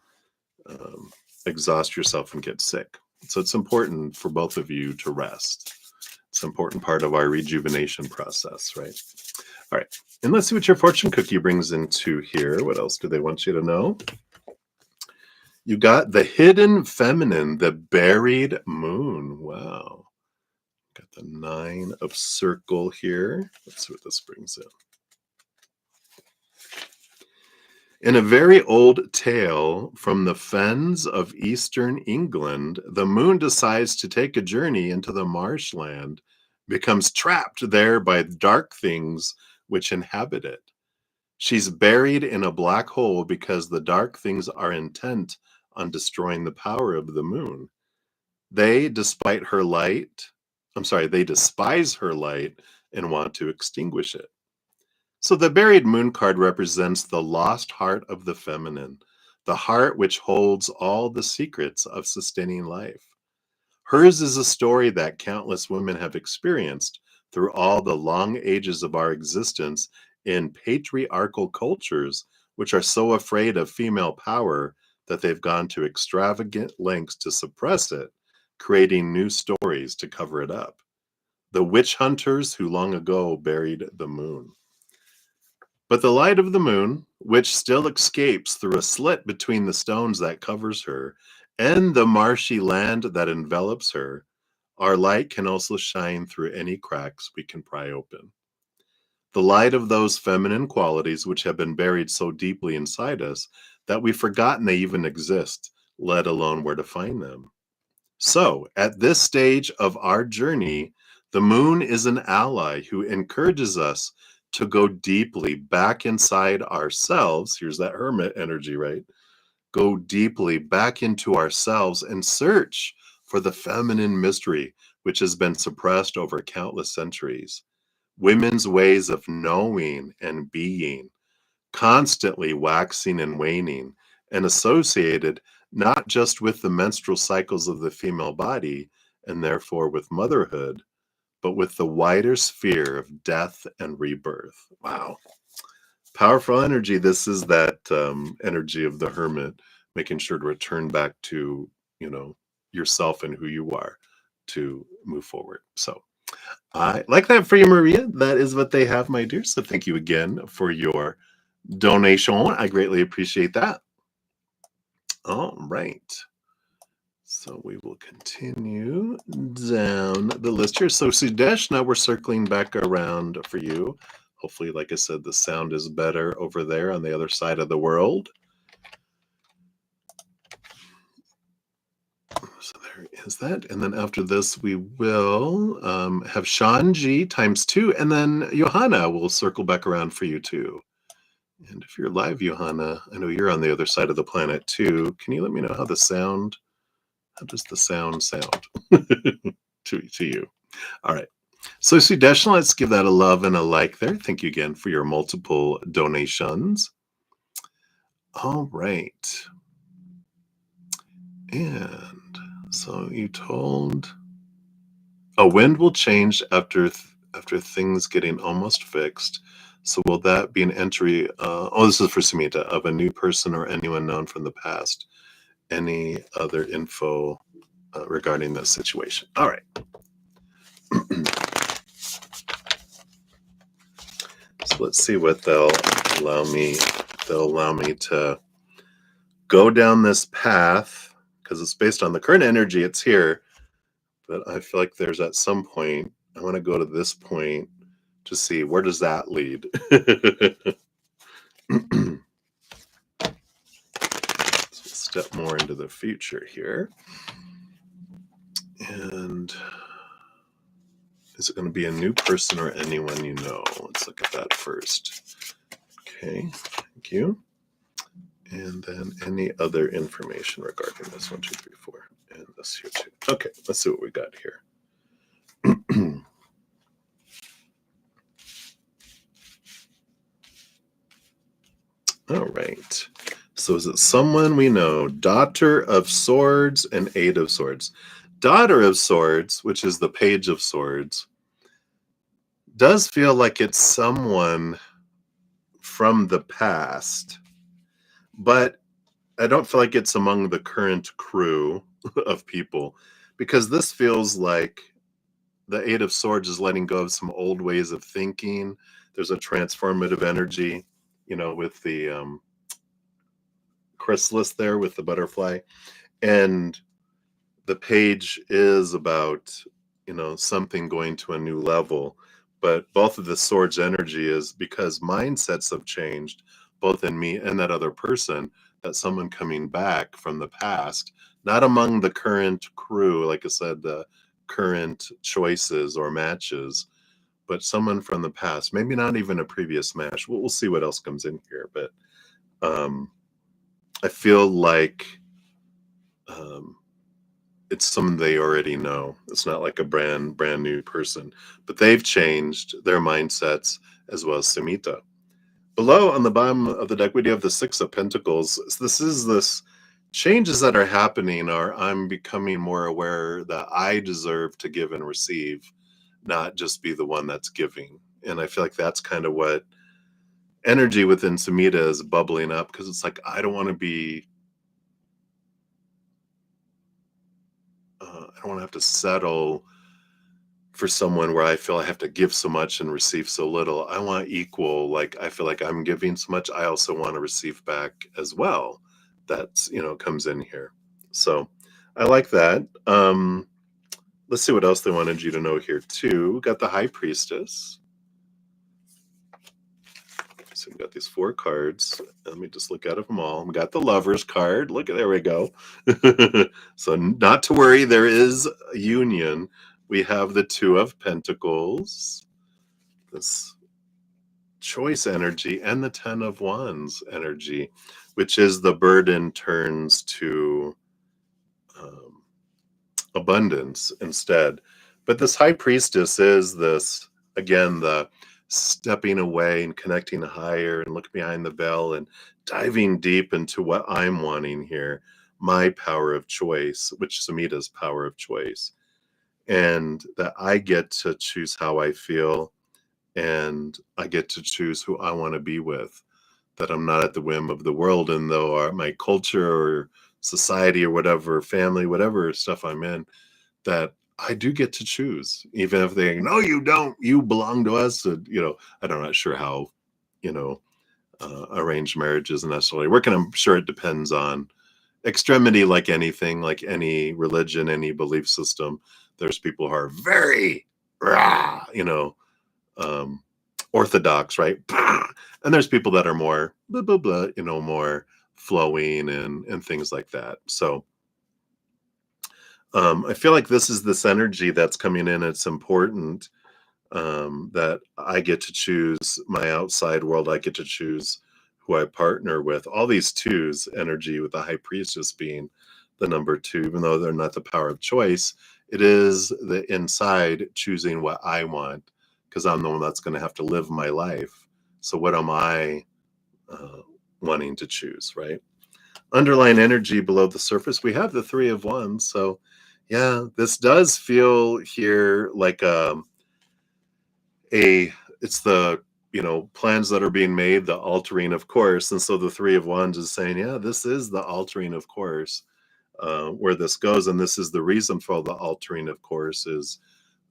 exhaust yourself and get sick. So it's important for both of you to rest. It's an important part of our rejuvenation process, right? All right. And let's see what your fortune cookie brings into here. What else do they want you to know? You got the hidden feminine, the buried moon. Wow. Got the 9 of circle here. Let's see what this brings in. In a very old tale from the fens of eastern England, the moon decides to take a journey into the marshland, becomes trapped there by dark things which inhabit it. She's buried in a black hole because the dark things are intent on destroying the power of the moon. They despise her light and want to extinguish it. So the buried moon card represents the lost heart of the feminine, the heart which holds all the secrets of sustaining life. Hers is a story that countless women have experienced through all the long ages of our existence in patriarchal cultures, which are so afraid of female power that they've gone to extravagant lengths to suppress it, creating new stories to cover it up. The witch hunters who long ago buried the moon. But the light of the moon, which still escapes through a slit between the stones that covers her and the marshy land that envelops her, our light can also shine through any cracks we can pry open. The light of those feminine qualities which have been buried so deeply inside us that we've forgotten they even exist, let alone where to find them. So, at this stage of our journey, the moon is an ally who encourages us to go deeply back inside ourselves. Here's that hermit energy, right? go deeply back into ourselves and search for the feminine mystery, which has been suppressed over countless centuries. Women's ways of knowing and being, constantly waxing and waning, and associated not just with the menstrual cycles of the female body, and therefore with motherhood, but with the wider sphere of death and rebirth. Wow. Powerful energy. This is that energy of the hermit, making sure to return back to, yourself and who you are to move forward. So I like that for you, Maria. That is what they have, my dear. So thank you again for your donation. I greatly appreciate that. All right. So we will continue down the list here. So Sudesh, now we're circling back around for you. Hopefully, like I said, the sound is better over there on the other side of the world. So there is that. And then after this, we will have Shanji ×2. And then Johanna will circle back around for you too. And if you're live, Johanna, I know you're on the other side of the planet too. Can you let me know how does the sound sound to you? All right. So Sudesh, let's give that a love and a like there. Thank you again for your multiple donations. All right. And so you told a wind will change after things getting almost fixed. So will that be an entry? This is for Sumita, of a new person or anyone known from the past. Any other info regarding this situation? All right. So let's see what they'll allow me to go down this path, because it's based on the current energy. It's here, but I feel like there's at some point, I want to go to this point to see where does that lead. So step more into the future here. And is it going to be a new person or anyone you know? Let's look at that first. Okay, thank you. And then any other information regarding this 1, 2, 3, 4, and this here too. Okay, let's see what we got here. All right. So is it someone we know? Daughter of Swords and Eight of Swords. Daughter of Swords, which is the Page of Swords, does feel like it's someone from the past, but I don't feel like it's among the current crew of people, because this feels like the Eight of Swords is letting go of some old ways of thinking. There's a transformative energy, with the chrysalis there with the butterfly. And the page is about, something going to a new level. But both of the swords energy is because mindsets have changed, both in me and that other person, that someone coming back from the past, not among the current crew, like I said, the current choices or matches, but someone from the past, maybe not even a previous match. We'll see what else comes in here. But I feel like it's someone they already know. It's not like a brand new person, but they've changed their mindsets, as well as Sumita. Below on the bottom of the deck, we do have the Six of Pentacles. This changes that are happening are I'm becoming more aware that I deserve to give and receive, not just be the one that's giving. And I feel like that's kind of what energy within Sumita is bubbling up, because it's like, I don't want to be I don't want to have to settle for someone where I feel I have to give so much and receive so little. I want equal. Like, I feel like I'm giving so much, I also want to receive back as well. That's, comes in here. So I like that. Let's see what else they wanted you to know here too. We got the High Priestess. So we got these 4 cards. Let me just look at them all. We got the Lover's card. Look at, there we go. So not to worry, there is a union. We have the Two of Pentacles. This choice energy and the 10 of Wands energy, which is the burden turns to um, abundance instead. But this high priestess is this, again, the stepping away and connecting higher and look behind the veil and diving deep into what I'm wanting here, my power of choice, which Samita's power of choice, and that I get to choose how I feel and I get to choose who I want to be with, that I'm not at the whim of the world. And though my culture or society or whatever, family, whatever stuff I'm in, that I do get to choose, even if they, no, you don't, you belong to us. I'm not sure how, you know, arranged marriages necessarily work. And I'm sure it depends on extremity, like anything, like any religion, any belief system. There's people who are very, rah, um, orthodox, right? And there's people that are more blah, blah, blah, more flowing and things like that. So I feel like this energy that's coming in. It's important that I get to choose my outside world. I get to choose who I partner with. All these twos energy, with the high priestess being the number 2, even though they're not the power of choice, it is the inside choosing what I want, because I'm the one that's going to have to live my life. So what am I wanting to choose, right? Underlying energy below the surface, we have the 3 of Wands. So yeah, this does feel here like it's the plans that are being made, the altering of course. And so the 3 of Wands is saying, yeah, this is the altering of course, where this goes. And this is the reason for the altering of course, is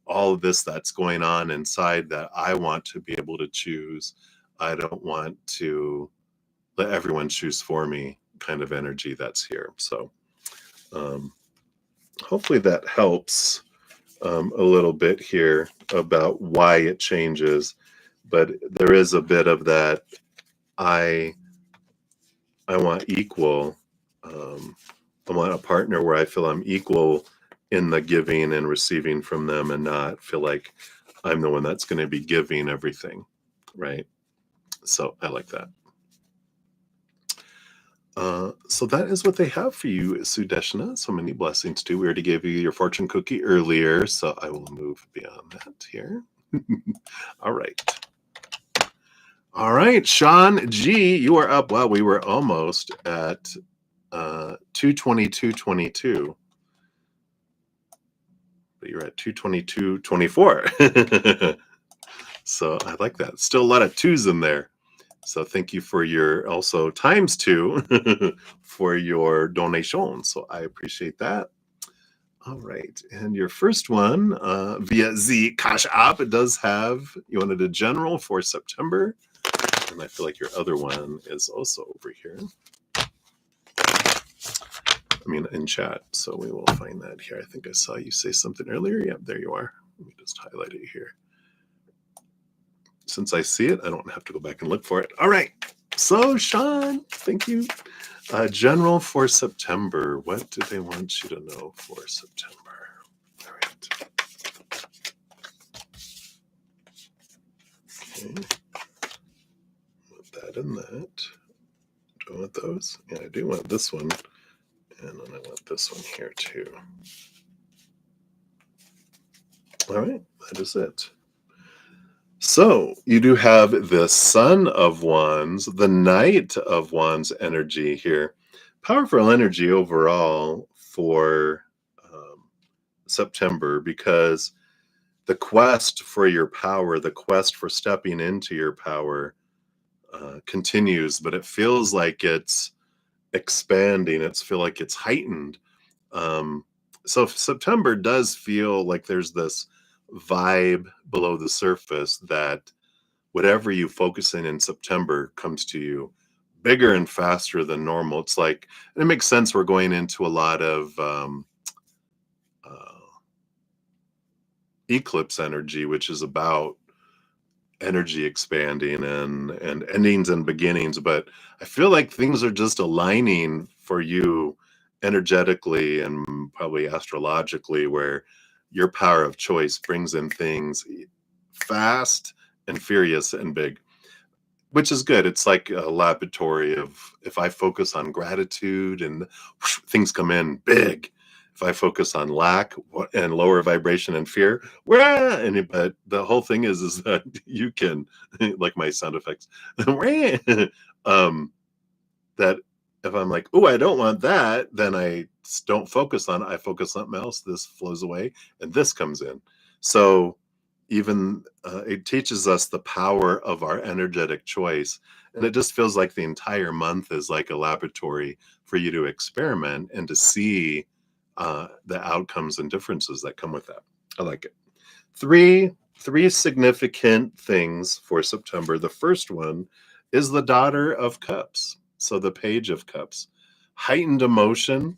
all of this that's going on inside that I want to be able to choose. I don't want to let everyone choose for me, kind of energy that's here. So hopefully that helps a little bit here about why it changes. But there is a bit of that. I want equal. I want a partner where I feel I'm equal in the giving and receiving from them, and not feel like I'm the one that's going to be giving everything, right? So I like that. So that is what they have for you, Sudeshna. So many blessings too. We already gave you your fortune cookie earlier, so I will move beyond that here. All right. All right, Sean G, you are up. Wow, we were almost at 222.22. But you're at 222.24. So I like that. Still a lot of 2s in there. So thank you for your also ×2 for your donation. So I appreciate that. All right. And your first one via the CashApp, it does have, you wanted a general for September. And I feel like your other one is also over here. I mean, in chat. So we will find that here. I think I saw you say something earlier. Yep, there you are. Let me just highlight it here. Since I see it, I don't have to go back and look for it. All right. So, Sean, thank you. General for September. What do they want you to know for September? All right. Okay. Put that in that. Do I want those? Yeah, I do want this one. And then I want this one here too. All right, that is it. So you do have the Son of Wands, the Knight of Wands energy here. Powerful energy overall for September, because the quest for your power, the quest for stepping into your power continues, but it feels like it's expanding. It's feel like it's heightened. So September does feel like there's this vibe below the surface that whatever you focus in September comes to you bigger and faster than normal. It's like, and it makes sense. We're going into a lot of eclipse energy, which is about energy expanding and endings and beginnings. But I feel like things are just aligning for you energetically and probably astrologically, where your power of choice brings in things fast and furious and big. which is good. It's like a laboratory of, if I focus on gratitude and whoosh, things come in big. If I focus on lack and lower vibration and fear, wah, but the whole thing is that you can, like my sound effects, um, that if I'm like, oh, I don't want that, then I don't focus on it. I focus on something else. This flows away, and this comes in. So even it teaches us the power of our energetic choice, and it just feels like the entire month is like a laboratory for you to experiment and to see the outcomes and differences that come with that. I like it. Three significant things for September. The first one is the Daughter of Cups. So the Page of Cups. Heightened emotion,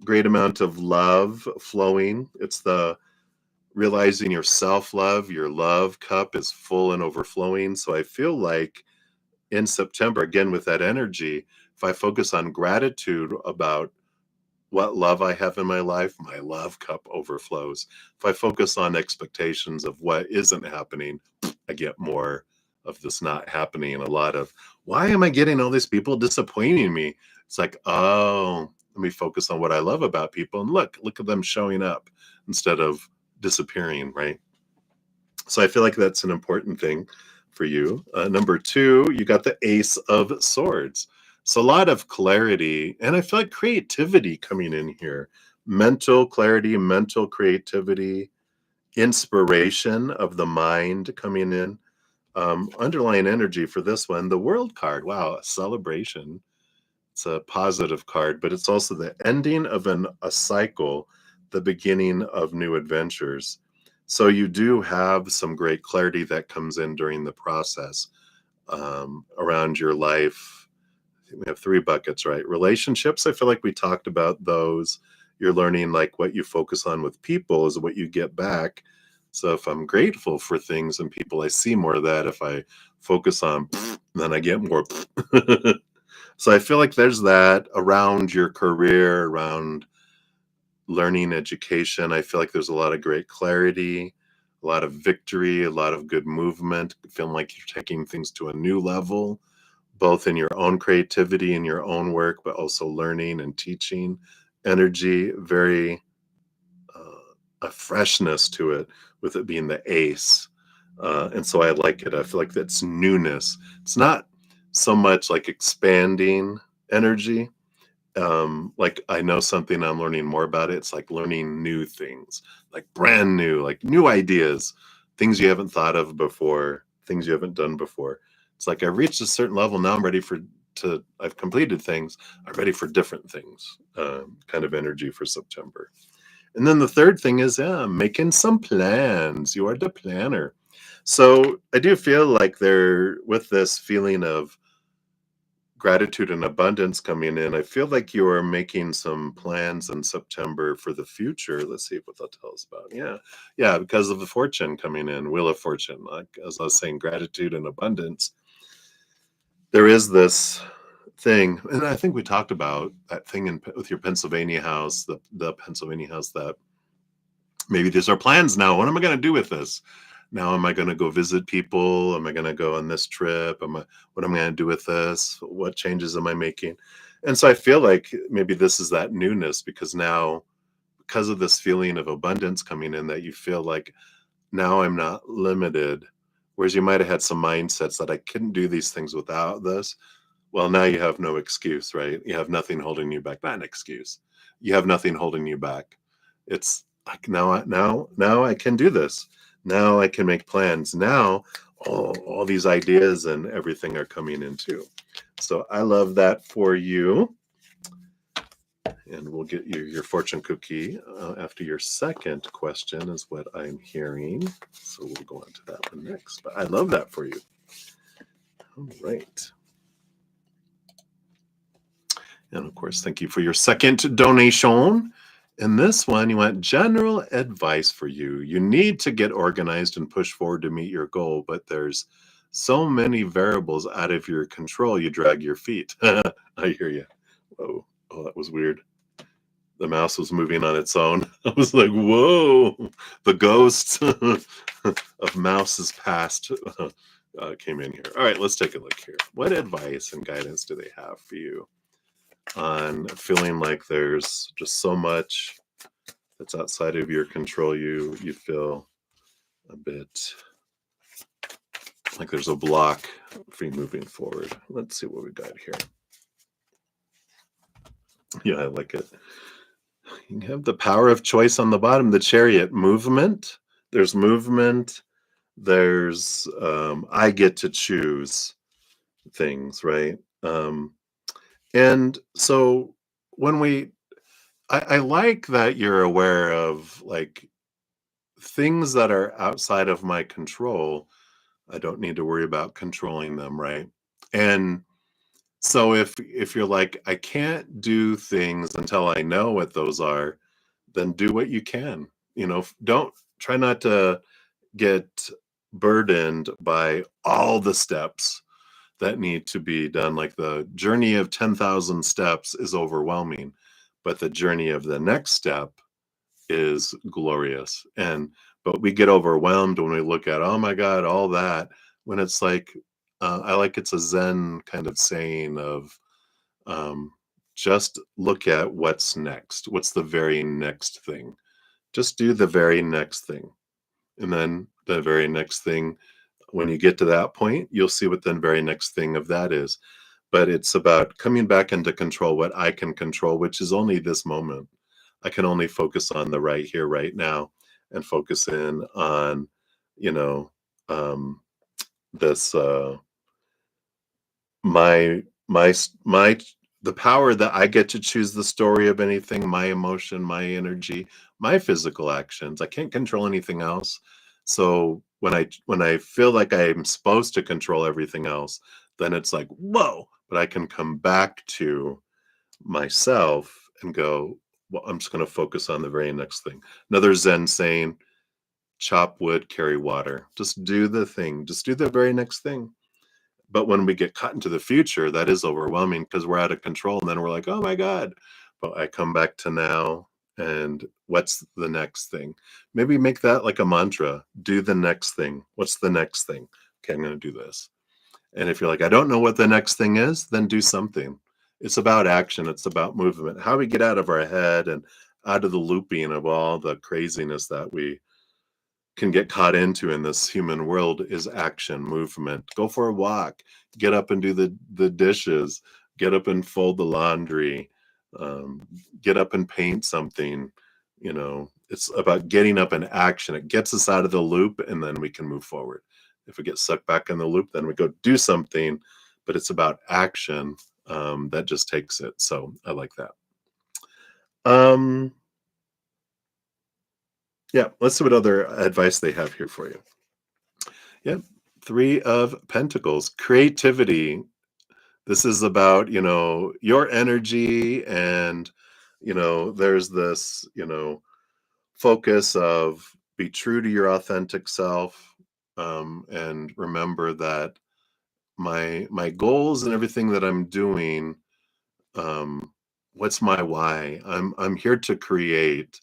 great amount of love flowing. It's the realizing your self-love, your love cup is full and overflowing. So I feel like in September, again with that energy, if I focus on gratitude about what love I have in my life, my love cup overflows. If I focus on expectations of what isn't happening, I get more of this not happening. And a lot of, why am I getting all these people disappointing me? It's like, oh, let me focus on what I love about people. And look at them showing up instead of disappearing, right? So I feel like that's an important thing for you. Number two, you got the Ace of Swords. So a lot of clarity, and I feel like creativity coming in here. Mental clarity, mental creativity, inspiration of the mind coming in. Underlying energy for this one, the World card. Wow, a celebration. It's a positive card, but it's also the ending of a cycle, the beginning of new adventures. So you do have some great clarity that comes in during the process around your life. I think we have three buckets, right? Relationships, I feel like we talked about those. You're learning like what you focus on with people is what you get back. So if I'm grateful for things and people, I see more of that. If I focus on, then I get more. So I feel like there's that around your career, around learning education. I feel like there's a lot of great clarity, a lot of victory, a lot of good movement, feeling like you're taking things to a new level, both in your own creativity and your own work, but also learning and teaching. Energy, very a freshness to it, with it being the ace. And so I like it. I feel like that's newness. It's not so much like expanding energy. Like I know something, I'm learning more about it. It's like learning new things, like brand new, like new ideas, things you haven't thought of before, things you haven't done before. It's like I've reached a certain level. Now I'm ready I've completed things. I'm ready for different things, kind of energy for September. And then the third thing is, yeah, making some plans. You are the planner. So I do feel like there, with this feeling of gratitude and abundance coming in, I feel like you are making some plans in September for the future. Let's see what they'll tell us about. Yeah. Yeah. Because of the fortune coming in, Wheel of Fortune, like as I was saying, gratitude and abundance. There is this thing, and I think we talked about that thing with your Pennsylvania house, the Pennsylvania house, that maybe these are plans now. What am I going to do with this? Now, am I going to go visit people? Am I going to go on this trip? What am I going to do with this? What changes am I making? And so I feel like maybe this is that newness, because now, because of this feeling of abundance coming in, that you feel like now I'm not limited. Whereas you might have had some mindsets that I couldn't do these things without this. Well, now you have no excuse, right? You have nothing holding you back. Not an excuse. You have nothing holding you back. It's like now I can do this. Now I can make plans. Now all these ideas and everything are coming in too. So I love that for you. And we'll get you your fortune cookie after your second question, is what I'm hearing. So we'll go on to that one next. But I love that for you. All right. And of course, thank you for your second donation. In this one, you want general advice for you. You need to get organized and push forward to meet your goal, but there's so many variables out of your control, you drag your feet. I hear you. Whoa. Oh, that was weird. The mouse was moving on its own. I was like, whoa, the ghost of mouse is past. came in here. All right, let's take a look here. What advice and guidance do they have for you on feeling like there's just so much that's outside of your control? You feel a bit like there's a block for you moving forward. Let's see what we got here. Yeah, I like it. You have the power of choice on the bottom, the Chariot. Movement. There's movement. There's I get to choose things, right? And so when I like that you're aware of like things that are outside of my control. I don't need to worry about controlling them, right? And so if you're like, I can't do things until I know what those are, then do what you can. Don't try not to get burdened by all the steps that need to be done. Like the journey of 10,000 steps is overwhelming, but the journey of the next step is glorious. But we get overwhelmed when we look at, oh my God, all that, when it's like, I like it's a Zen kind of saying of um, just look at what's next. What's the very next thing? Just do the very next thing. And then the very next thing, when you get to that point, you'll see what the very next thing of that is. But it's about coming back into control, what I can control, which is only this moment. I can only focus on the right here, right now, and focus in on, you know, um, this my the power that I get to choose the story of anything, my emotion, my energy, my physical actions. I can't control anything else. So when I feel like I'm supposed to control everything else, then it's like, whoa, but I can come back to myself and go, well, I'm just going to focus on the very next thing. Another Zen saying, chop wood, carry water. Just do the thing. Just do the very next thing. But when we get caught into the future, that is overwhelming because we're out of control. And then we're like, oh my God. But I come back to now and what's the next thing? Maybe make that like a mantra. Do the next thing. What's the next thing? Okay, I'm going to do this. And if you're like, I don't know what the next thing is, then do something. It's about action. It's about movement. How we get out of our head and out of the looping of all the craziness that we can get caught into in this human world is action, movement. Go for a walk, get up and do the dishes, get up and fold the laundry, get up and paint something. It's about getting up and action. It gets us out of the loop and then we can move forward. If we get sucked back in the loop, then we go do something, but it's about action that just takes it. So I like that. Yeah, let's see what other advice they have here for you. Yeah, Three of Pentacles, creativity. This is about, your energy and, there's this, focus of be true to your authentic self, and remember that my goals and everything that I'm doing, um, what's my why? I'm here to create,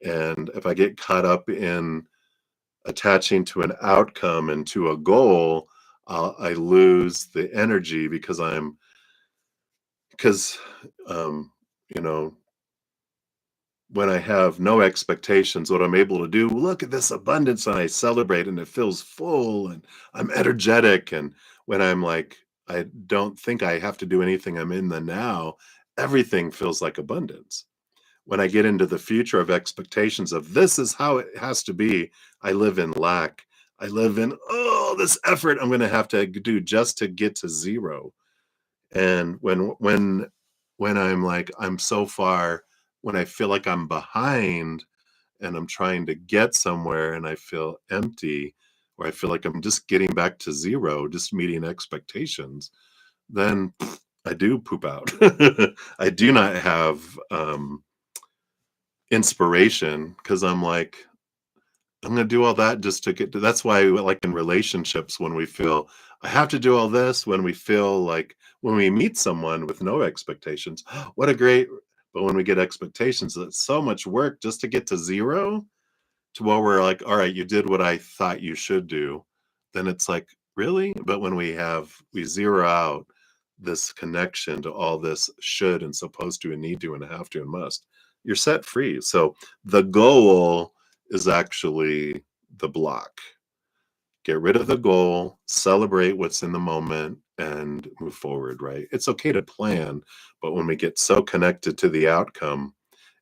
and if I get caught up in attaching to an outcome and to a goal, I lose the energy because um, you know when I have no expectations, what I'm able to do, look at this abundance, and I celebrate, and it feels full, and I'm energetic. And when I'm like, I don't think I have to do anything. I'm in the now. Everything feels like abundance. When I get into the future of expectations of this is how it has to be, I live in lack. I live in, oh, this effort I'm going to have to do just to get to zero. And when I'm like, I'm so far, when I feel like I'm behind and I'm trying to get somewhere and I feel empty, or I feel like I'm just getting back to zero, just meeting expectations, then I do poop out. I do not have inspiration because I'm like, I'm going to do all that just to get to. That's why, like in relationships, when we feel I have to do all this, when we feel like when we meet someone with no expectations, what a great. But when we get expectations, it's so much work just to get to zero to where we're like, all right, you did what I thought you should do. Then it's like, really? But when we zero out this connection to all this should and supposed to and need to and have to and must, you're set free. So the goal is actually the block. Get rid of the goal, celebrate what's in the moment, and move forward, right? It's okay to plan, but when we get so connected to the outcome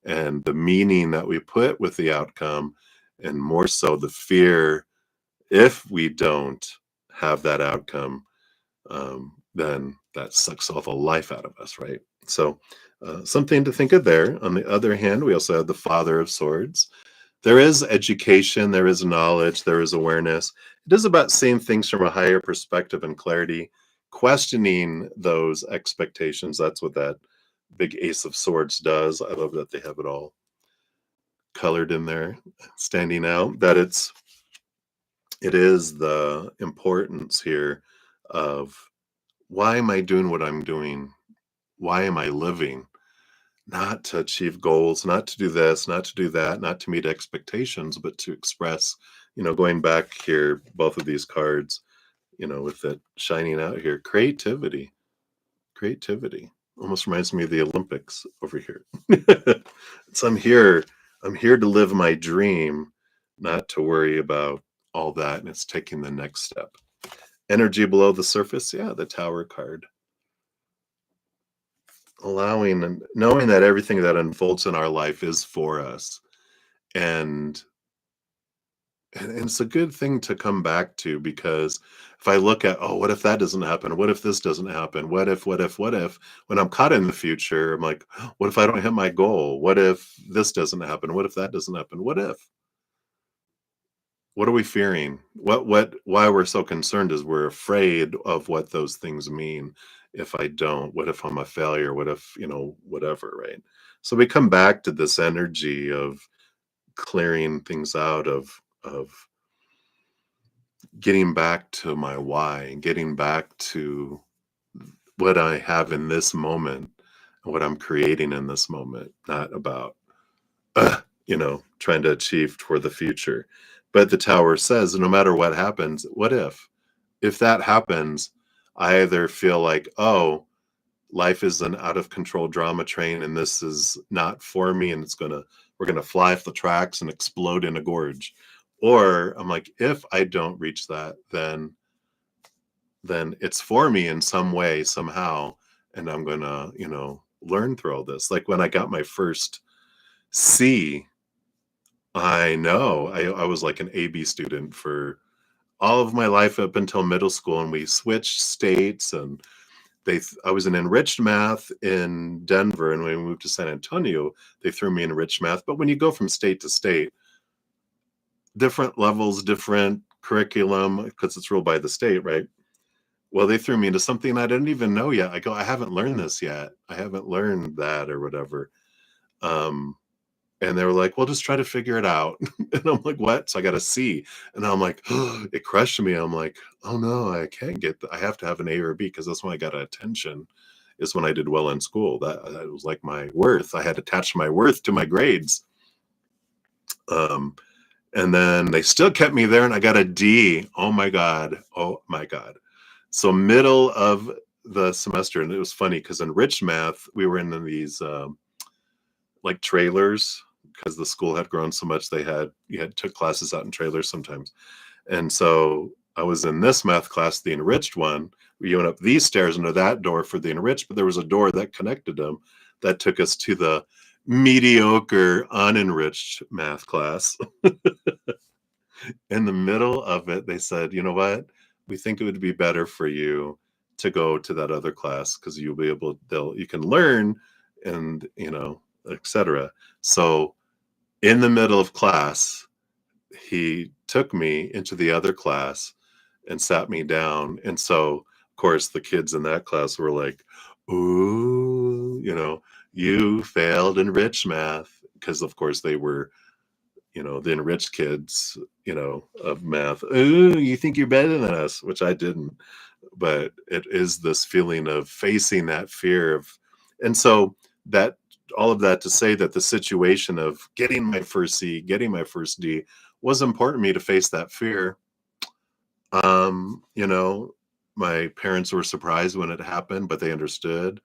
and the meaning that we put with the outcome, and more so the fear if we don't have that outcome, then that sucks all the life out of us, right? So, something to think of there. On the other hand, we also have the Father of Swords. There is education, there is knowledge, there is awareness. It is about seeing things from a higher perspective and clarity, questioning those expectations. That's what that big Ace of Swords does. I love that they have it all colored in there, standing out. That it is the importance here of why am I doing what I'm doing? Why am I living? Not to achieve goals, not to do this, not to do that, not to meet expectations, but to express, going back here, both of these cards, with it shining out here, creativity, creativity. Almost reminds me of the Olympics over here. So I'm here to live my dream, not to worry about all that. And it's taking the next step. Energy below the surface. Yeah, the Tower card. Allowing and knowing that everything that unfolds in our life is for us. And and it's a good thing to come back to, because if I look at, oh, what if that doesn't happen? What if this doesn't happen? What if? When I'm caught in the future, I'm like, what if I don't hit my goal? What if this doesn't happen? What if that doesn't happen? What if? What are we fearing? Why we're so concerned is we're afraid of what those things mean. If I don't, what if I'm a failure? What if, whatever, right? So we come back to this energy of clearing things out, of getting back to my why, getting back to what I have in this moment, and what I'm creating in this moment, not about trying to achieve toward the future. But the Tower says, no matter what happens, what if? If that happens, I either feel like, oh, life is an out of control drama train and this is not for me and we're gonna fly off the tracks and explode in a gorge. Or I'm like, if I don't reach that, then it's for me in some way, somehow, and I'm gonna, learn through all this. Like when I got my first C, I know I was like an AB student for all of my life up until middle school, and we switched states, and I was in enriched math in Denver, and when we moved to San Antonio, they threw me in enriched math. But when you go from state to state, different levels, different curriculum, because it's ruled by the state, right? Well, they threw me into something I didn't even know yet. I go, I haven't learned this yet. I haven't learned that or whatever. Um, and they were like, well, just try to figure it out. And I'm like, what? So I got a C. And I'm like, it crushed me. I'm like, oh no, I can't I have to have an A or a B, because that's when I got attention, is when I did well in school. That was like my worth. I had attached my worth to my grades. And then they still kept me there, and I got a D. Oh my God. Oh my God. So middle of the semester, and it was funny because in rich math, we were in these like trailers, because the school had grown so much. You had took classes out in trailers sometimes. And so I was in this math class, the enriched one. We went up these stairs into that door for the enriched, but there was a door that connected them that took us to the mediocre unenriched math class. In the middle of it, they said, you know what? We think it would be better for you to go to that other class, because you'll be you can learn, and, etc. So in the middle of class, he took me into the other class and sat me down. And so, of course, the kids in that class were like, ooh, you failed enriched math. Because, of course, they were, the enriched kids, of math. Ooh, you think you're better than us, which I didn't. But it is this feeling of facing that fear of, and so that all of that to say that the situation of getting my first C, getting my first D was important to me to face that fear. You know, my parents were surprised when it happened, but they understood.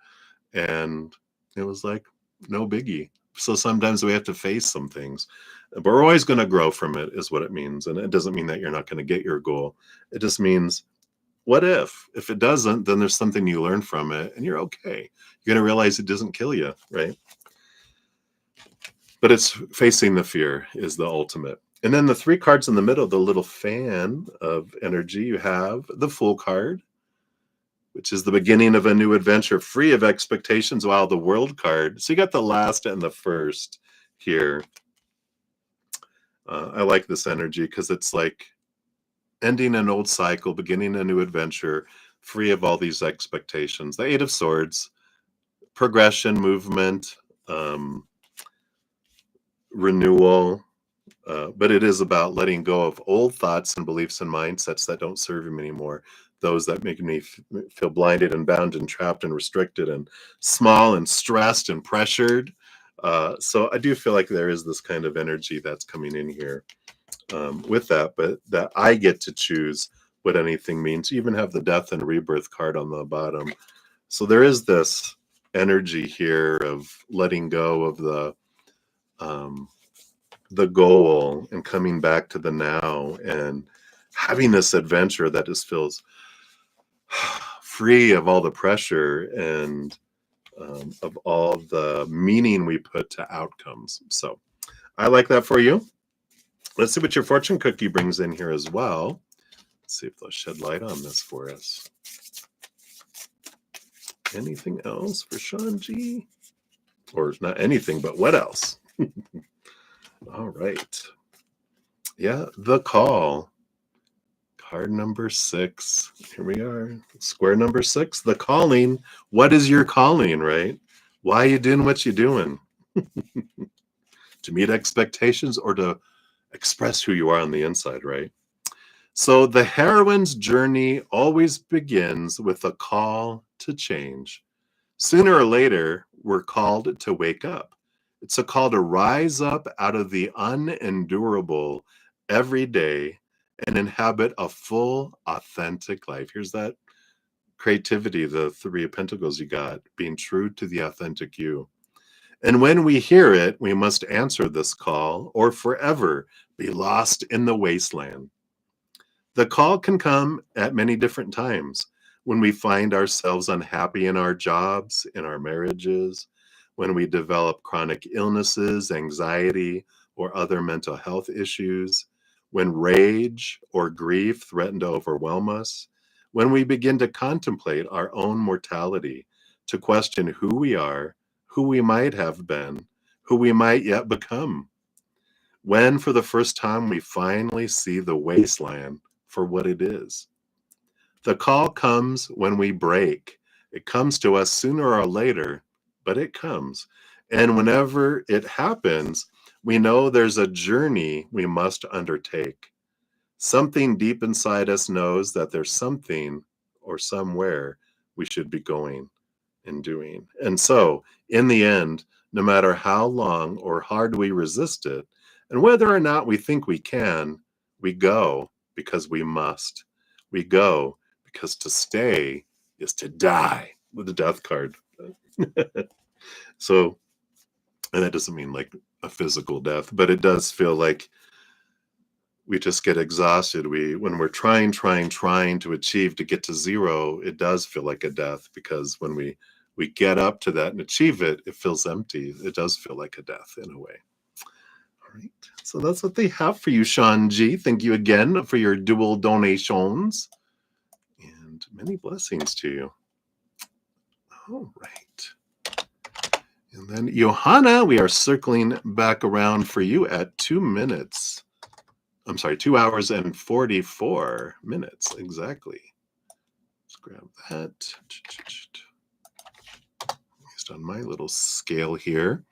And it was like, no biggie. So sometimes we have to face some things, but we're always going to grow from it, is what it means. And it doesn't mean that you're not going to get your goal. It just means, what if? If it doesn't, then there's something you learn from it and you're okay. You're going to realize it doesn't kill you, right? But it's facing the fear is the ultimate. And then the three cards in the middle, the little fan of energy, you have the Fool card, which is the beginning of a new adventure, free of expectations, while the World card. So you got the last and the first here. I like this energy because it's like ending an old cycle, beginning a new adventure, free of all these expectations. The Eight of Swords, progression, movement, renewal, but it is about letting go of old thoughts and beliefs and mindsets that don't serve him anymore. Those that make me feel blinded and bound and trapped and restricted and small and stressed and pressured. So I do feel like there is this kind of energy that's coming in here with that, but that I get to choose what anything means. You even have the death and rebirth card on the bottom. So there is this energy here of letting go of the goal and coming back to the now and having this adventure that just feels free of all the pressure and of all the meaning we put to outcomes. So I like that for you. Let's see what your fortune cookie brings in here as well. Let's see if they'll shed light on this for us. Anything else for Sean G? Or not anything, but what else? All right. Yeah, the call. Card number 6. Here we are. Square number 6, the calling. What is your calling, right? Why are you doing what you're doing? To meet expectations or to express who you are on the inside, right? So the heroine's journey always begins with a call to change. Sooner or later, we're called to wake up. It's a call to rise up out of the unendurable every day and inhabit a full, authentic life. Here's that creativity, the Three of Pentacles you got, being true to the authentic you. And when we hear it, we must answer this call or forever be lost in the wasteland. The call can come at many different times when we find ourselves unhappy in our jobs, in our marriages, when we develop chronic illnesses, anxiety, or other mental health issues, when rage or grief threaten to overwhelm us, when we begin to contemplate our own mortality, to question who we are, who we might have been, who we might yet become, when for the first time we finally see the wasteland for what it is. The call comes when we break. It comes to us sooner or later, but it comes. And whenever it happens, we know there's a journey we must undertake. Something deep inside us knows that there's something or somewhere we should be going and doing. And so, in the end, no matter how long or hard we resist it, and whether or not we think we can, we go because we must. We go because to stay is to die with the death card. So, and that doesn't mean like a physical death, but it does feel like we just get exhausted. When we're trying to achieve to get to zero, it does feel like a death, because when we get up to that and achieve it, it feels empty. It does feel like a death in a way. All right. So that's what they have for you, Sean G. Thank you again for your dual donations. And many blessings to you. All right. And then Johanna, we are circling back around for you at 2 minutes. I'm sorry, 2 hours and 44 minutes. Exactly. Let's grab that. Based on my little scale here.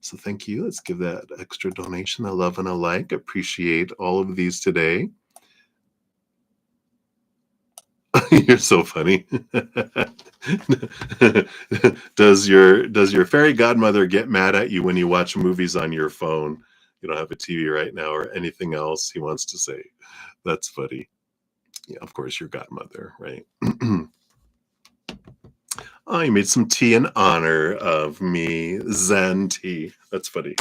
So thank you. Let's give that extra donation a love and a like. Appreciate all of these today. You're so funny. Does your fairy godmother get mad at you when you watch movies on your phone? You don't have a TV right now or anything else he wants to say. That's funny. Yeah, of course, your godmother, right? Oh, you made some tea in honor of me. Zen tea. That's funny.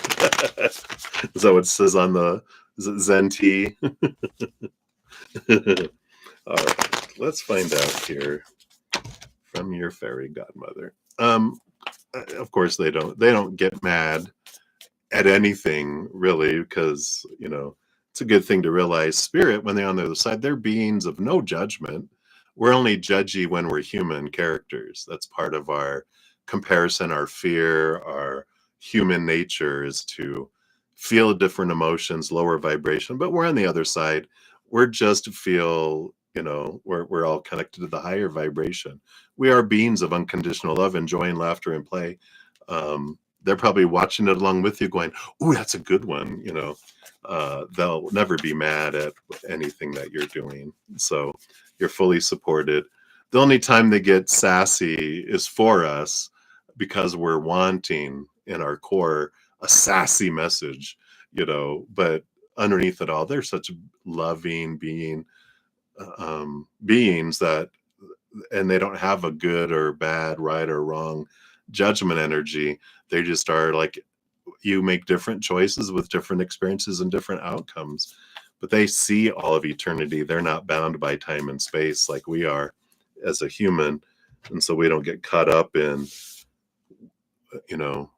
Is that what it says on the is it Zen tea? All right, let's find out here from your fairy godmother. Of course they don't get mad at anything really because it's a good thing to realize spirit when they're on the other side they're beings of no judgment. We're only judgy when we're human characters. That's part of our comparison, our fear, our human nature is to feel different emotions, lower vibration, but we're on the other side. We're just feel we're all connected to the higher vibration. We are beings of unconditional love and joy and laughter and play. They're probably watching it along with you going, "Ooh, that's a good one." They'll never be mad at anything that you're doing. So you're fully supported. The only time they get sassy is for us because we're wanting in our core a sassy message, but underneath it all, they're such loving beings that, and they don't have a good or bad, right or wrong judgment energy. They just are like you make different choices with different experiences and different outcomes, but they see all of eternity. They're not bound by time and space like we are as a human. And so we don't get caught up in, you know,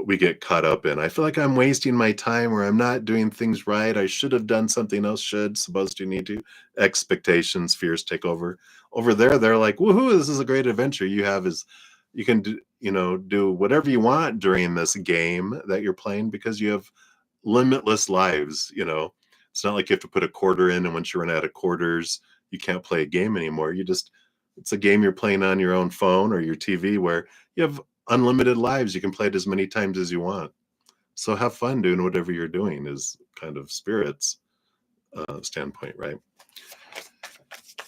we get caught up in, I feel like I'm wasting my time or I'm not doing things right. I should have done something else, should, supposed to, need to. Expectations, fears take over. Over there, they're like, woohoo, this is a great adventure. You can do, do whatever you want during this game that you're playing because you have limitless lives. It's not like you have to put a quarter in and once you run out of quarters, you can't play a game anymore. It's a game you're playing on your own phone or your TV where you have unlimited lives. You can play it as many times as you want. So have fun doing whatever you're doing is kind of spirit's standpoint, right?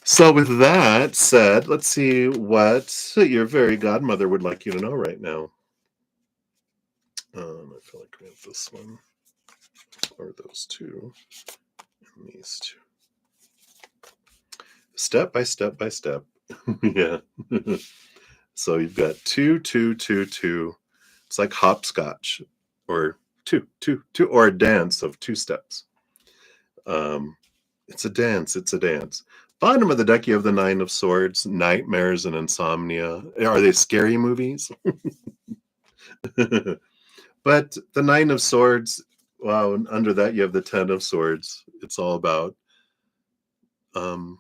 So with that said, let's see what your fairy godmother would like you to know right now. I feel like we have this one or those two and these two. Step by step by step. Yeah. So you've got two, two, two, two. It's like hopscotch or two, two, two, or a dance of two steps. Um, it's a dance. It's a dance. Bottom of the deck, you have the Nine of Swords, nightmares and insomnia. Are they scary movies? But the Nine of Swords, wow, and under that you have the Ten of Swords. It's all about um,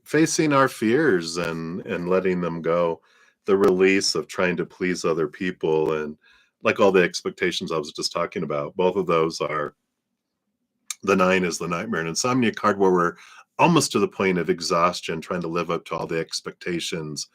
facing our fears and letting them go. The release of trying to please other people and like all the expectations I was just talking about. Both of those are the nine is the nightmare and insomnia card where we're almost to the point of exhaustion, trying to live up to all the expectations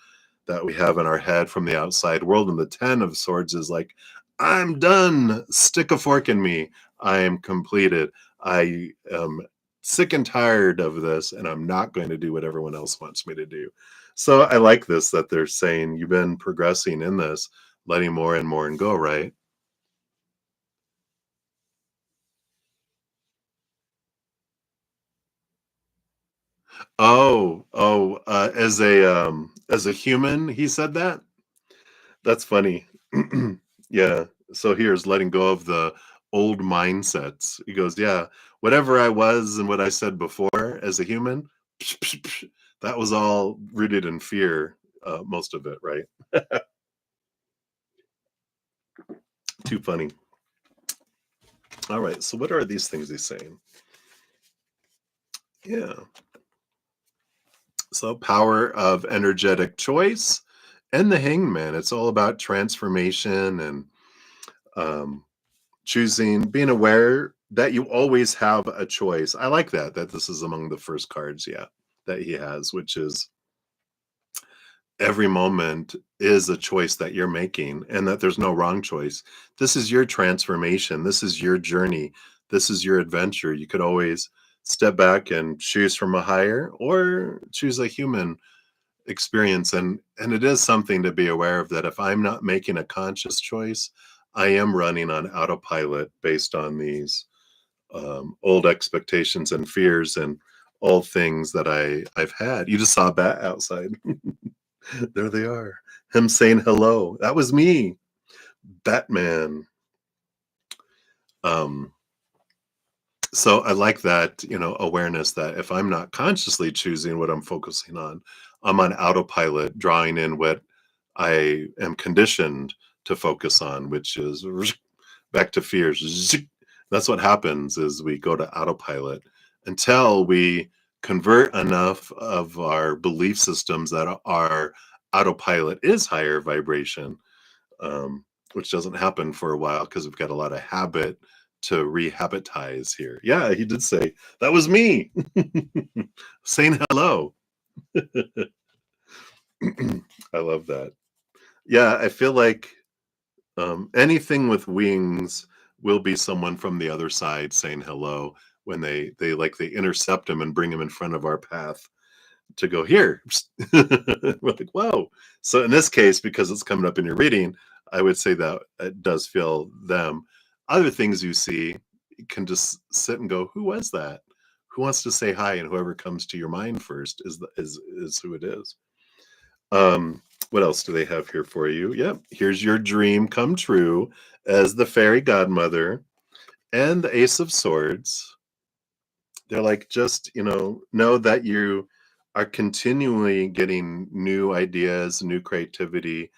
that we have in our head from the outside world. And the 10 of swords is like, I'm done. Stick a fork in me. I am completed. I am sick and tired of this, and I'm not going to do what everyone else wants me to do. So I like this that they're saying you've been progressing in this, letting more and more and go, right? As a human, he said that. That's funny. Yeah. So here's letting go of the old mindsets. He goes, yeah, whatever I was and what I said before as a human, that was all rooted in fear, most of it, right? Too funny. All right. So what are these things he's saying? Yeah. So power of energetic choice and the hangman. It's all about transformation and um, being aware that you always have a choice. I like that this is among the first cards, yeah, that he has, which is every moment is a choice that you're making and that there's no wrong choice. This is your transformation. This is your journey. This is your adventure. You could always step back and choose from a higher or choose a human experience, and it is something to be aware of that if I'm not making a conscious choice, I am running on autopilot based on these old expectations and fears, and all things that I've had. You just saw a bat outside. There they are. Him saying hello. That was me, Batman. Um, so I like that, awareness that if I'm not consciously choosing what I'm focusing on, I'm on autopilot, drawing in what I am conditioned to focus on, which is back to fears. That's what happens is we go to autopilot until we convert enough of our belief systems that our autopilot is higher vibration, um, which doesn't happen for a while because we've got a lot of habit to rehabitize here. Yeah, he did say that was me saying hello. I love that. Yeah, I feel like anything with wings will be someone from the other side saying hello when they intercept him and bring him in front of our path to go here. We're like, whoa. So in this case, because it's coming up in your reading, I would say that it does feel them. Other things you see, you can just sit and go, who was that? Who wants to say hi? And whoever comes to your mind first is who it is. What else do they have here for you? Yep, here's your dream come true as the fairy godmother and the Ace of Swords. They're like, just, know that you are continually getting new ideas, new creativity,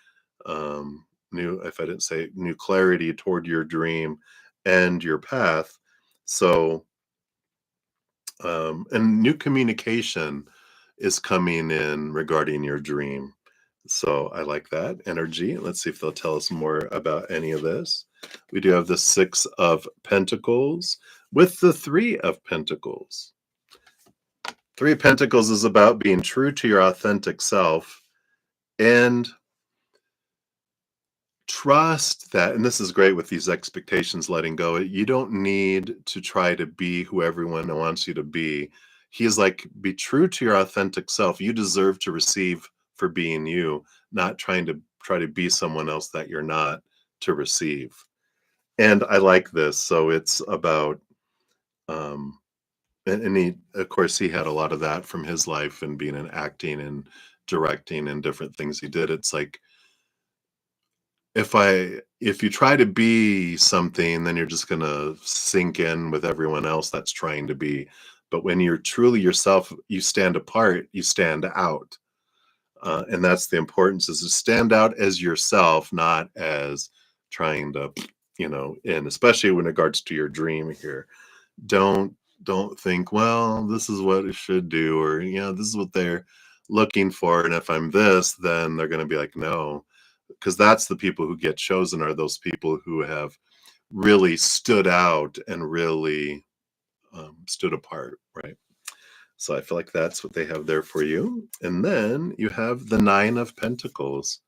if I didn't say new clarity toward your dream and your path. So, and new communication is coming in regarding your dream. So I like that energy. Let's see if they'll tell us more about any of this. We do have the Six of Pentacles with the Three of Pentacles. Three of Pentacles is about being true to your authentic self and trust that, and this is great with these expectations letting go. You don't need to try to be who everyone wants you to be. He is like, be true to your authentic self. You deserve to receive for being you, not try to be someone else that you're not to receive. And I like this. So it's about and he, of course, he had a lot of that from his life and being in acting and directing and different things he did. It's like, if you try to be something, then you're just gonna sink in with everyone else that's trying to be. But when you're truly yourself, you stand apart, you stand out. And that's the importance, is to stand out as yourself, not as trying to, in, especially in regards to your dream here. Don't don't think, well, this is what it should do, or this is what they're looking for. And if I'm this, then they're gonna be like, no, because that's the people who get chosen, are those people who have really stood out and really stood apart, right? So I feel like that's what they have there for you. And then you have the Nine of Pentacles,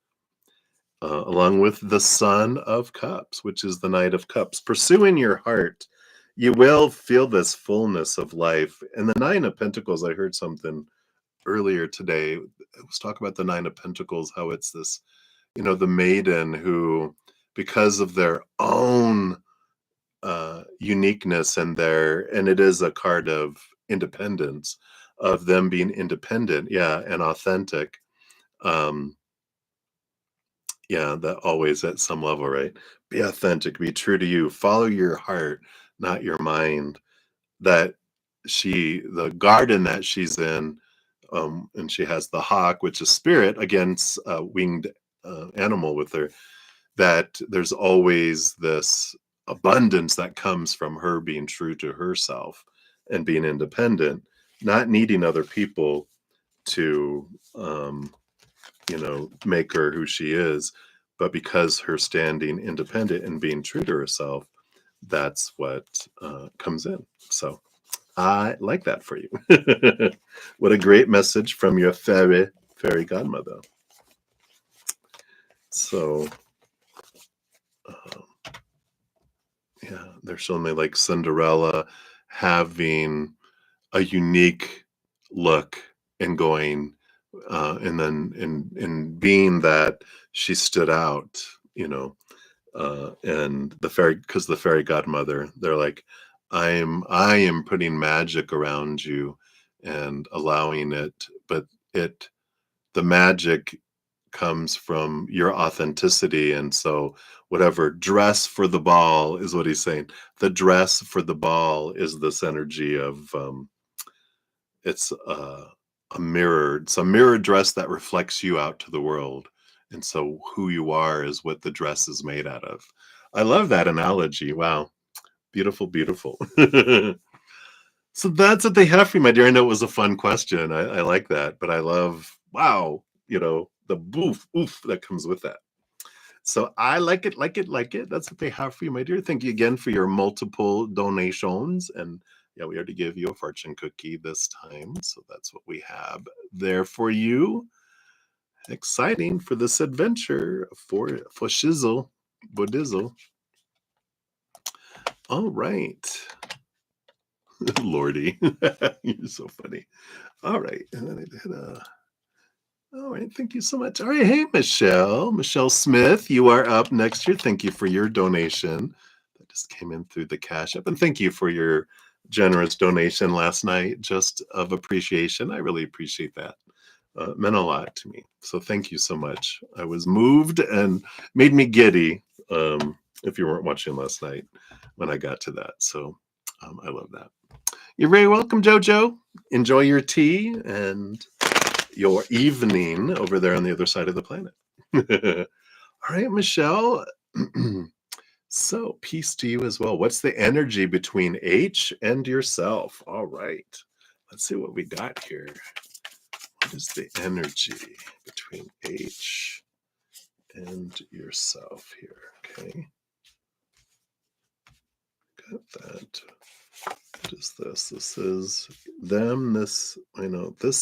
along with the Son of Cups, which is the Knight of Cups. Pursuing your heart, you will feel this fullness of life. And the Nine of Pentacles, I heard something earlier today. I was talking about the Nine of Pentacles, how it's this, the maiden who, because of their own uniqueness and it is a card of independence, of them being independent, yeah, and authentic. Um, yeah, that always at some level, right? Be authentic, be true to you, follow your heart, not your mind. That the garden that she's in, and she has the hawk, which is spirit, against a winged animal with her, that there's always this abundance that comes from her being true to herself and being independent, not needing other people to, make her who she is, but because her standing independent and being true to herself, that's what comes in. So I like that for you. What a great message from your fairy godmother. So, yeah, they're showing me like Cinderella having a unique look and going, and then in being that she stood out, and the fairy, because the fairy godmother, they're like, I am putting magic around you, and allowing it, but the magic comes from your authenticity. And so whatever dress for the ball is what he's saying. The dress for the ball is this energy of it's a mirror. It's a mirror dress that reflects you out to the world. And so who you are is what the dress is made out of. I love that analogy. Wow. Beautiful, beautiful. So that's what they have for you, my dear. I know it was a fun question. I like that, but I love, wow, the boof, oof that comes with that. So I like it, like it, like it. That's what they have for you, my dear. Thank you again for your multiple donations. And yeah, we already gave you a fortune cookie this time. So that's what we have there for you. Exciting for this adventure for shizzle, bodizzle. All right. Lordy. You're so funny. All right. And then I did all right. Thank you so much. All right. Hey, Michelle. Michelle Smith, you are up next year. Thank you for your donation. That just came in through the Cash App. And thank you for your generous donation last night, just of appreciation. I really appreciate that. It meant a lot to me. So thank you so much. I was moved and made me giddy, if you weren't watching last night when I got to that. So I love that. You're very welcome, JoJo. Enjoy your tea and your evening over there on the other side of the planet. All right, Michelle. So, peace to you as well. What's the energy between H and yourself? All right. Let's see what we got here. What is the energy between H and yourself here? Okay. Got that. What is this? This is them. This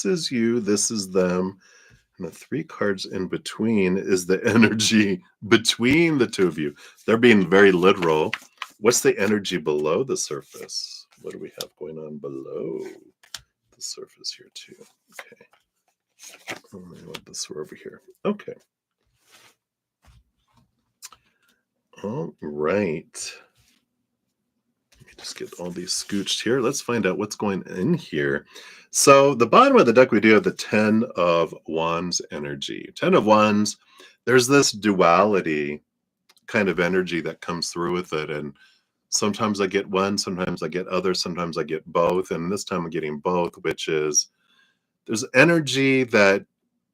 is you. This is them. And the 3 cards in between is the energy between the two of you. They're being very literal. What's the energy below the surface? What do we have going on below the surface here too? Okay. I want this over here. Okay. All right. Just get all these scooched here. Let's find out what's going in here. So the bottom of the deck, we do have the 10 of Wands energy. 10 of Wands, there's this duality kind of energy that comes through with it. And sometimes I get one, sometimes I get other, sometimes I get both. And this time I'm getting both, which is there's energy that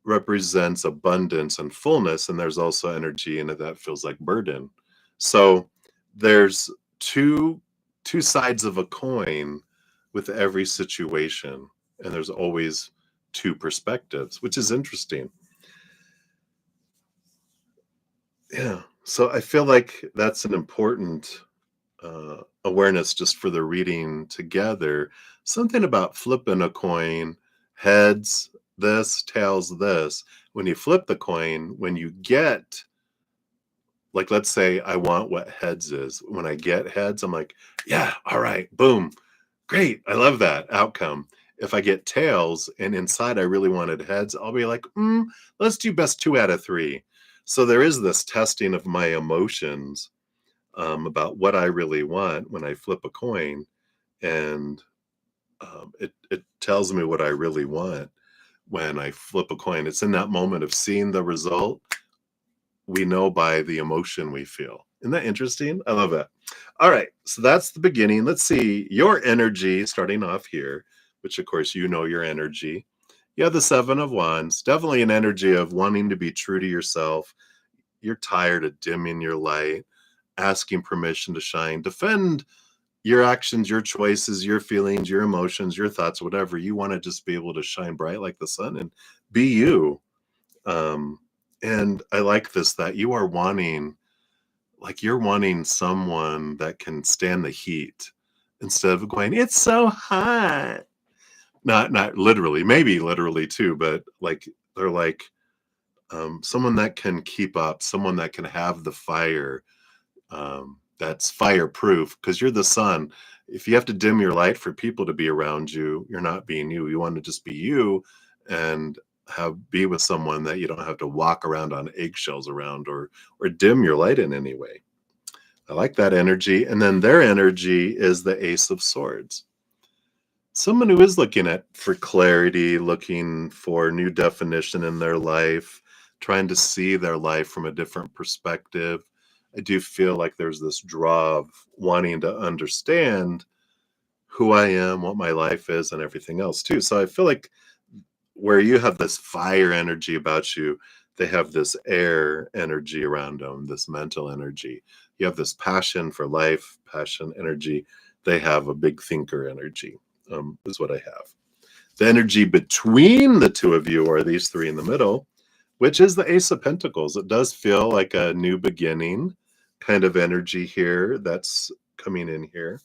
represents abundance and fullness. And there's also energy in it that feels like burden. So there's two sides of a coin with every situation, and there's always 2 perspectives, which is interesting. Yeah, so I feel like that's an important awareness just for the reading together. Something about flipping a coin, heads this, tails this. When you flip the coin, when you get, like, let's say I want what heads is. When I get heads, I'm like, yeah, all right, boom, great. I love that outcome. If I get tails and inside I really wanted heads, I'll be like, let's do best 2 out of 3. So there is this testing of my emotions about what I really want when I flip a coin. And it tells me what I really want when I flip a coin. It's in that moment of seeing the result. We know by the emotion we feel. Isn't that interesting? I love that. All right, so that's the beginning. Let's see your energy starting off here, which of course you know your energy. You have the 7 of Wands, definitely an energy of wanting to be true to yourself. You're tired of dimming your light, asking permission to shine. Defend your actions, your choices, your feelings, your emotions, your thoughts, whatever. You want to just be able to shine bright like the sun and be you. And I like this, that you are wanting, like you're wanting someone that can stand the heat instead of going, it's so hot. Not literally, maybe literally too, but like they're like someone that can keep up, someone that can have the fire, that's fireproof, because you're the sun. If you have to dim your light for people to be around you, you're not being you. You want to just be you and be with someone that you don't have to walk around on eggshells around or dim your light in any way. I like that energy. And then their energy is the Ace of Swords. Someone who is looking at for clarity, looking for new definition in their life, trying to see their life from a different perspective. I do feel like there's this draw of wanting to understand who I am, what my life is, and everything else too. So I feel like where you have this fire energy about you, they have this air energy around them, this mental energy. You have this passion for life, passion, energy. They have a big thinker energy, is what I have. The energy between the two of you, or these three in the middle, which is the Ace of Pentacles. It does feel like a new beginning kind of energy here that's coming in here.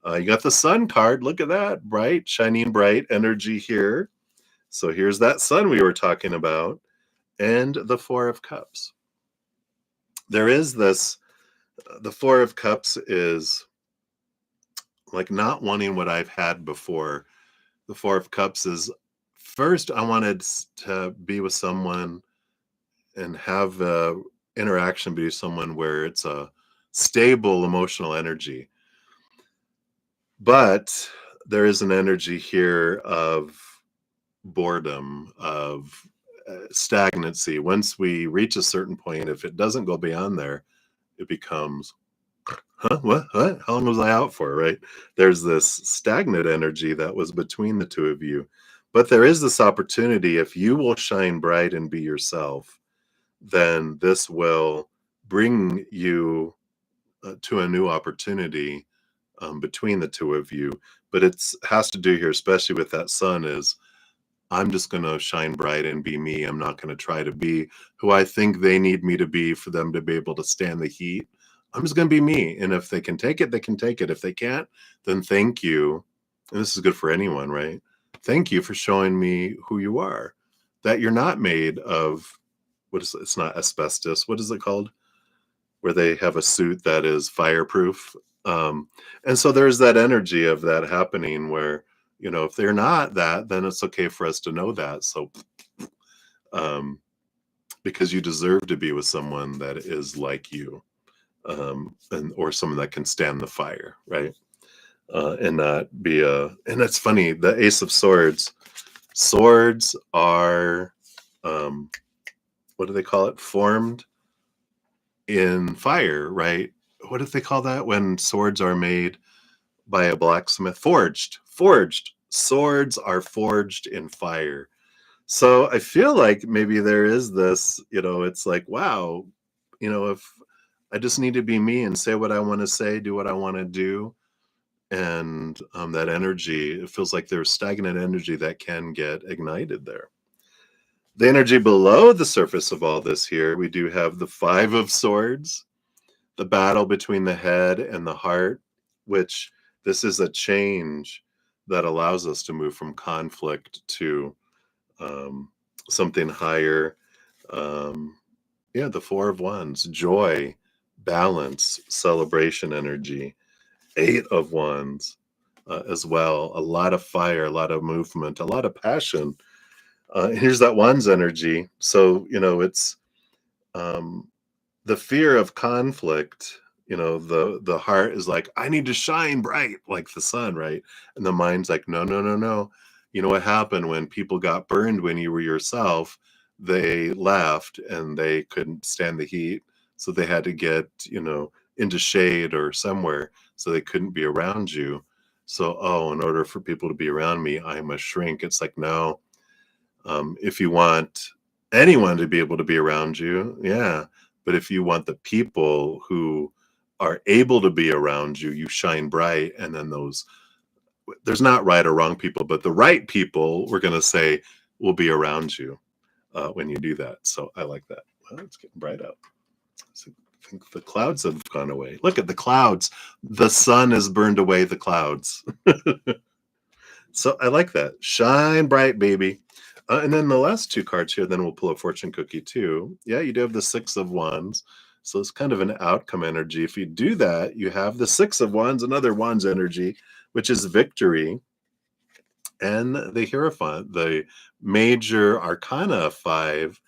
You got the Sun card. Look at that. Bright, shining bright energy here. So here's that sun we were talking about, and the Four of Cups. There is this, the Four of Cups is like not wanting what I've had before. The Four of Cups is first, I wanted to be with someone and have a interaction be someone where it's a stable emotional energy. But there is an energy here of boredom, of stagnancy. Once we reach a certain point, if it doesn't go beyond there, it becomes, huh, what, how long was I out for, right? There's this stagnant energy that was between the two of you. But there is this opportunity, if you will shine bright and be yourself, then this will bring you to a new opportunity between the two of you. But it has to do here, especially with that sun, is I'm just going to shine bright and be me. I'm not going to try to be who I think they need me to be for them to be able to stand the heat. I'm just going to be me. And if they can take it, they can take it. If they can't, then thank you. And this is good for anyone, right? Thank you for showing me who you are, that you're not made of, what is it? It's not asbestos. What is it called? Where they have a suit that is fireproof. And so there's that energy of that happening where, if they're not that, then it's okay for us to know that. So, because you deserve to be with someone that is like you, or someone that can stand the fire, right? And not be and that's funny. The Ace of Swords are, what do they call it? Formed in fire, right? What do they call that when swords are made by a blacksmith? Forged. Swords are forged in fire. So I feel like maybe there is this, it's like, wow, if I just need to be me and say what I want to say, do what I want to do. And that energy, it feels like there's stagnant energy that can get ignited there. The energy below the surface of all this here, we do have the Five of Swords, the battle between the head and the heart, which this is a change that allows us to move from conflict to something higher. The Four of Wands, joy, balance, celebration energy. Eight of Wands as well. A lot of fire, a lot of movement, a lot of passion. Here's that Wands energy. So, it's the fear of conflict. The heart is like, I need to shine bright like the sun, right? And the mind's like, no, no, no, no. You know what happened when people got burned when you were yourself? They left and they couldn't stand the heat. So they had to get, into shade or somewhere so they couldn't be around you. So, in order for people to be around me, I must shrink. It's like, no, if you want anyone to be able to be around you, yeah. But if you want the people who are able to be around you, you shine bright. And then there's not right or wrong people, but the right people, we're going to say, will be around you when you do that. So I like that. Well, it's getting bright out. So I think the clouds have gone away. Look at the clouds. The sun has burned away the clouds. So I like that. Shine bright, baby. And then the last two cards here, then we'll pull a fortune cookie too. Yeah, you do have the Six of Wands. So it's kind of an outcome energy. If you do that, you have the Six of Wands, another Wands energy, which is victory. And the Hierophant, the major arcana 5,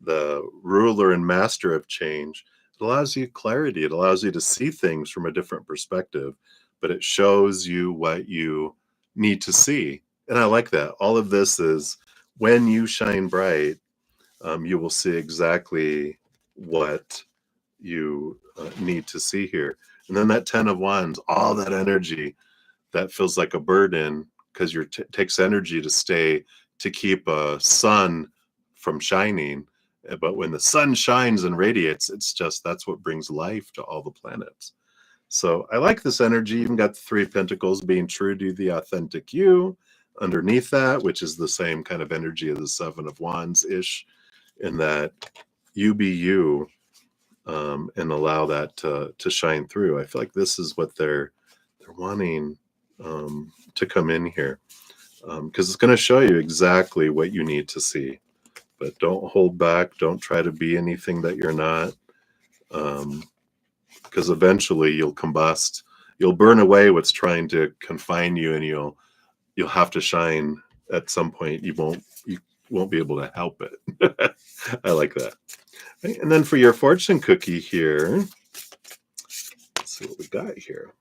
the ruler and master of change. It allows you clarity. It allows you to see things from a different perspective, but it shows you what you need to see. And I like that. All of this is when you shine bright, you will see exactly what you need to see here. And then that 10 of Wands, all that energy that feels like a burden because your takes energy to stay to keep a sun from shining. But when the sun shines and radiates, it's just that's what brings life to all the planets. So I like this energy. You've got the Three of Pentacles being true to the authentic you underneath that, which is the same kind of energy as the Seven of Wands ish, in that you be you, and allow that to shine through. I feel like this is what they're wanting to come in here, because it's going to show you exactly what you need to see. But don't hold back. Don't try to be anything that you're not, because eventually you'll combust. You'll burn away what's trying to confine you, and you'll have to shine at some point. You won't be able to help it. I like that. Right, and then for your fortune cookie here, let's see what we got here.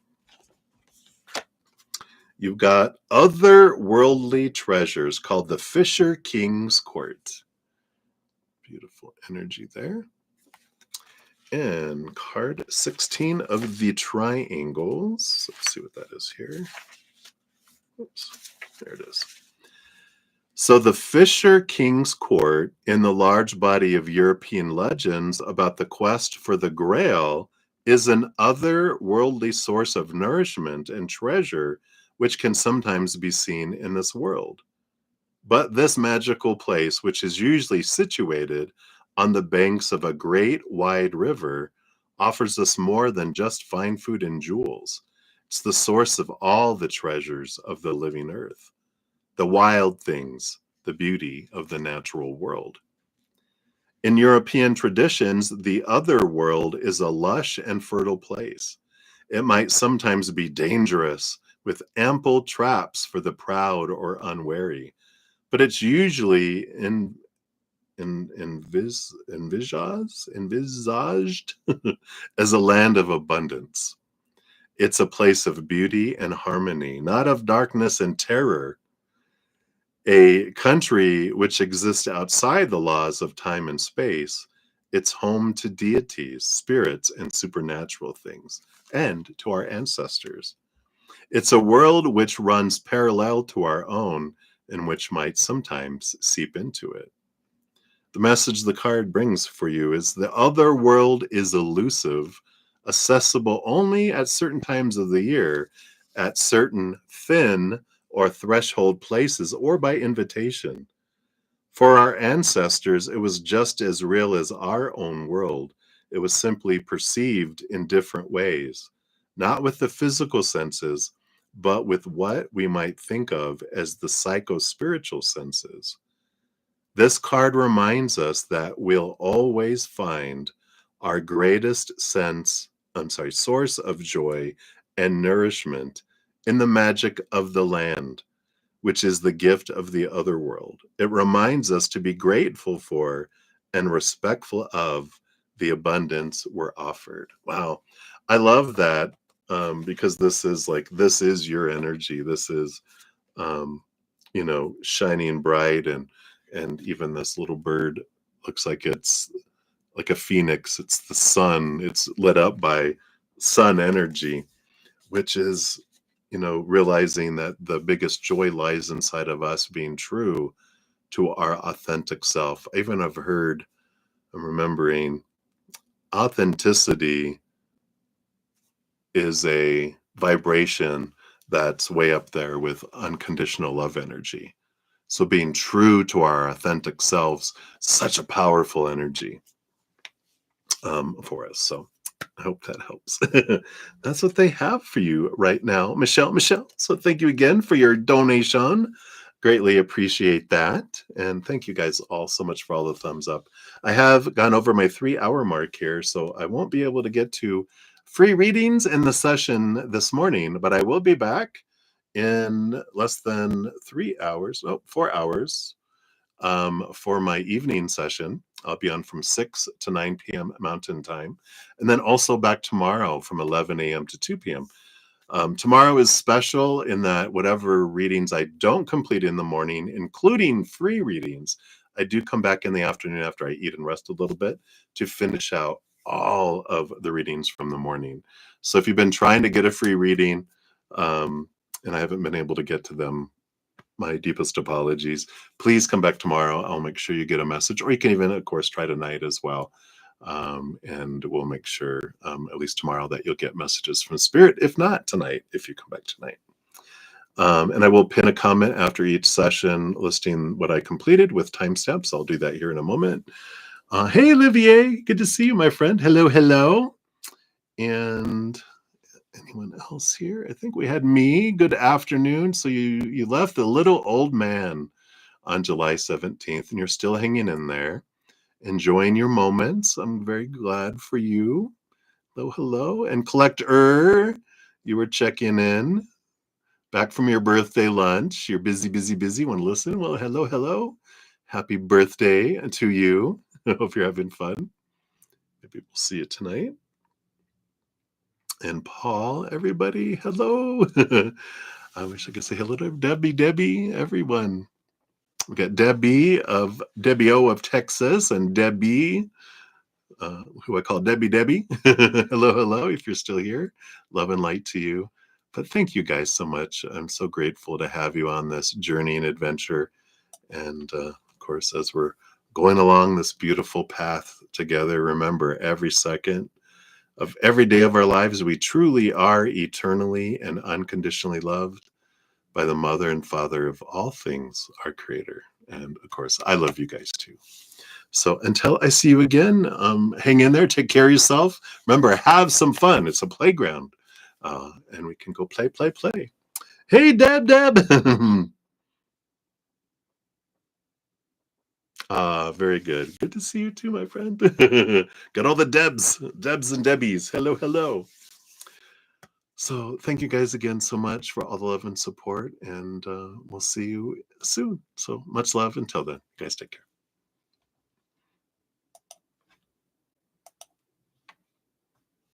You've got otherworldly treasures called the Fisher King's Court. Beautiful energy there. And card 16 of the triangles. Let's see what that is here. Oops, there it is. So the Fisher King's Court, in the large body of European legends about the quest for the Grail, is an otherworldly source of nourishment and treasure which can sometimes be seen in this world. But this magical place, which is usually situated on the banks of a great wide river, offers us more than just fine food and jewels. It's the source of all the treasures of the living earth, the wild things, the beauty of the natural world. In European traditions, the other world is a lush and fertile place. It might sometimes be dangerous, with ample traps for the proud or unwary, but it's usually envisaged as a land of abundance. It's a place of beauty and harmony, not of darkness and terror. A country which exists outside the laws of time and space, it's home to deities, spirits, and supernatural things, and to our ancestors. It's a world which runs parallel to our own and which might sometimes seep into it. The message the card brings for you is the other world is elusive, accessible only at certain times of the year, at certain thin or threshold places, or by invitation. For our ancestors, it was just as real as our own world. It was simply perceived in different ways, not with the physical senses, but with what we might think of as the psycho-spiritual senses. This card reminds us that we'll always find our greatest source of joy and nourishment in the magic of the land, which is the gift of the other world. It reminds us to be grateful for and respectful of the abundance we're offered. Wow. I love that, because this is your energy. This is, shining bright, and even this little bird looks like it's like a phoenix. It's the sun. It's lit up by sun energy, which is, realizing that the biggest joy lies inside of us being true to our authentic self. I even have heard, I'm remembering, authenticity is a vibration that's way up there with unconditional love energy. So being true to our authentic selves, such a powerful energy, for us. So I hope that helps. That's what they have for you right now, Michelle. So thank you again for your donation. Greatly appreciate that. And thank you guys all so much for all the thumbs up. I have gone over my 3-hour mark here, so I won't be able to get to free readings in the session this morning, but I will be back in less than 4 hours, for my evening session. I'll be on from 6 to 9 p.m. Mountain Time, and then also back tomorrow from 11 a.m. to 2 p.m. Tomorrow is special in that whatever readings I don't complete in the morning, including free readings, I do come back in the afternoon after I eat and rest a little bit to finish out all of the readings from the morning. So if you've been trying to get a free reading and I haven't been able to get to them, my deepest apologies. Please come back tomorrow. I'll make sure you get a message, or you can even, of course, try tonight as well. And we'll make sure, at least tomorrow, that you'll get messages from Spirit. If not tonight, if you come back tonight. And I will pin a comment after each session listing what I completed with timestamps. I'll do that here in a moment. Hey, Olivier, good to see you, my friend. Hello, hello. And anyone else here? I think we had me. Good afternoon. So you left the little old man on July 17th, and you're still hanging in there, enjoying your moments. I'm very glad for you. Hello, hello. And Collector, you were checking in. Back from your birthday lunch. You're busy, busy, busy. Want to listen? Well, hello, hello. Happy birthday to you. I hope you're having fun. Maybe we'll see you tonight. And Paul, everybody, hello. I wish I could say hello to Debbie, everyone. We got Debbie O of Texas, and Debbie, who I call Debbie. Hello, hello, if you're still here. Love and light to you. But thank you guys so much. I'm so grateful to have you on this journey and adventure. And of course, as we're going along this beautiful path together, remember every second of every day of our lives, we truly are eternally and unconditionally loved by the mother and father of all things, our creator. And of course, I love you guys too. So until I see you again, hang in there, take care of yourself. Remember, have some fun. It's a playground. And we can go play. Hey, Deb. Very good. Good to see you too, my friend. Got all the Debs and Debbies. Hello, hello. So thank you guys again so much for all the love and support, and we'll see you soon. So much love until then. You guys take care.